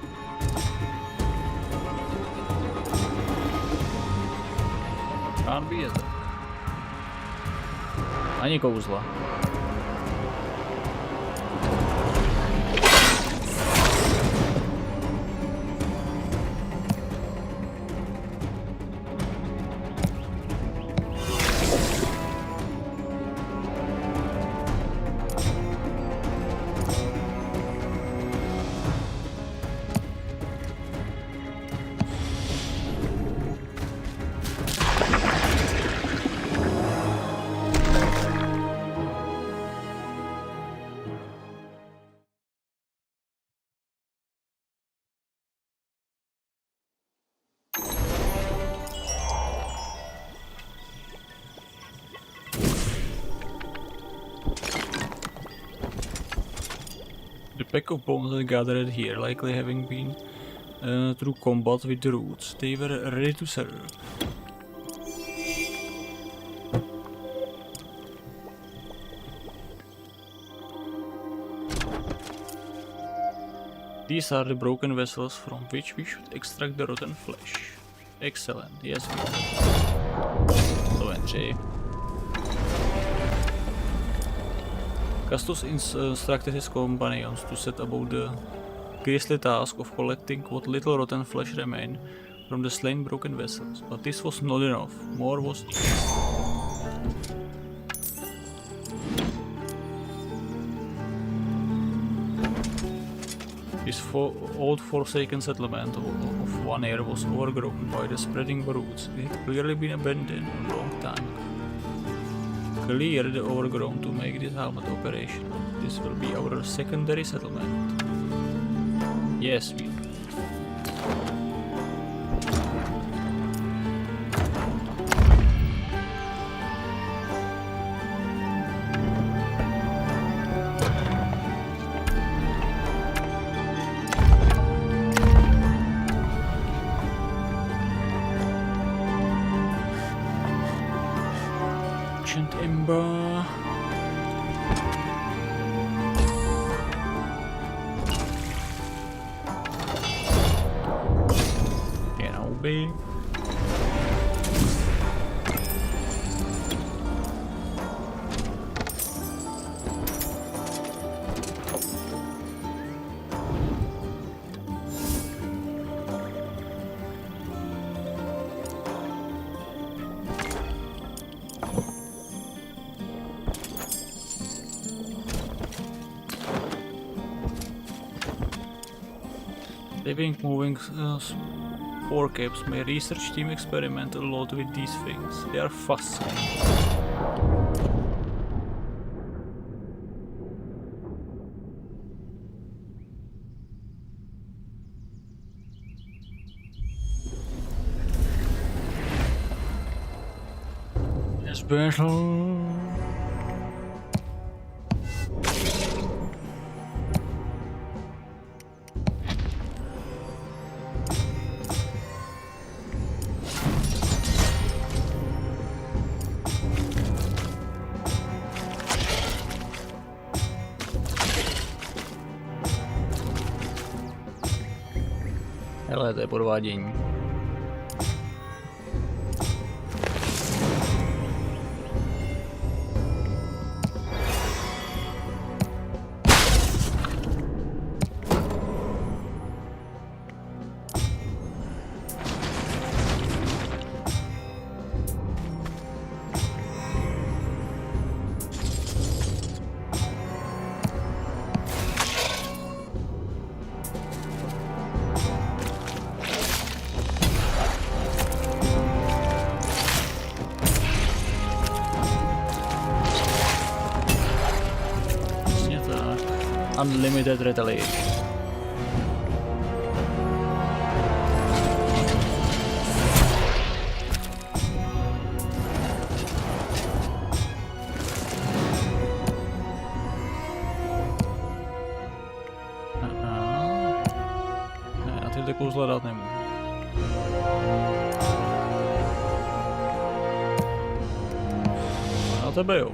Can't be it. Ani kouzla. pack of bones that gathered here, likely having been through combat with the roots. They were ready to serve. These are the broken vessels from which we should extract the rotten flesh. Excellent, yes. To entry. Castus instructed his companions to set about the grisly task of collecting what little rotten flesh remained from the slain broken vessels, but this was not enough. More was needed. This old forsaken settlement of 1 year was overgrown by the spreading roots. It had clearly been abandoned a long time ago. Clear the overgrown to make this helmet operational. This will be our secondary settlement. Yes, we. Ancient Ember. Can obey. Living, moving spore caps. My research team experiment a lot with these things. They are fascinating. Yes, battle. Hele, to je podvádění. Unlimited retaliation. Ne, a tyhle kouzla dát nemůžu. Na tebe jo.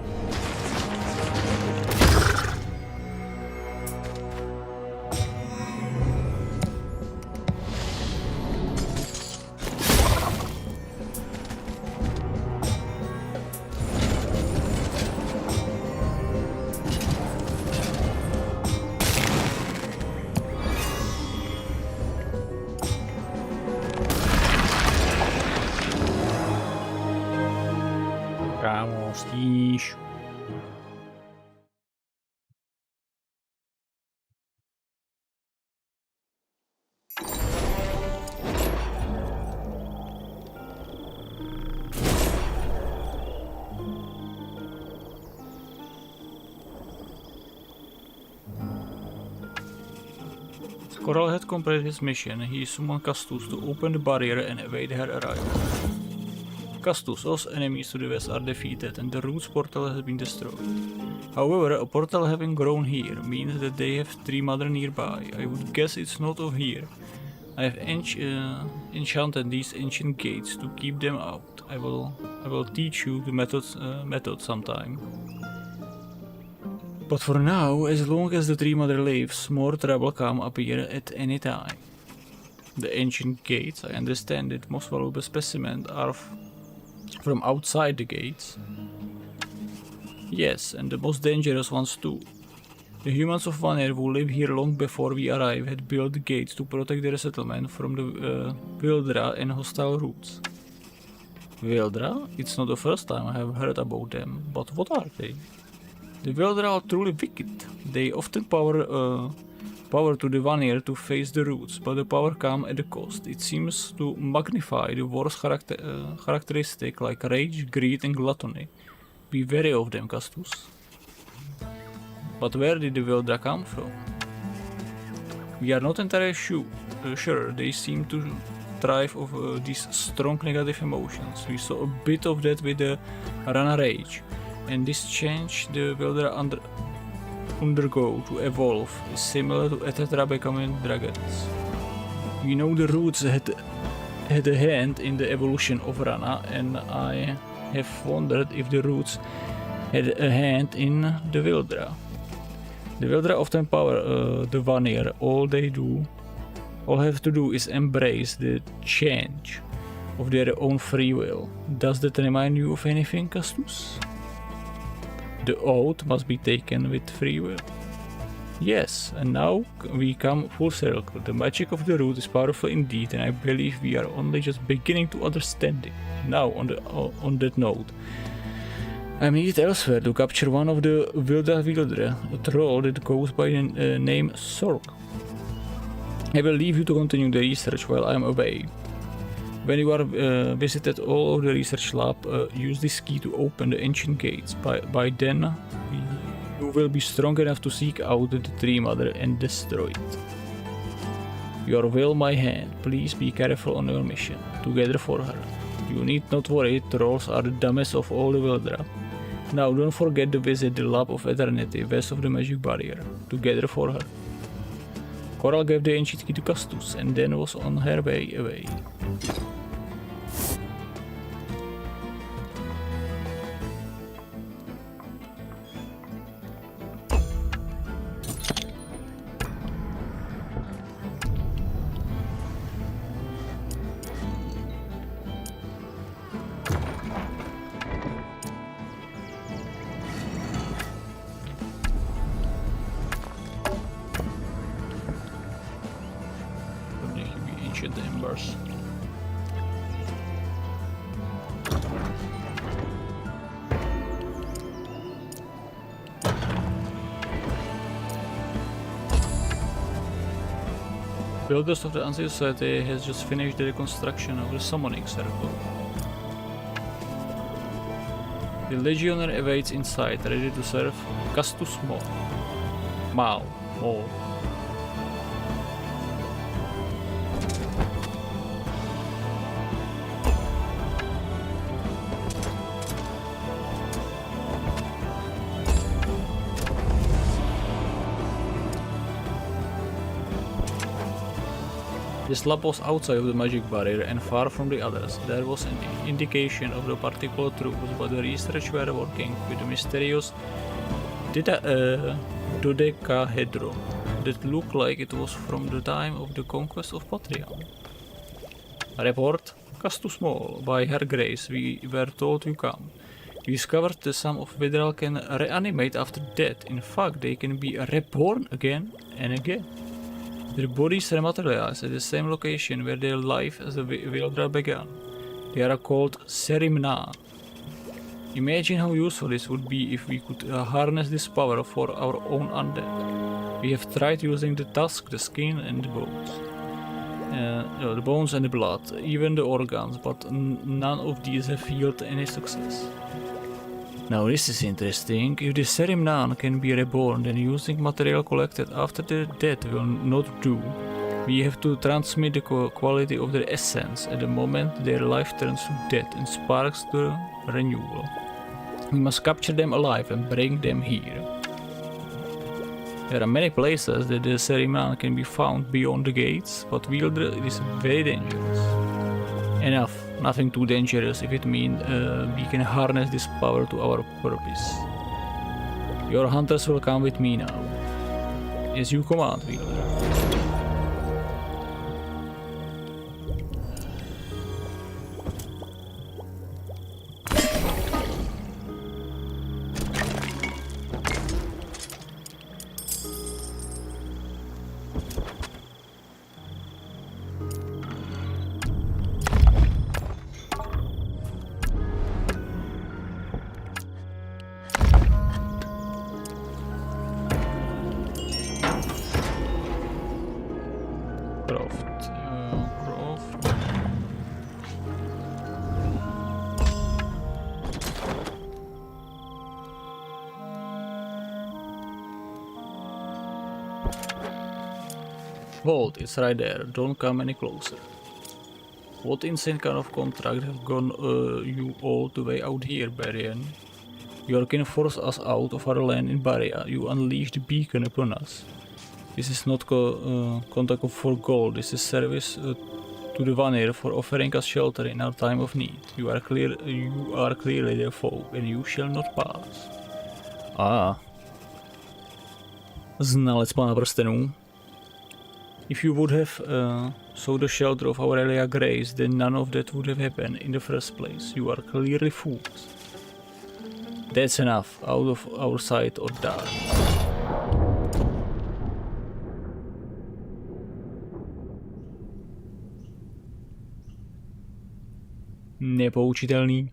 Kámo, stíš. Coral had completed his mission. He summoned Castus to open the barrier and await her arrival. Castus, all enemies to the west are defeated and the roots portal has been destroyed. However, a portal having grown here means that they have Tree Mother nearby. I would guess it's not of here. I have enchanted these ancient gates to keep them out. I will teach you the method sometime. But for now, as long as the Tree Mother lives, more trouble can appear at any time. The ancient gates, I understand that most valuable specimens are from outside the gates. Yes, and the most dangerous ones too. The humans of Vanir who live here long before we arrive had built the gates to protect their settlement from the Wildra and hostile roots. Wildra? It's not the first time I have heard about them, but what are they? The Wildra are truly wicked. They often power to the Vanir to face the roots, but the power comes at a cost. It seems to magnify the worst characteristics like rage, greed and gluttony. Be wary of them, Castus. But where did the Wildra come from? We are not entirely sure. They seem to thrive off these strong negative emotions. We saw a bit of that with the Rana Rage, and this change the Wildra undergo to evolve is similar to Etetra becoming dragons. We know the roots had a hand in the evolution of Rana, and I have wondered if the roots had a hand in the Wildra. The Wildra often power the Vanir. All have to do is embrace the change of their own free will. Does that remind you of anything, Castus? The oath must be taken with free will. Yes, and now we come full circle. The magic of the root is powerful indeed, and I believe we are only just beginning to understand it. Now, on that note, I am needed elsewhere to capture one of the Wildra, a troll that goes by the name Sorg. I will leave you to continue the research while I am away. When you are visited all of the research lab, use this key to open the ancient gates. By then, you will be strong enough to seek out the Tree Mother and destroy it. Your will, my hand. Please be careful on your mission. Together for her. You need not worry, trolls are the dumbest of all the Wildra. Now don't forget to visit the Lab of Eternity west of the magic barrier. Together for her. Coral gave the ancient key to Castus and then was on her way away. The embers. Builders of the Ancient Society has just finished the reconstruction of the summoning circle. The legionnaire awaits inside, ready to serve Castus Maul. This lab was outside of the magic barrier and far from the others. There was an indication of the particular truth, but the researchers were working with the mysterious dodecahedron that looked like it was from the time of the conquest of Patreon. Report, Castus Maul, by her grace, we were told you come. We discovered that some of Vidral can reanimate after death. In fact, they can be reborn again and again. Their bodies rematerialize at the same location where their life as a Wildra began. They are called Serimna. Imagine how useful this would be if we could harness this power for our own undead. We have tried using the tusk, the skin and the bones. The bones and the blood, even the organs, but none of these have yielded any success. Now this is interesting. If the Serimnan can be reborn, then using material collected after their death will not do. We have to transmit the quality of their essence. At the moment their life turns to death and sparks the renewal. We must capture them alive and bring them here. There are many places that the Seriman can be found beyond the gates, but Wielder is very dangerous. Enough, nothing too dangerous if it means we can harness this power to our purpose. Your hunters will come with me now. As you command, Wielder. Vault, it's right there. Don't come any closer. What insane kind of contract have gone you all the way out here, Barian? You can force us out of our land in Baria. You unleash the beacon upon us. This is not contact for gold. This is service to the Vanir for offering us shelter in our time of need. You are clearly their foe, and you shall not pass. Znalec Pána prstenů. If you would have sought the shelter of Aurelia Grace, then none of that would have happened in the first place. You are clearly fools. That's enough. Out of our sight or die. Nepoučitelný.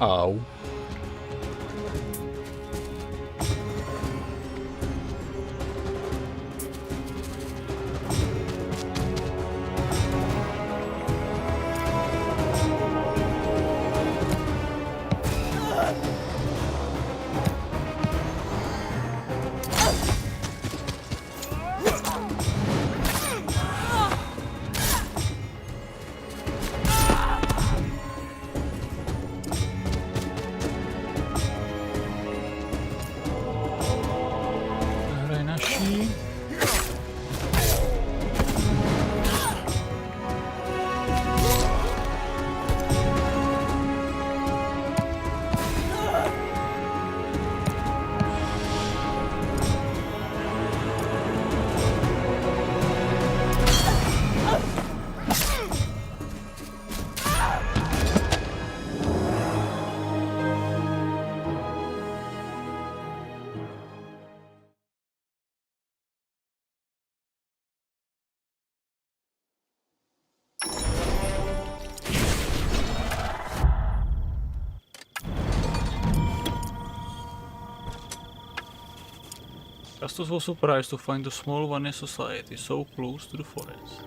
Au. Castus was surprised to find the small Vanir society so close to the forest.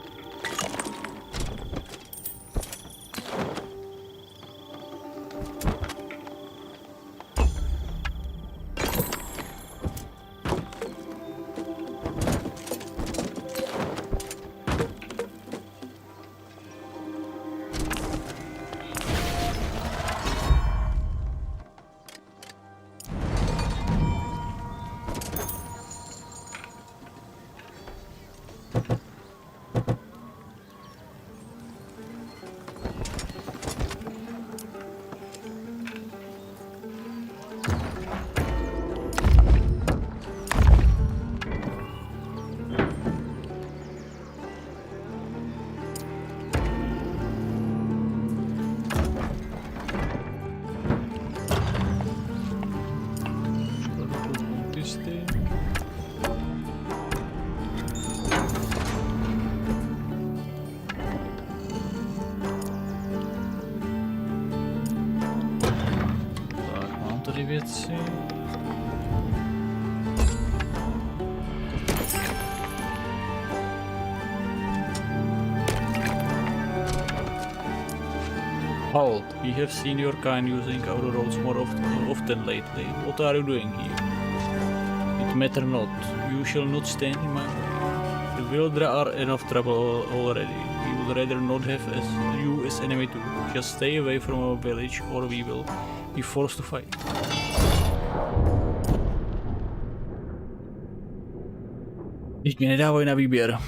Věci. Halt, we have seen your kind using our roads more often lately. What are you doing here? It matter not. You shall not stand in my way. The Wildra are enough trouble already. We would rather not have you as enemy too. Just stay away from our village or we will be forced to fight. Teď mě nedávají na výběr.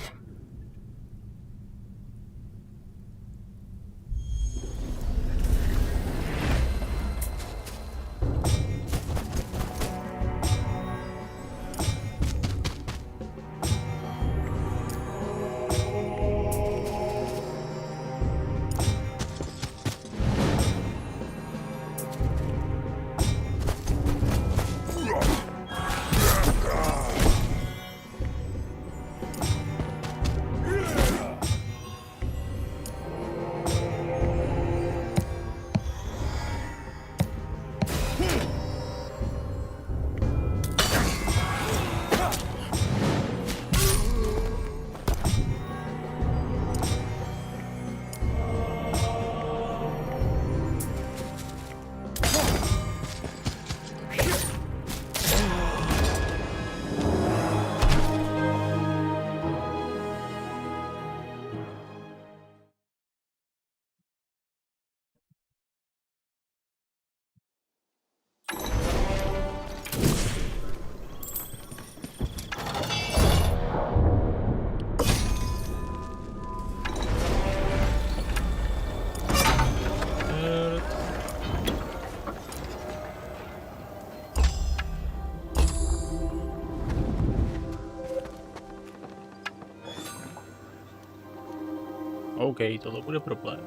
OK, tohle bude problém.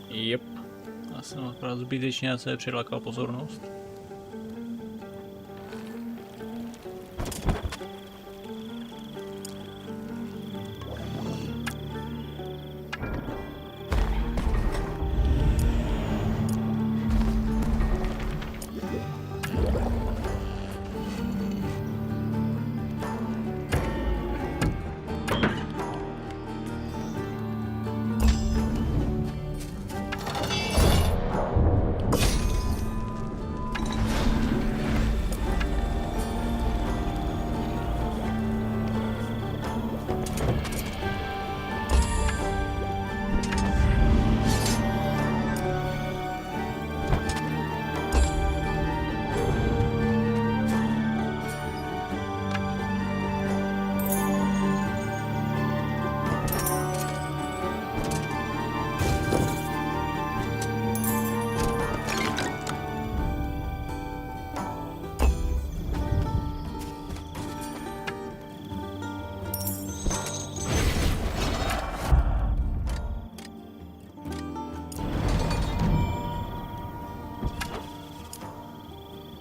Jep. Já jsem akorát zbytečně na sebe přilákal pozornost.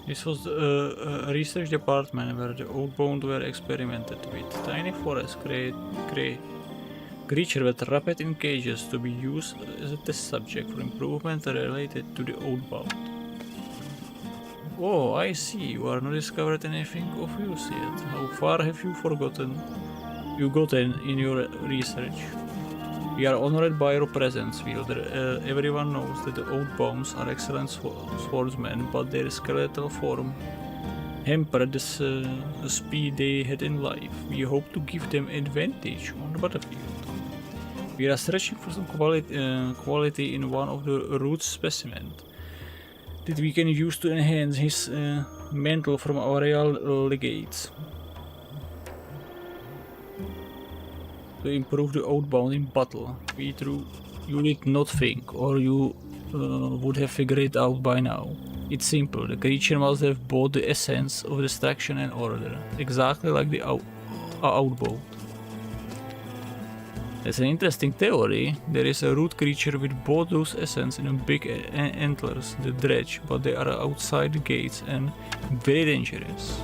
This was a research department where the Oathbound were experimented with. Tiny forest creatures were trapped in cages to be used as a test subject for improvement related to the Oathbound. Oh, I see. You are not discovered anything of use yet. How far have you gotten in your research? We are honored by your presence, Wielder. Everyone knows that the Oathbounds are excellent swordsmen, but their skeletal form hampered the speed they had in life. We hope to give them advantage on the battlefield. We are searching for some quality in one of the root specimens that we can use to enhance his mantle from our royal legates. To improve the Oathbound in battle. You did not think, or you would have figured it out by now. It's simple. The creature must have both the essence of destruction and order, exactly like the Outbound. That's an interesting theory. There is a root creature with both those essence and big antlers, the Dredge, but they are outside the gates and very dangerous.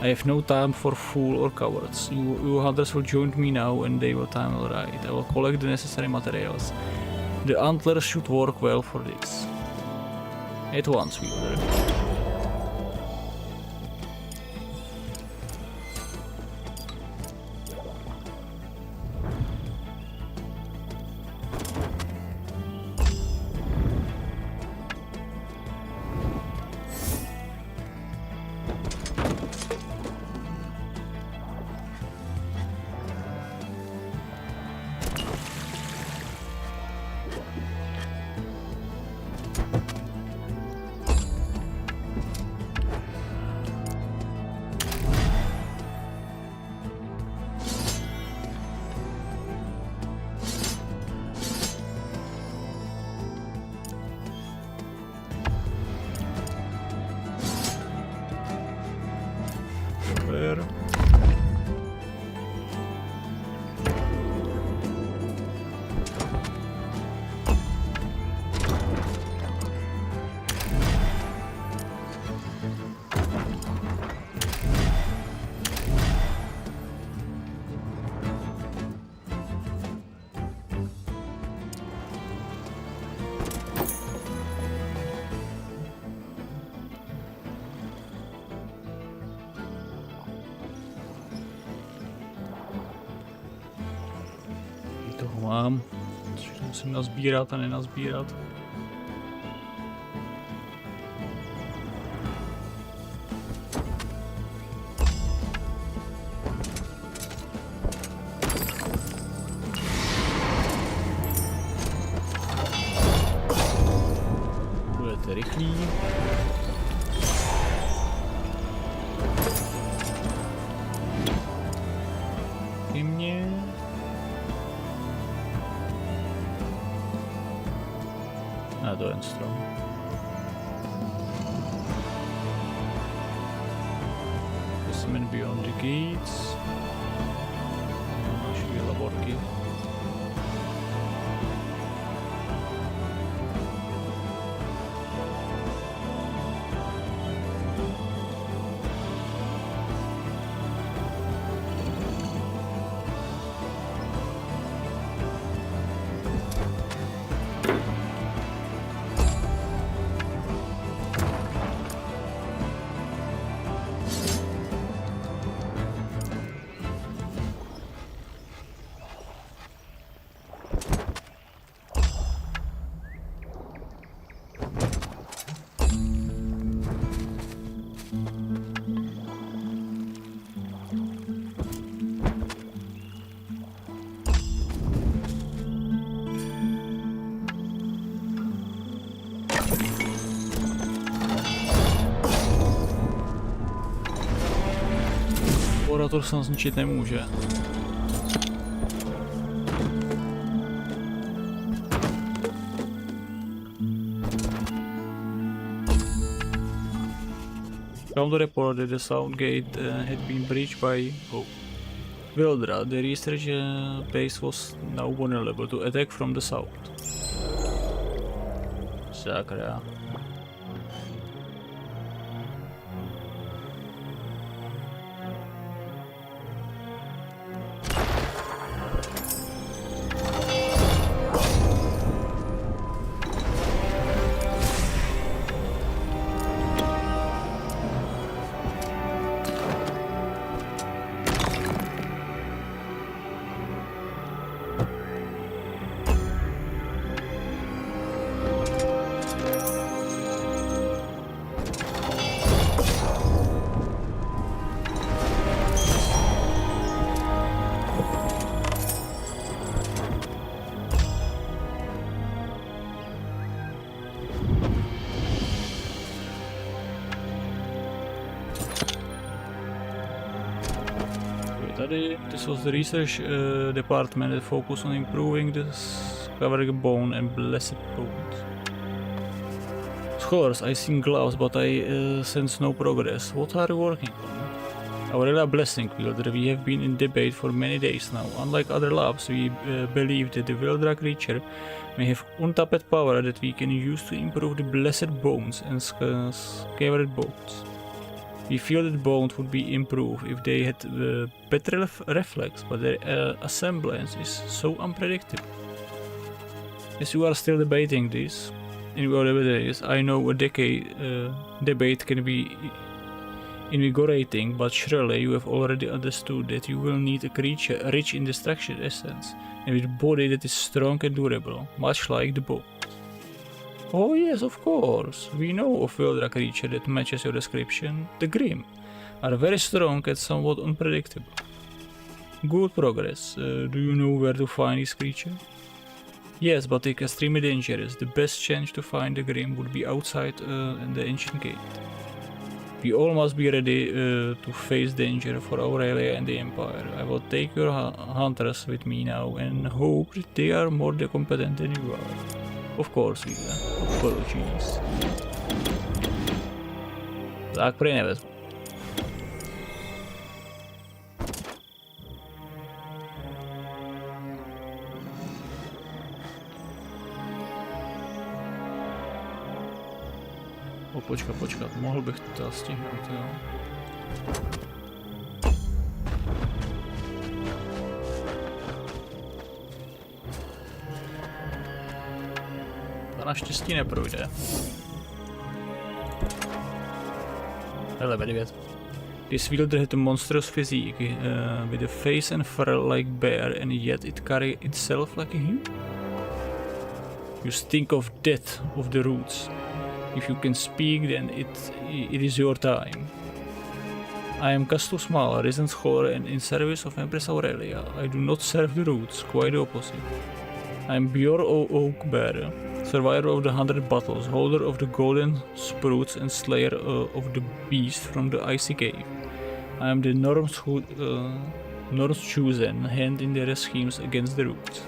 I have no time for fools or cowards. You hunters will join me now and they will time will right. I will collect the necessary materials. The antlers should work well for this. At once, Wielder. mám. Všechno musím nazbírat a nenazbírat. Budete rychlí. I mě. A to je jen strom. Specimen beyond the gates. Naší laborky. Laborator se zničit nemůže. Found the report that the south gate had been breached by Wildra. The research base was now vulnerable to attack from the south. Sakra. This was the research department that focused on improving the discovered bone and blessed bones. Scholars, I see gloves, but I sense no progress. What are you working on? Our blessing, Wildra. We have been in debate for many days now. Unlike other labs, we believe that the Wildra creature may have untapped power that we can use to improve the blessed bones and scattered bones. We feel that bones would be improved if they had better reflex, but their assemblance is so unpredictable. As you are still debating this, I know a debate can be invigorating, but surely you have already understood that you will need a creature rich in destruction essence, and with a body that is strong and durable, much like the bones. Oh yes, of course. We know of Wildra creature that matches your description. The Grim are very strong and somewhat unpredictable. Good progress. Do you know where to find this creature? Yes, but it's extremely dangerous. The best chance to find the Grim would be outside the ancient gate. We all must be ready to face danger for Aurelia and the Empire. I will take your hunters with me now and hope that they are more competent than you are. Of course, Vila. Apologies. Tak prý nevezmu. Počkat, mohl bych to stihnout, jo. To naštěstí neprojde. Hele, medvěd. This wielder had a monstrous physique, with a face and fur like bear, and yet it carried itself like a human. You stink of death of the roots. If you can speak, then it is your time. I am Castus Mal, risen scholar and in service of Empress Aurelia. I do not serve the roots, quite the opposite. I am Bjor Oak Bearer, survivor of the 100 battles, holder of the golden spruits and slayer of the beast from the icy cave. I am the North's chosen hand in their schemes against the roots.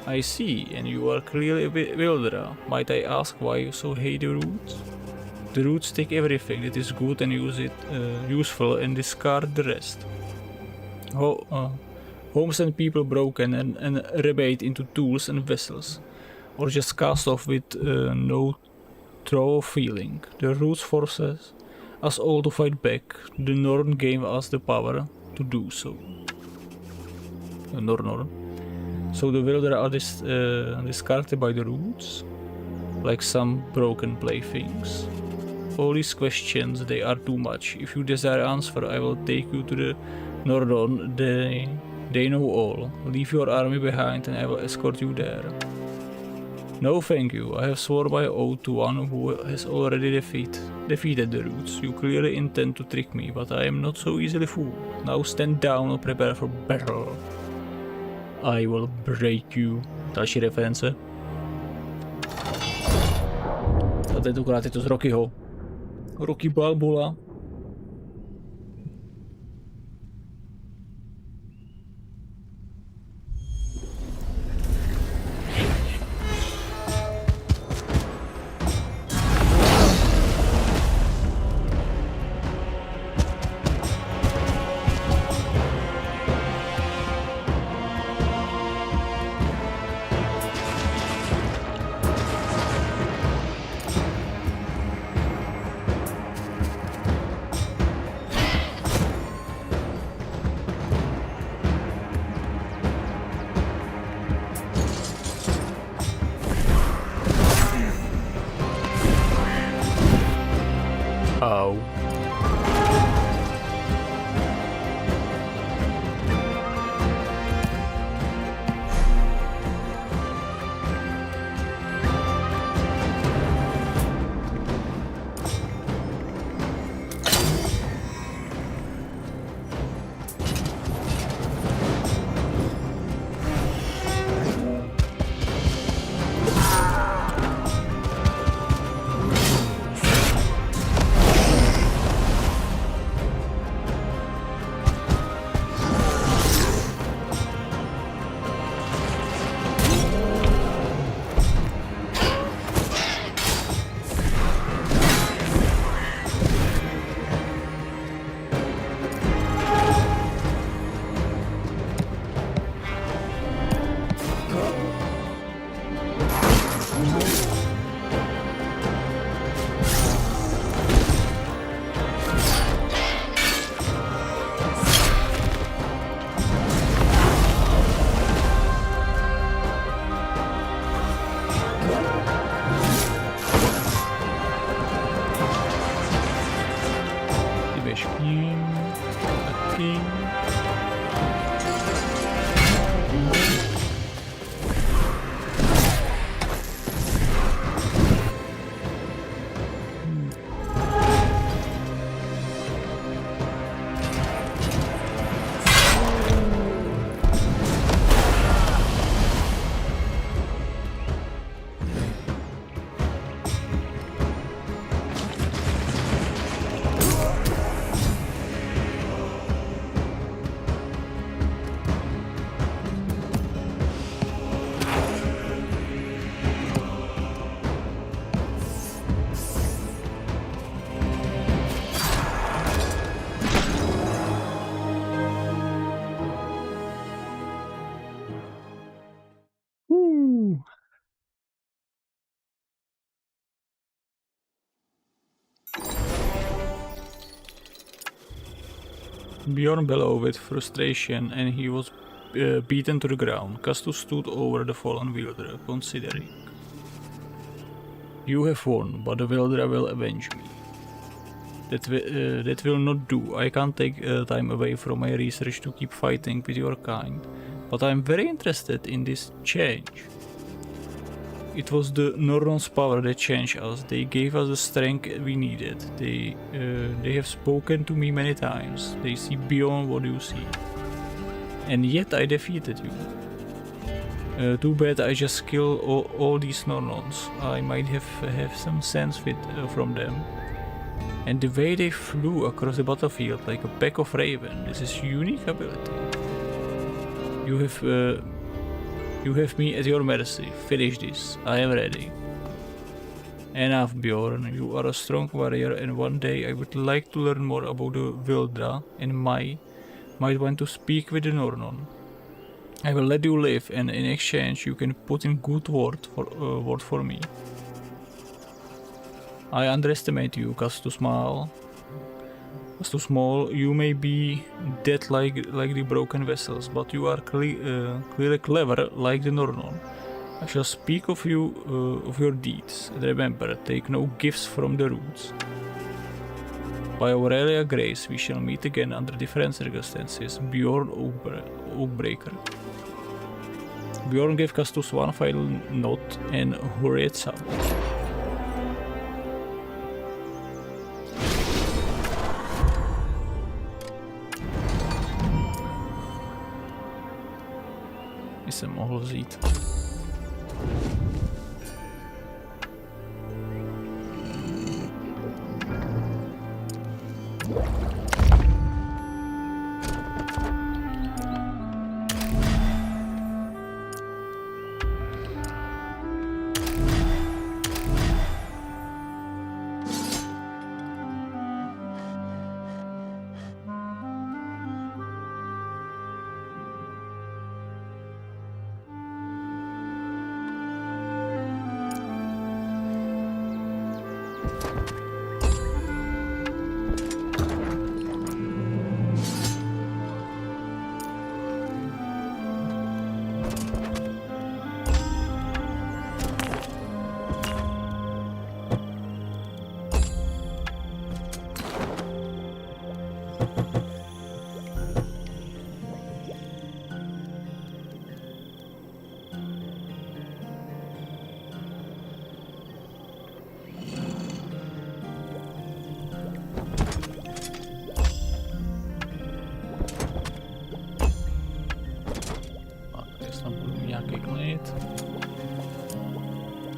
I see, and you are clearly a wilderer. Might I ask why you so hate the roots? The roots take everything that is good and use it useful and discard the rest. Homes and people broken and rebate into tools and vessels, or just cast off with no throw of feeling. The roots forces us all to fight back. The Norn gave us the power to do so. Norn. So the wilder are discarded by the roots, like some broken playthings. All these questions, they are too much. If you desire answer, I will take you to the Nordon. They know all. Leave your army behind and I will escort you there. No thank you, I have sworn by oath to one who has already defeated the roots. You clearly intend to trick me, but I am not so easily fooled. Now stand down and prepare for battle. I will break you. Další reference. A tentokrát je to z Rockyho. Rocky Balboa. Au. Bjorn bellowed with frustration and he was beaten to the ground. Castus stood over the fallen wielder, considering. You have won, but the wielder will avenge me. That will not do. I can't take time away from my research to keep fighting with your kind. But I'm very interested in this change. It was the Nornon's power that changed us. They gave us the strength we needed. They have spoken to me many times. They see beyond what you see. And yet I defeated you. Too bad I just killed all these Nornons. I might have some sense from them. And the way they flew across the battlefield like a pack of ravens. This is unique ability. You have me at your mercy. Finish this. I am ready. Enough, Bjorn. You are a strong warrior, and one day I would like to learn more about the Wildra and might want to speak with the Nornon. I will let you live, and in exchange you can put in good word for me. I underestimate you, Castu Small. You may be dead like the broken vessels, but you are clearly clever like the Nornon. I shall speak of your deeds. And remember, take no gifts from the roots. By Aurelia Grace, we shall meet again under different circumstances. Bjorn Oakbreaker. Bjorn gave Castus one final nod and hurried south. Jsem mohl vzít.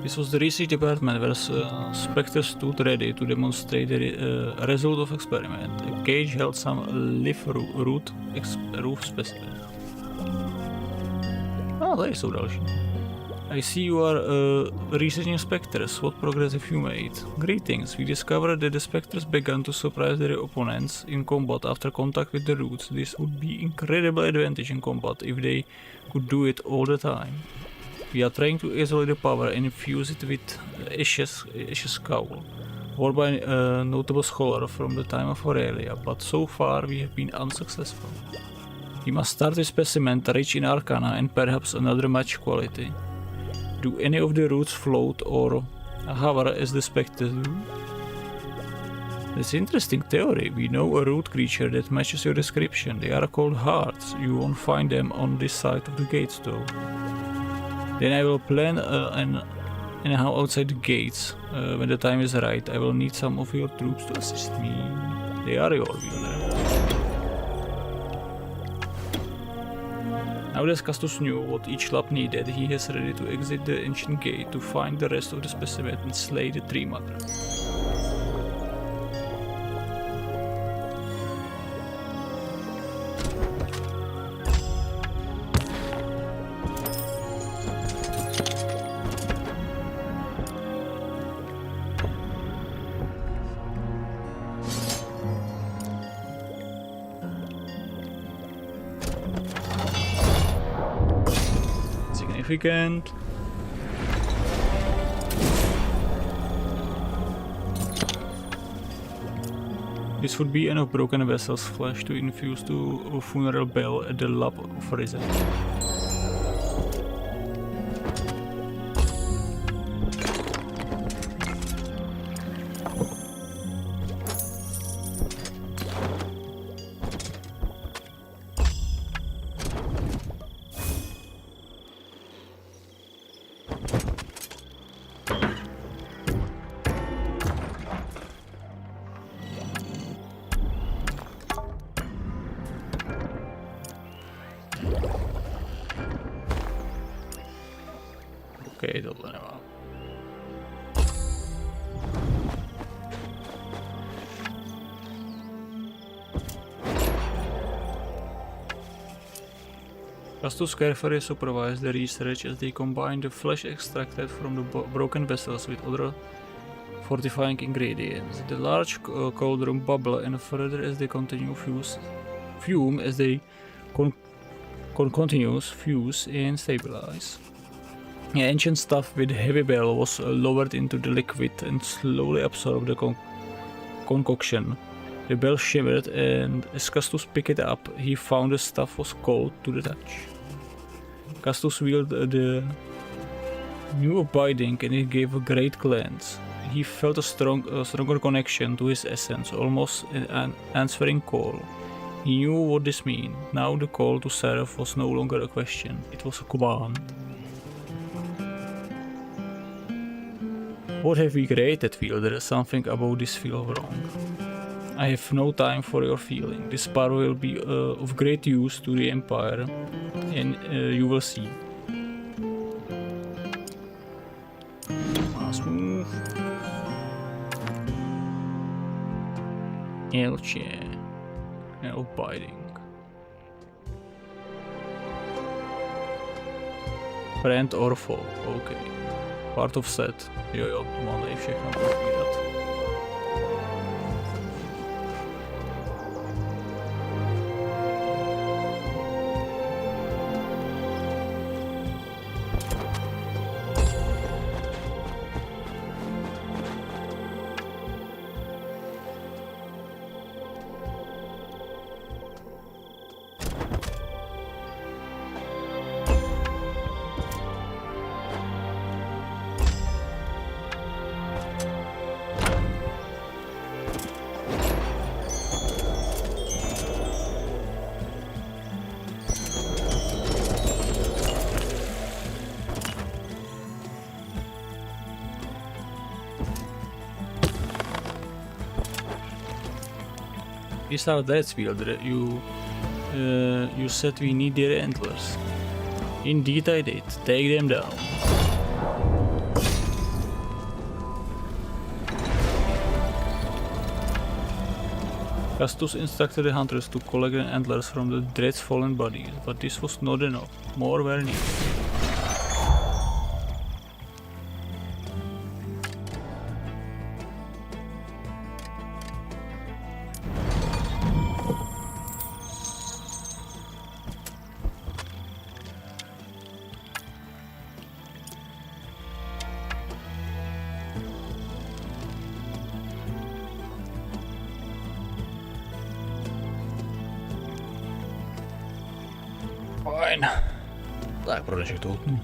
This was the research department where Spectre stood ready to demonstrate the result of experiment. A cage held some leaf root specimen. Tady jsou další. I see you are researching specters. What progress have you made? Greetings. We discovered that the specters began to surprise their opponents in combat after contact with the roots. This would be incredible advantage in combat if they could do it all the time. We are trying to isolate the power and infuse it with Ash's Cowl, worn by a notable scholar from the time of Aurelia, but so far we have been unsuccessful. We must start with specimen rich in arcana and perhaps another match quality. Do any of the roots float or hover as the specters do? That's an interesting theory. We know a root creature that matches your description. They are called hearts. You won't find them on this side of the gates though. Then I will plan anyhow outside the gates. When the time is right, I will need some of your troops to assist me. They are your Wildra. Now that Castus knew what each lab needed, he is ready to exit the ancient gate to find the rest of the specimen and slay the Tree Mother. Significant. This would be enough broken vessel's flesh to infuse to funeral bell at the lab of Risen. tohle nemám. Castus carefully supervised the research as they combined the flesh extracted from the broken vessels with other fortifying ingredients. The large cauldron bubble and further as they continue fume as they continues fuse and stabilize. The ancient stuff with heavy bell was lowered into the liquid and slowly absorbed the concoction. The bell shimmered, and as Castus picked it up, he found the stuff was cold to the touch. Castus wielded the new binding, and it gave a great glance. He felt a stronger connection to his essence, almost an answering call. He knew what this meant. Now the call to serve was no longer a question, it was a command. What have we created, Wielder? Something about this feels wrong. I have no time for your feeling. This power will be of great use to the Empire, and you will see. Smooth. Elche. El biting. Friend or foe, okay. Part of set. Jo, to mám tady všechno pozbírat. These are dead, Wielder. You said we need their antlers. Indeed I did. Take them down. Castus instructed the hunters to collect the antlers from the dread's fallen bodies, but this was not enough. More were needed. Fajn. Tak pro dnešek to utnu.